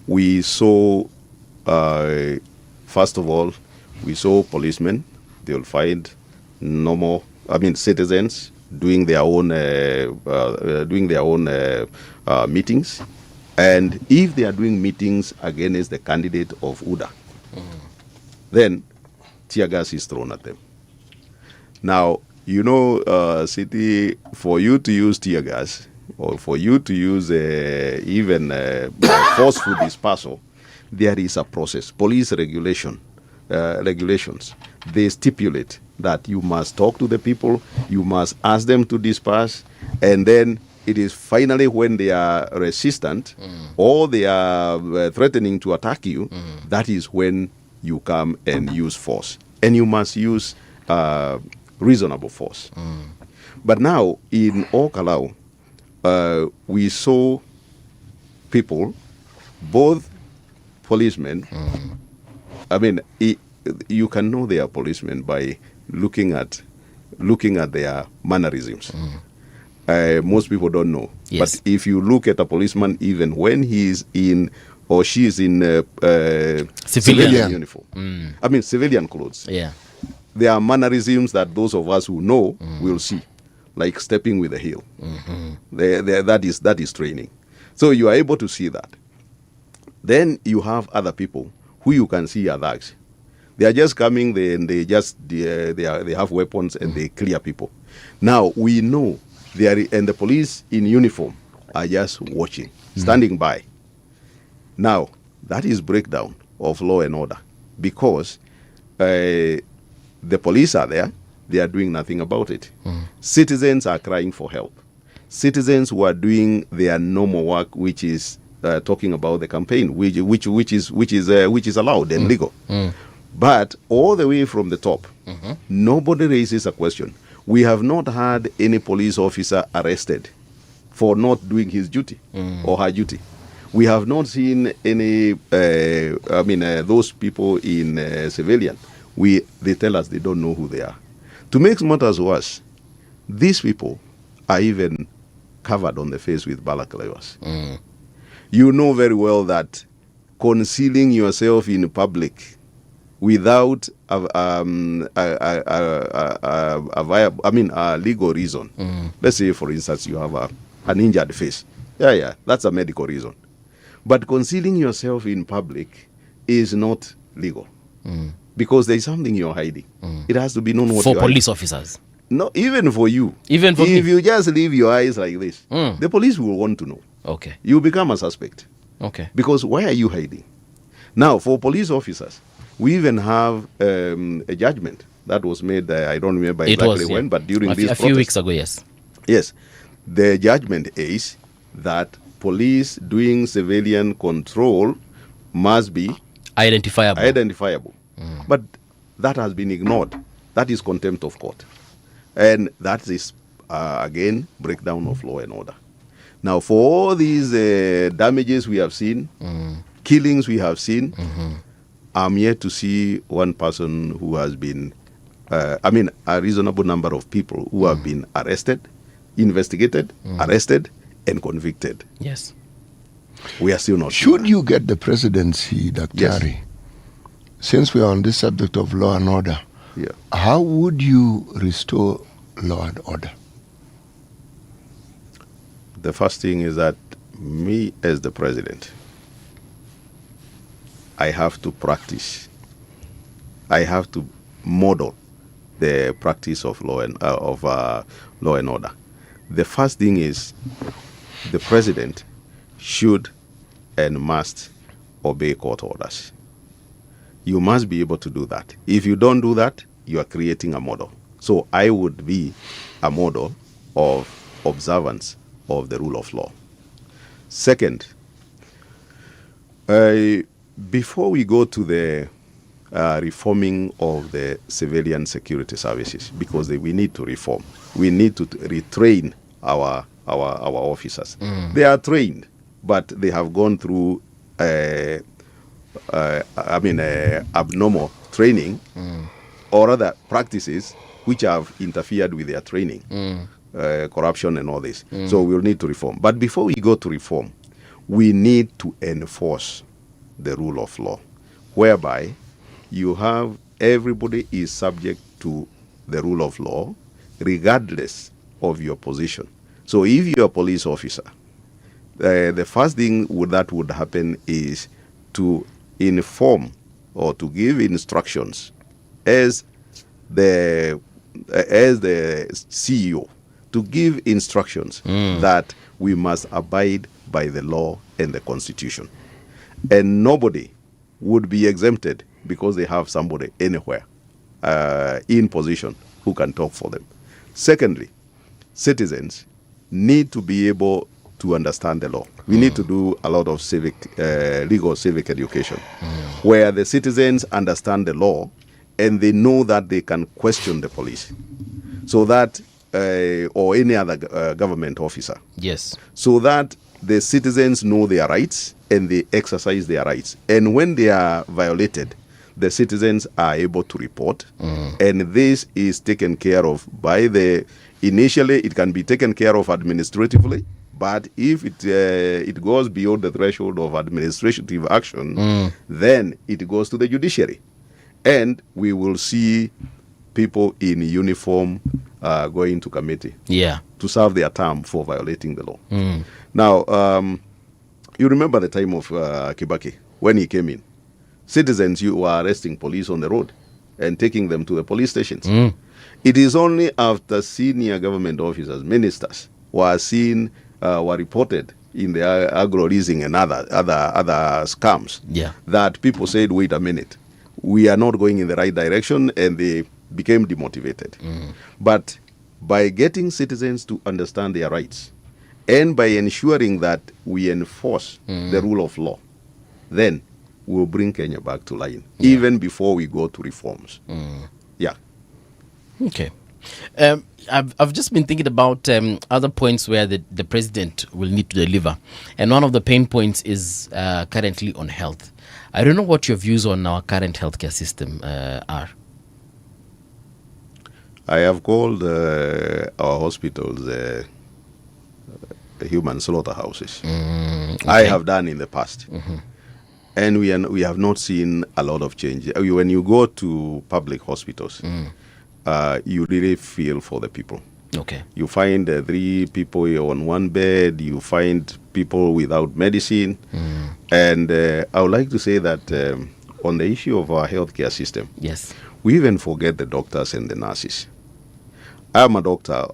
We saw, first of all, we saw policemen. They will find citizens doing their own meetings, and if they are doing meetings against the candidate of UDA, then tear gas is thrown at them. Now, city, for you to use tear gas, or for you to use even forceful dispersal, there is a process. Police regulations, they stipulate that you must talk to the people, you must ask them to disperse, And then it is finally when they are resistant or they are threatening to attack you, that is when you come and use force. And you must use reasonable force. But now in Okalau, we saw people, both policemen. I mean, you can know they are policemen by looking at their mannerisms. Most people don't know. Yes. But if you look at a policeman, even when he is in or she is in civilian uniform, I mean civilian clothes. Yeah. There are mannerisms that those of us who know will see, like stepping with a heel. That is training. So you are able to see that. Then you have other people who you can see are thugs. They are just coming there and they have weapons and they clear people. Now we know and the police in uniform are just watching, standing by. Now that is breakdown of law and order, because the police are there, they are doing nothing about it. Citizens are crying for help. Citizens who are doing their normal work, which is talking about the campaign, which is allowed and legal. But all the way from the top, nobody raises a question. We have not had any police officer arrested for not doing his duty or her duty. We have not seen any, those people in civilian. They tell us they don't know who they are. To make matters worse, these people are even covered on the face with balaclavas. You know very well that concealing yourself in public without a legal reason. Let's say, for instance, you have an injured face. Yeah, that's a medical reason. But concealing yourself in public is not legal. Because there is something you're hiding. It has to be known what for you're police hiding. officers. No, even for you. Even for if me. you just leave your eyes like this, the police will want to know. Okay. You become a suspect. Okay. Because why are you hiding? Now, for police officers, we even have a judgment that was made, I don't remember exactly when, but during this a few weeks ago, yes. Yes. The judgment is that police doing civilian control must be identifiable. But that has been ignored. That is contempt of court. And that is, again, breakdown of law and order. Now, for all these damages we have seen, killings we have seen, I'm yet to see one person who has been, a reasonable number of people who have been arrested, investigated, arrested, and convicted. Yes. We are still not Should you get the presidency, Daktari, since we are on this subject of law and order, how would you restore law and order? The first thing is that me as the president, I have to practice. I have to model the practice of law and order. The first thing is the president should and must obey court orders. You must be able to do that. If you don't do that, you are creating a model. So I would be a model of observance of the rule of law. Second, before we go to the reforming of the civilian security services, because we need to reform, we need to retrain our officers. They are trained, but they have gone through abnormal training or other practices which have interfered with their training, corruption and all this. So we'll need to reform. But before we go to reform, we need to enforce the rule of law, whereby you have everybody is subject to the rule of law regardless of your position. So if you're a police officer, the first thing that would happen is to inform or to give instructions as the CEO, to give instructions that we must abide by the law and the Constitution. And nobody would be exempted because they have somebody anywhere in position who can talk for them. Secondly, citizens need to be able to understand the law. We need to do a lot of legal civic education, where the citizens understand the law and they know that they can question the police, so that or any other government officer. Yes. So that the citizens know their rights and they exercise their rights. And when they are violated, the citizens are able to report. And this is taken care of by initially it can be taken care of administratively, but if it goes beyond the threshold of administrative action, then it goes to the judiciary. And we will see people in uniform going to committee to serve their term for violating the law. Now, you remember the time of Kibaki, when he came in. Citizens, you were arresting police on the road and taking them to the police stations. It is only after senior government officers, ministers, were reported in the agro-leasing and other scams, that people said, wait a minute, we are not going in the right direction, and they became demotivated. But by getting citizens to understand their rights, and by ensuring that we enforce the rule of law, then we'll bring Kenya back to line, even before we go to reforms. Yeah. Okay. I've just been thinking about other points where the president will need to deliver. And one of the pain points is currently on health. I don't know what your views on our current healthcare system are. I have called our hospitals human slaughterhouses. Okay. I have done in the past. And we have not seen a lot of change. When you go to public hospitals, you really feel for the people. Okay. You find 3 people on one bed. You find people without medicine. And I would like to say that on the issue of our healthcare system, yes, we even forget the doctors and the nurses. I'm a doctor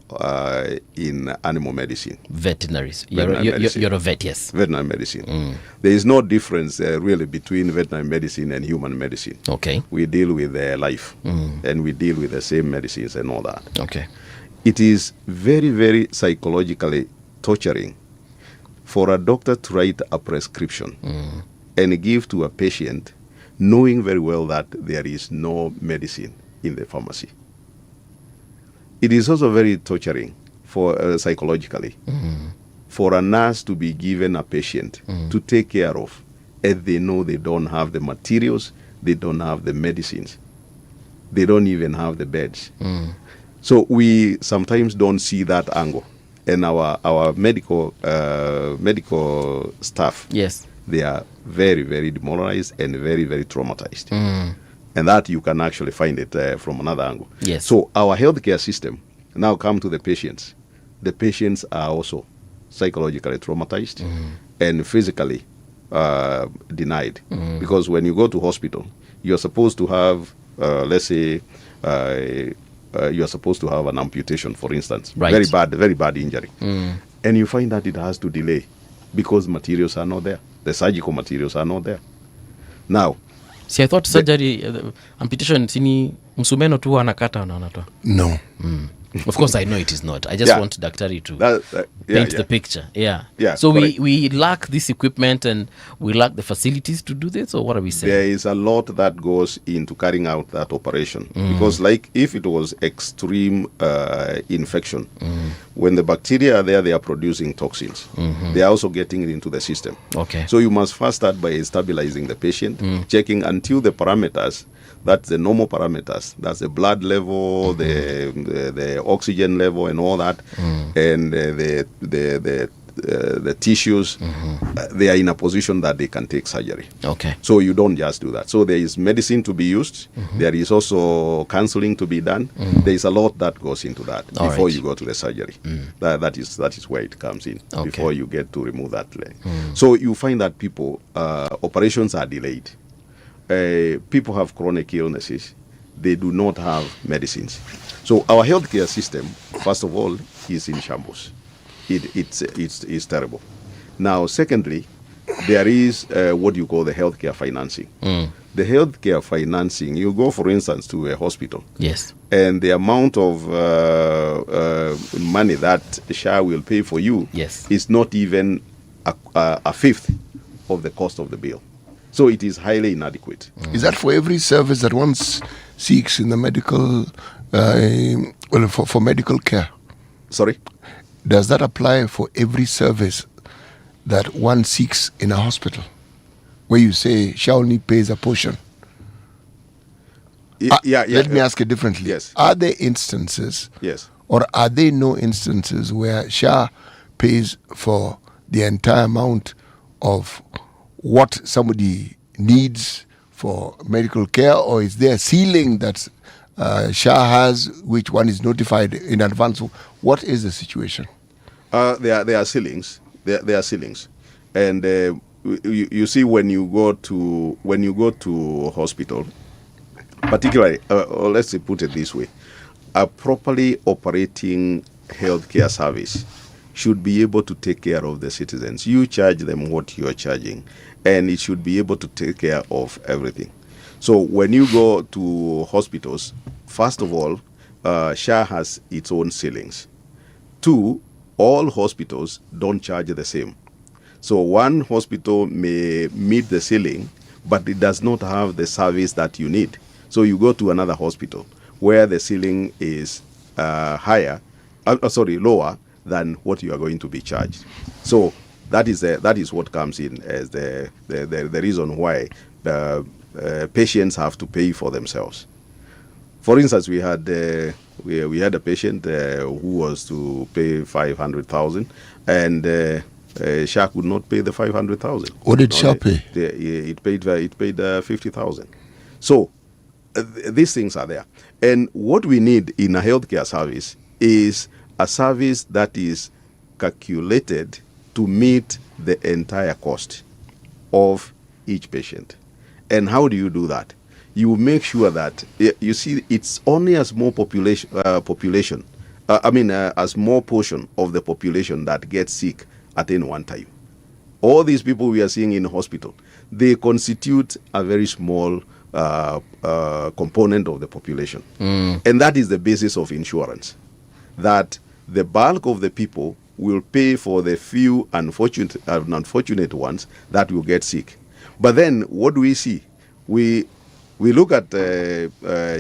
in animal medicine. Veterinaries. You're a vet, yes. Veterinary medicine. There is no difference really between veterinary medicine and human medicine. Okay. We deal with life, and we deal with the same medicines and all that. Okay. It is very, very psychologically torturing for a doctor to write a prescription and give to a patient, knowing very well that there is no medicine in the pharmacy. It is also very torturing for psychologically for a nurse to be given a patient to take care of, and they know they don't have the materials, they don't have the medicines, they don't even have the beds. So we sometimes don't see that angle, and our medical staff, yes, they are very, very demoralized and very, very traumatized. And that you can actually find it from another angle. Yes. So our healthcare system now come to the patients. The patients are also psychologically traumatized and physically denied. Because when you go to hospital, you're supposed to have, let's say, you're supposed to have an amputation, for instance. Right. Very bad injury. And you find that it has to delay because materials are not there. The surgical materials are not there. Now, see, I thought surgery, amputation, sini msumeno tu anakata na anatoa. No. Of course, I know it is not. I just want Daktari to paint the picture. Yeah. So we lack this equipment and we lack the facilities to do this, or what are we saying? There is a lot that goes into carrying out that operation. Because like if it was extreme infection, when the bacteria are there, they are producing toxins. They are also getting it into the system. Okay. So you must first start by stabilizing the patient, checking until the parameters, that's the normal parameters, that's the blood level, the oxygen level and all that, and the tissues, they are in a position that they can take surgery. Okay. So you don't just do that. So there is medicine to be used. There is also counseling to be done. There is a lot that goes into that before you go to the surgery. That is where it comes in, before you get to remove that leg. So you find that people, operations are delayed. People have chronic illnesses. They do not have medicines. So our healthcare system, first of all, is in shambles. It's terrible. Now, secondly, there is what you call the healthcare financing. The healthcare financing, you go, for instance, to a hospital. Yes. And the amount of money that SHA will pay for you is not even a fifth of the cost of the bill. So it is highly inadequate. Is that for every service that one seeks in the medical, for medical care? Sorry? Does that apply for every service that one seeks in a hospital? Where you say SHA only pays a portion? Let me ask it differently. Yes. Are there instances, yes, or are there no instances where SHA pays for the entire amount of what somebody needs for medical care, or is there a ceiling that SHA has which one is notified in advance? What is the situation? There are ceilings. There are ceilings, and you see when you go to hospital, particularly, or let's put it this way, a properly operating healthcare service should be able to take care of the citizens. You charge them what you are charging, and it should be able to take care of everything. So when you go to hospitals, first of all, SHA has its own ceilings. 2, all hospitals don't charge the same. So one hospital may meet the ceiling, but it does not have the service that you need. So you go to another hospital where the ceiling is lower than what you are going to be charged. So that is what comes in as the reason why the patients have to pay for themselves. For instance, we had a patient who was to pay 500,000, and SHA could not pay the 500,000. What did SHA pay? It paid 50,000. So these things are there, and what we need in a healthcare service is a service that is calculated to meet the entire cost of each patient. And how do you do that? You make sure that, you see, it's only a small a small portion of the population that gets sick at any one time. All these people we are seeing in hospital, they constitute a very small component of the population. And that is the basis of insurance, that the bulk of the people will pay for the few unfortunate ones that will get sick. But then what do we see? We look at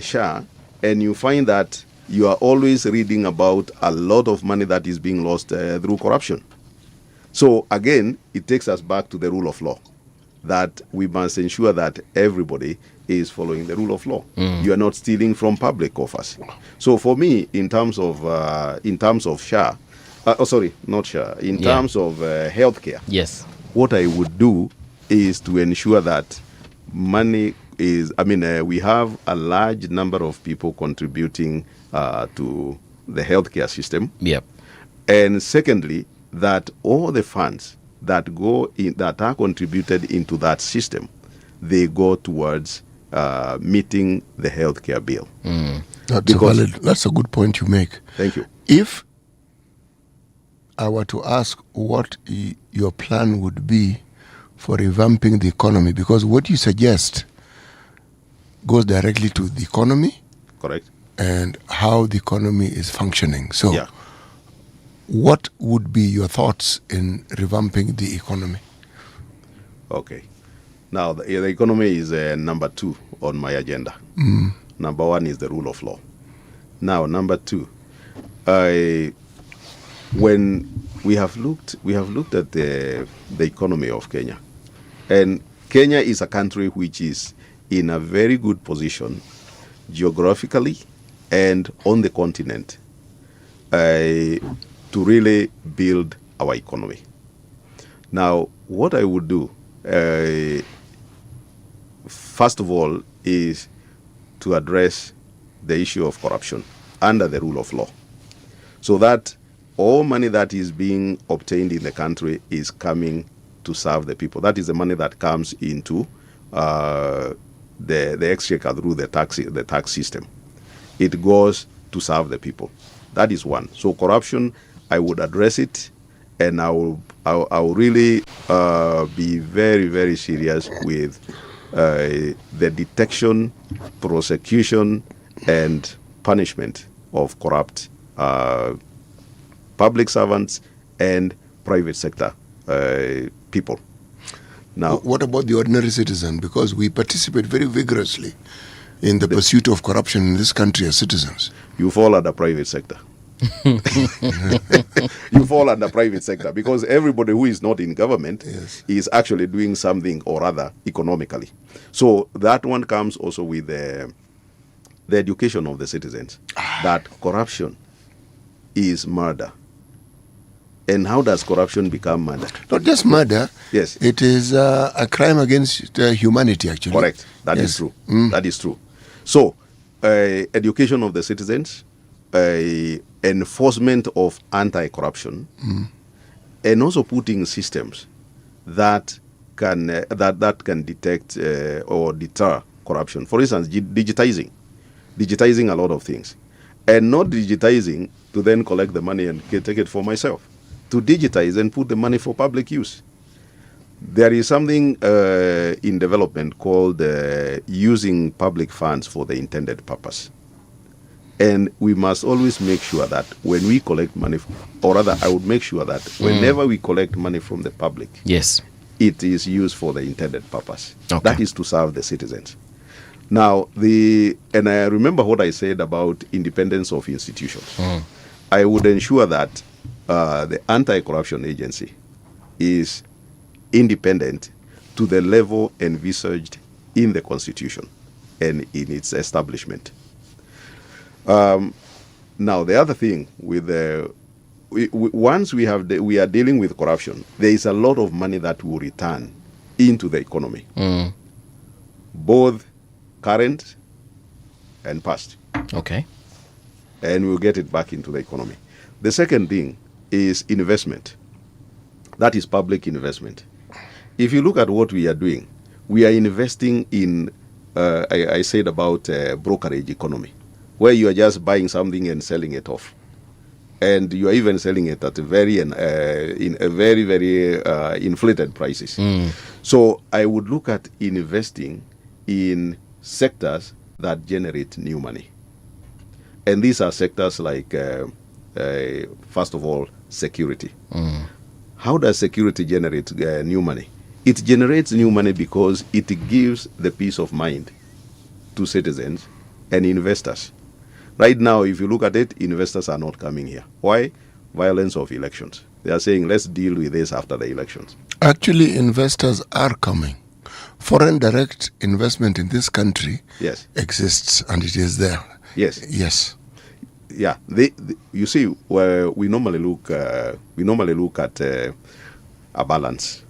SHA, and you find that you are always reading about a lot of money that is being lost through corruption. So again, it takes us back to the rule of law, that we must ensure that everybody is following the rule of law. You are not stealing from public coffers. So for me, in terms of SHA, not SHA, in terms of healthcare, yes, what I would do is to ensure that money is, we have a large number of people contributing to the healthcare system. Yep. And secondly, that all the funds that go in, that are contributed into that system, they go towards meeting the healthcare bill. That's a good point you make. Thank you. If I were to ask what your plan would be for revamping the economy, because what you suggest goes directly to the economy. Correct. And how the economy is functioning. So what would be your thoughts in revamping the economy? Okay. Now, the economy is number 2 on my agenda. Number 1 is the rule of law. Now, number 2, when we have looked at the economy of Kenya, and Kenya is a country which is in a very good position geographically and on the continent to really build our economy. Now, what I would do, first of all, is to address the issue of corruption under the rule of law, so that all money that is being obtained in the country is coming to serve the people. That is the money that comes into the exchequer through the tax system. It goes to serve the people. That is one. So corruption, I would address it, and I will I'll really be very, very serious with the detection, prosecution, and punishment of corrupt public servants and private sector people. Now, what about the ordinary citizen? Because we participate very vigorously in the pursuit of corruption in this country as citizens. You fall under private sector. You fall under private sector because everybody who is not in government is actually doing something or other economically. So that one comes also with the education of the citizens that corruption is murder. And how does corruption become murder? Not just murder. Yes. It is a crime against humanity, actually. Correct. That is true. That is true. So, education of the citizens, enforcement of anti-corruption, and also putting systems that can detect or deter corruption. For instance, digitizing a lot of things, and not digitizing to then collect the money and take it for myself. To digitize and put the money for public use. There is something in development called using public funds for the intended purpose. And we must always make sure that when we collect money, or rather I would make sure that whenever we collect money from the public, yes, it is used for the intended purpose. Okay. That is to serve the citizens. Now, and I remember what I said about independence of institutions. I would ensure that the anti-corruption agency is independent to the level envisaged in the Constitution and in its establishment. Now, the other thing with once we are dealing with corruption, there is a lot of money that will return into the economy, both current and past. Okay. And we'll get it back into the economy. The second thing is investment. That is public investment. If you look at what we are doing, we are investing in, I said about brokerage economy, where you are just buying something and selling it off. And you are even selling it at a very inflated prices. So I would look at investing in sectors that generate new money. And these are sectors like, first of all, security. How does security generate new money? It generates new money because it gives the peace of mind to citizens and investors. Right now, if you look at it, investors are not coming here. Why? Violence of elections. They are saying, let's deal with this after the elections. Actually, investors are coming. Foreign direct investment in this country exists, and it is there. Yes. Yes. Yeah, you see, we normally look at a balance.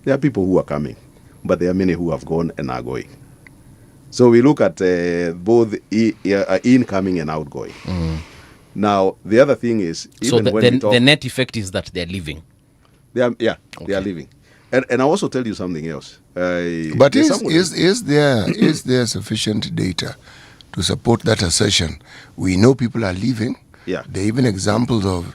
There are people who are coming, but there are many who have gone and are going. So we look at both incoming and outgoing. Now, the other thing is, so the net effect is that they're leaving. They are leaving. And I also tell you something else. But is there sufficient data to support that assertion? We know people are leaving. Yeah. There are even examples of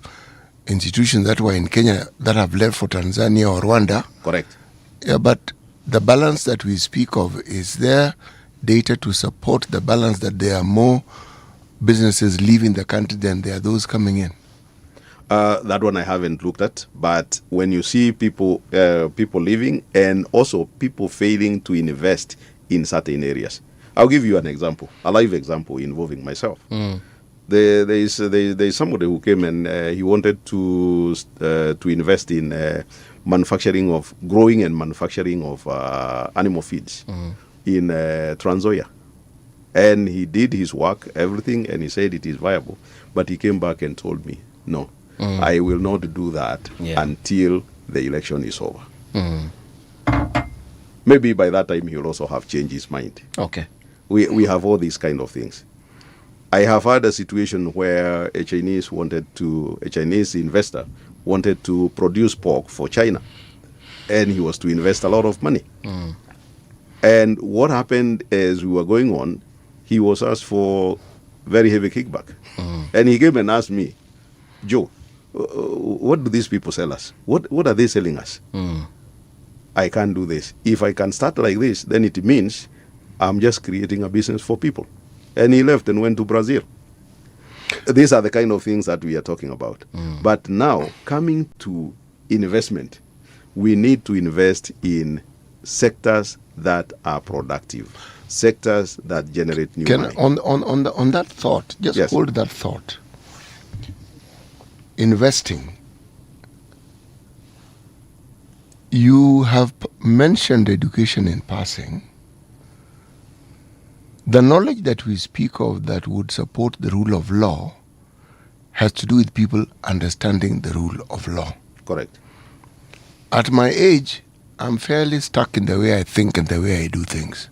institutions that were in Kenya that have left for Tanzania or Rwanda. Correct. Yeah, but the balance that we speak of, is there data to support the balance that there are more businesses leaving the country than there are those coming in? That one I haven't looked at, but when you see people leaving and also people failing to invest in certain areas, I'll give you an example, a live example involving myself. There is somebody who came and he wanted to invest in growing and manufacturing of animal feeds in Trans Nzoia. And he did his work, everything, and he said it is viable. But he came back and told me, no, I will not do that until the election is over. Maybe by that time he'll also have changed his mind. Okay. We have all these kind of things. I have had a situation where a Chinese investor wanted to produce pork for China, and he was to invest a lot of money. And what happened as we were going on, he was asked for very heavy kickback. And he came and asked me, Joe, what do these people sell us? What are they selling us? I can't do this. If I can start like this, then it means I'm just creating a business for people. And he left and went to Brazil. These are the kind of things that we are talking about. But now, coming to investment, we need to invest in sectors that are productive, sectors that generate new money. On that thought, just hold that thought. Investing. You have mentioned education in passing. The knowledge that we speak of that would support the rule of law has to do with people understanding the rule of law. Correct. At my age, I'm fairly stuck in the way I think and the way I do things.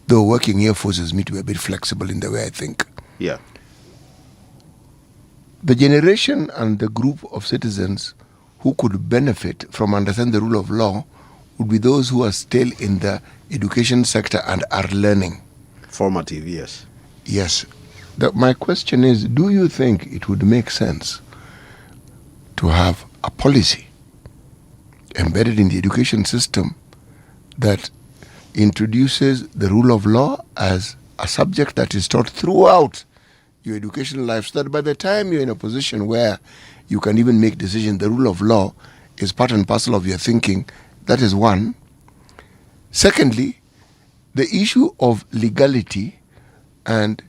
Though working here forces me to be a bit flexible in the way I think. Yeah. The generation and the group of citizens who could benefit from understanding the rule of law would be those who are still in the education sector and are learning. Formative, yes. Yes. My question is, do you think it would make sense to have a policy embedded in the education system that introduces the rule of law as a subject that is taught throughout your educational life, so that by the time you're in a position where you can even make decisions, the rule of law is part and parcel of your thinking? That is one. Secondly, the issue of legality and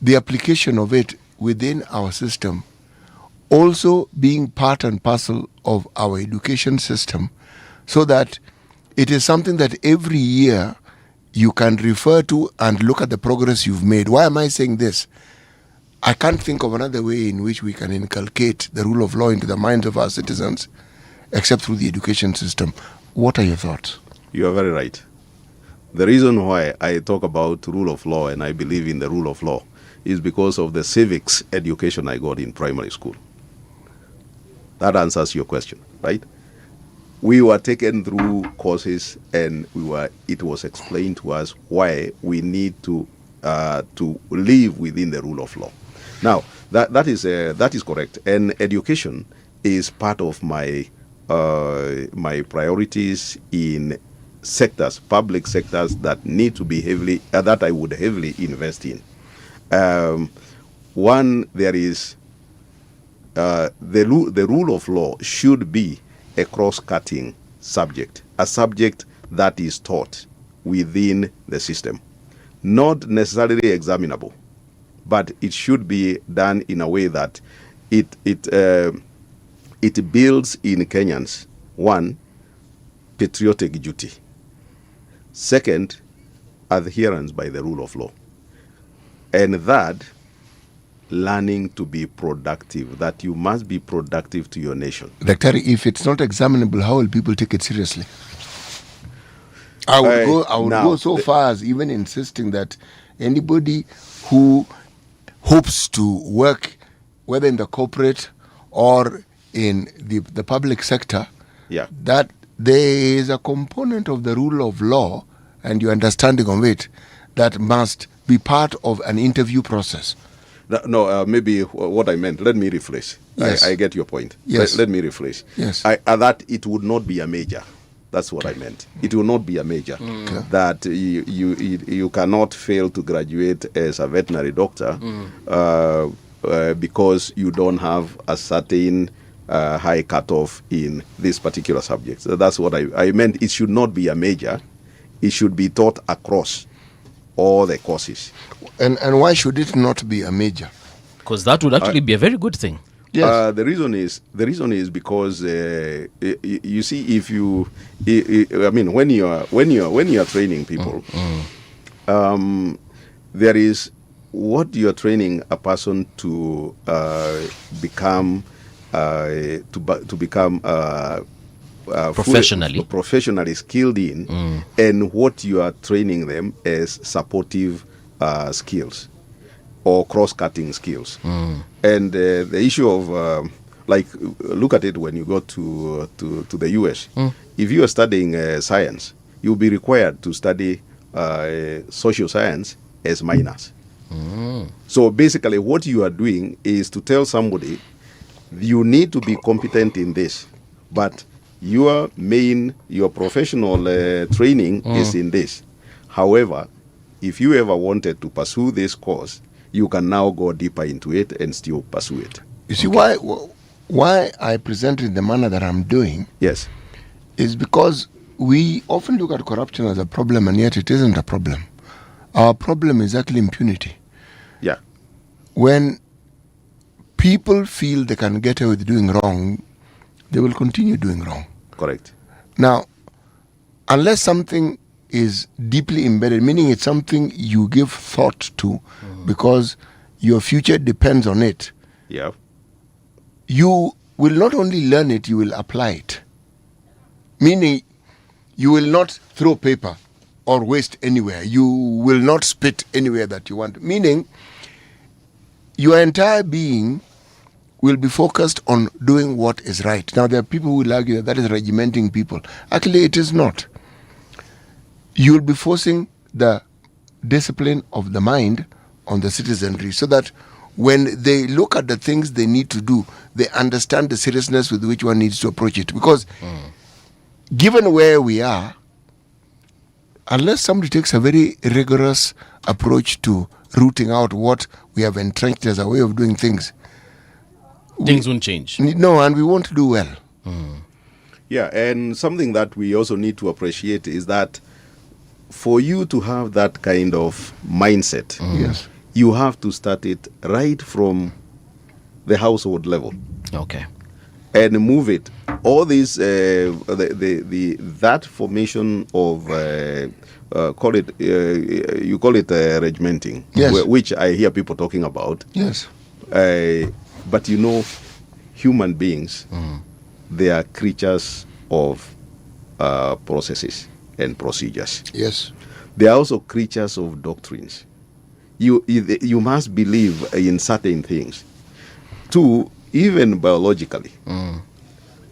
the application of it within our system also being part and parcel of our education system, so that it is something that every year you can refer to and look at the progress you've made. Why am I saying this? I can't think of another way in which we can inculcate the rule of law into the minds of our citizens except through the education system. What are your thoughts? You are very right. The reason why I talk about rule of law and I believe in the rule of law is because of the civics education I got in primary school. That answers your question, right? We were taken through courses and it was explained to us why we need to live within the rule of law. Now, that is correct, and education is part of my my priorities in sectors, public sectors that need to be heavily that I would heavily invest in. One, there is the rule of law should be a cross-cutting subject, a subject that is taught within the system, not necessarily examinable, but it should be done in a way that it builds in Kenyans, one, patriotic duty, second, adherence by the rule of law, and third, learning to be productive, that you must be productive to your nation. Doctor, if it's not examinable, how will people take it seriously? I would go so far as even insisting that anybody who hopes to work, whether in the corporate or in the public sector, that there is a component of the rule of law and your understanding of it that must be part of an interview process. No, maybe what I meant, let me rephrase. Yes. I get your point. Yes. Let me rephrase. Yes. That it would not be a major. That's what I meant. It will not be a major. That you cannot fail to graduate as a veterinary doctor because you don't have a certain high cutoff in this particular subject. So that's what I meant. It should not be a major. It should be taught across all the courses. And why should it not be a major? Because that would actually be a very good thing. Yes. The reason is because you see, I mean, when you are training people, there is what you are training a person to become professionally skilled in, and what you are training them as supportive skills or cross-cutting skills. And the issue of like, look at it when you go to the US. If you are studying science, you'll be required to study social science as minors. So basically what you are doing is to tell somebody you need to be competent in this, but your professional training is in this. However, if you ever wanted to pursue this course, you can now go deeper into it and still pursue it. You see, why I present it in the manner that I'm doing, yes, is because we often look at corruption as a problem, and yet it isn't a problem. Our problem is actually impunity. Yeah. When people feel they can get away with doing wrong, they will continue doing wrong. Correct. Now, unless something is deeply embedded, meaning it's something you give thought to because your future depends on it, yeah, you will not only learn it, you will apply it. Meaning, you will not throw paper or waste anywhere. You will not spit anywhere that you want. Meaning, your entire being will be focused on doing what is right. Now, there are people who will argue that is regimenting people. Actually, it is not. You will be forcing the discipline of the mind on the citizenry so that when they look at the things they need to do, they understand the seriousness with which one needs to approach it. Because given where we are, unless somebody takes a very rigorous approach to rooting out what we have entrenched as a way of doing things, things won't change. No, and we won't do well. Yeah, and something that we also need to appreciate is that for you to have that kind of mindset, yes, you have to start it right from the household level. Okay. And move it. All this, that formation of call it you call it regimenting, yes, which I hear people talking about. Yes. But you know, human beings, they are creatures of processes and procedures. Yes. They are also creatures of doctrines. You must believe in certain things. Two, even biologically,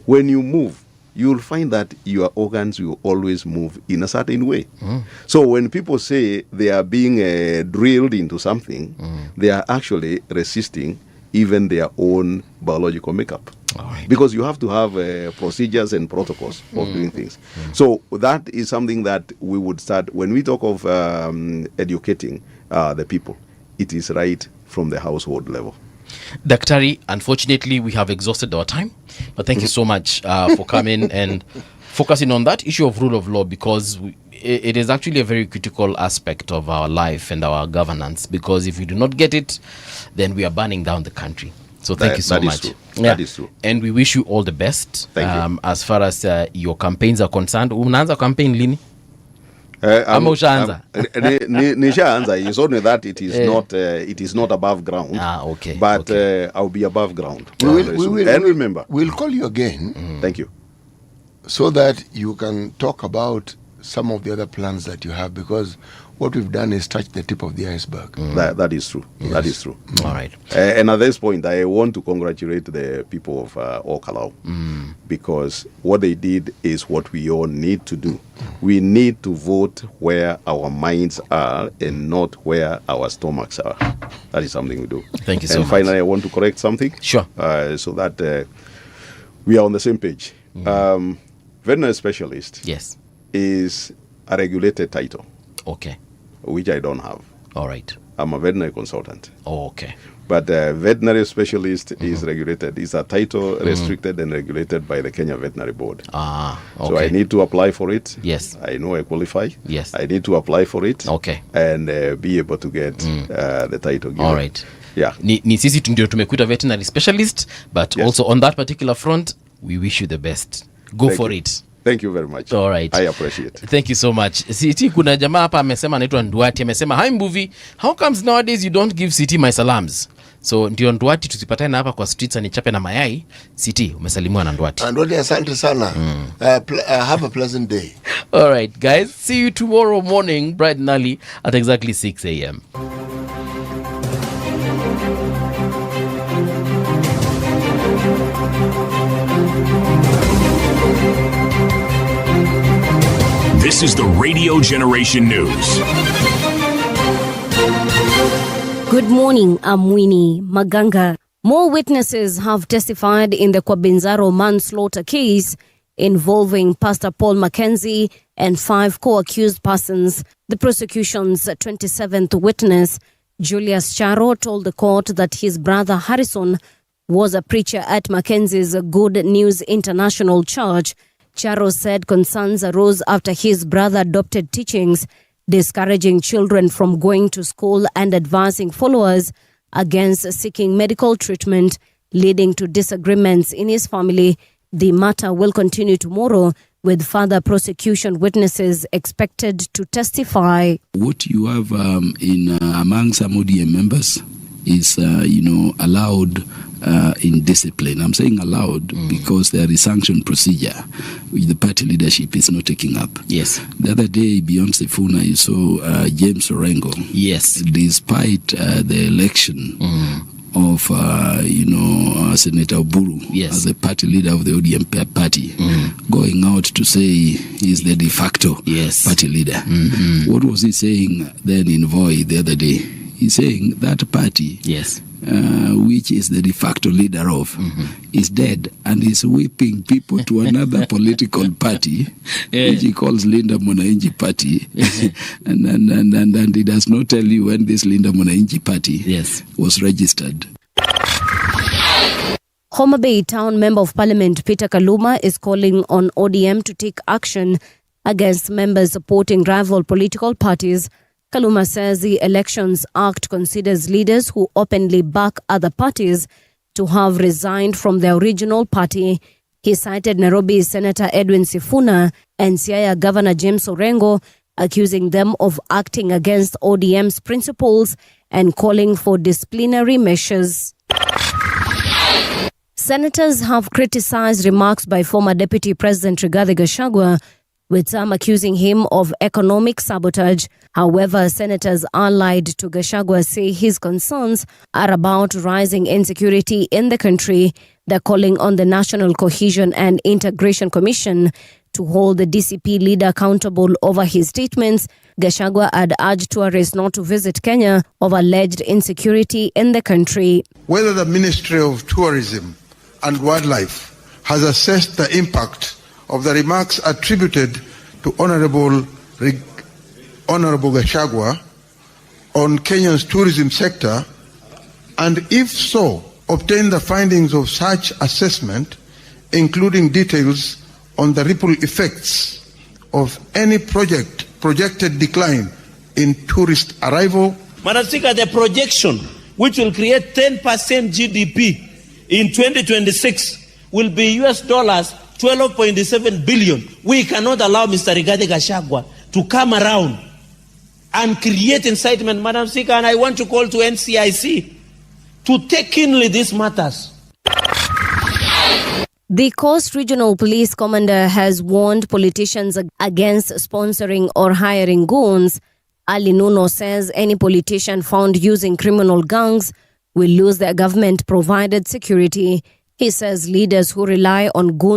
when you move, you'll find that your organs will always move in a certain way. So when people say they are being drilled into something, they are actually resisting even their own biological makeup. Because you have to have procedures and protocols of doing things. So that is something that we would start, when we talk of educating the people, it is right from the household level. Daktari, unfortunately, we have exhausted our time, but thank you so much for coming and focusing on that issue of rule of law, because it is actually a very critical aspect of our life and our governance, because if we do not get it, then we are burning down the country. So thank you so much. True. That is true. And we wish you all the best. Thank you. As far as your campaigns are concerned. Unaanza campaign lini? Ama ushaanza? Nishaanza. It's only that it is not above ground. Okay. But I'll be above ground. And remember, we'll call you again. Thank you. So that you can talk about some of the other plans that you have, because what we've done is touch the tip of the iceberg. That is true. Yes. That is true. All right. And at this point, I want to congratulate the people of Okalau, because what they did is what we all need to do. We need to vote where our minds are and not where our stomachs are. That is something we do. Thank you so much. And finally, I want to correct something. Sure. So that we are on the same page. Veterinary specialist, yes, is a regulated title. Okay. Which I don't have. All right. I'm a veterinary consultant. Oh, okay. But veterinary specialist is regulated. It's a title restricted and regulated by the Kenya Veterinary Board. Okay. So I need to apply for it. Yes. I know I qualify. Yes. I need to apply for it. Okay. And be able to get the title given. All right. Yeah. Ni sisi ndio tumekuita veterinary specialist, but also on that particular front, we wish you the best. Go Thank for you. it. Thank you very much. All right. I appreciate it. Thank you so much. City, kuna jamaa hapa amesema anaitwa Nduati, amesema hi Mbuvi, how comes nowadays you don't give City my salams? So ndio Nduati, tusipatane hapa kwa streets anichape na mayai. City, umesalimiwa na Nduati. Nduati, asante sana. Have a pleasant day. All right, guys. See you tomorrow morning, bright and early at exactly 6 a.m. This is the Radio Generation News. Good morning, I'm Winnie Maganga. More witnesses have testified in the Kwabinzaro manslaughter case involving Pastor Paul Mackenzie and 5 co-accused persons. The prosecution's 27th witness, Julius Charo, told the court that his brother Harrison was a preacher at Mackenzie's Good News International Church. Charo said concerns arose after his brother adopted teachings discouraging children from going to school and advising followers against seeking medical treatment, leading to disagreements in his family. The matter will continue tomorrow, with further prosecution witnesses expected to testify. What you have among some ODM members is, allowed in discipline. I'm saying allowed because there is sanction procedure which the party leadership is not taking up. Yes. The other day, beyond Sifuna, you saw James Orengo. Yes. Despite the election of, Senator Oburu as the party leader of the ODM party, going out to say he's the de facto party leader. What was he saying then in Voi the other day? He's saying that party, which is the de facto leader of, is dead and is whipping people to another political party, which he calls Linda Mwananchi Party. and he does not tell you when this Linda Mwananchi Party was registered. Homa Bay Town Member of Parliament Peter Kaluma is calling on ODM to take action against members supporting rival political parties. Kaluma says the Elections Act considers leaders who openly back other parties to have resigned from their original party. He cited Nairobi Senator Edwin Sifuna and Siaya Governor James Orengo, accusing them of acting against ODM's principles and calling for disciplinary measures. Senators have criticized remarks by former Deputy President Rigathi Gachagua, with some accusing him of economic sabotage. However, senators allied to Gachagua say his concerns are about rising insecurity in the country. They're calling on the National Cohesion and Integration Commission to hold the DCP leader accountable over his statements. Gachagua had urged tourists not to visit Kenya over alleged insecurity in the country. Whether the Ministry of Tourism and Wildlife has assessed the impact of the remarks attributed to Honorable Gachagua on Kenya's tourism sector, and if so, obtain the findings of such assessment, including details on the ripple effects of any projected decline in tourist arrival. Madam Speaker, the projection, which will create 10% GDP in 2026, will be US dollars 12.7 billion. We cannot allow Mr. Rigathi Gachagua to come around and create incitement, Madam Speaker, and I want to call to NCIC to take keenly these matters. The Coast Regional Police Commander has warned politicians against sponsoring or hiring goons. Ali Nuno says any politician found using criminal gangs will lose their government-provided security. He says leaders who rely on goons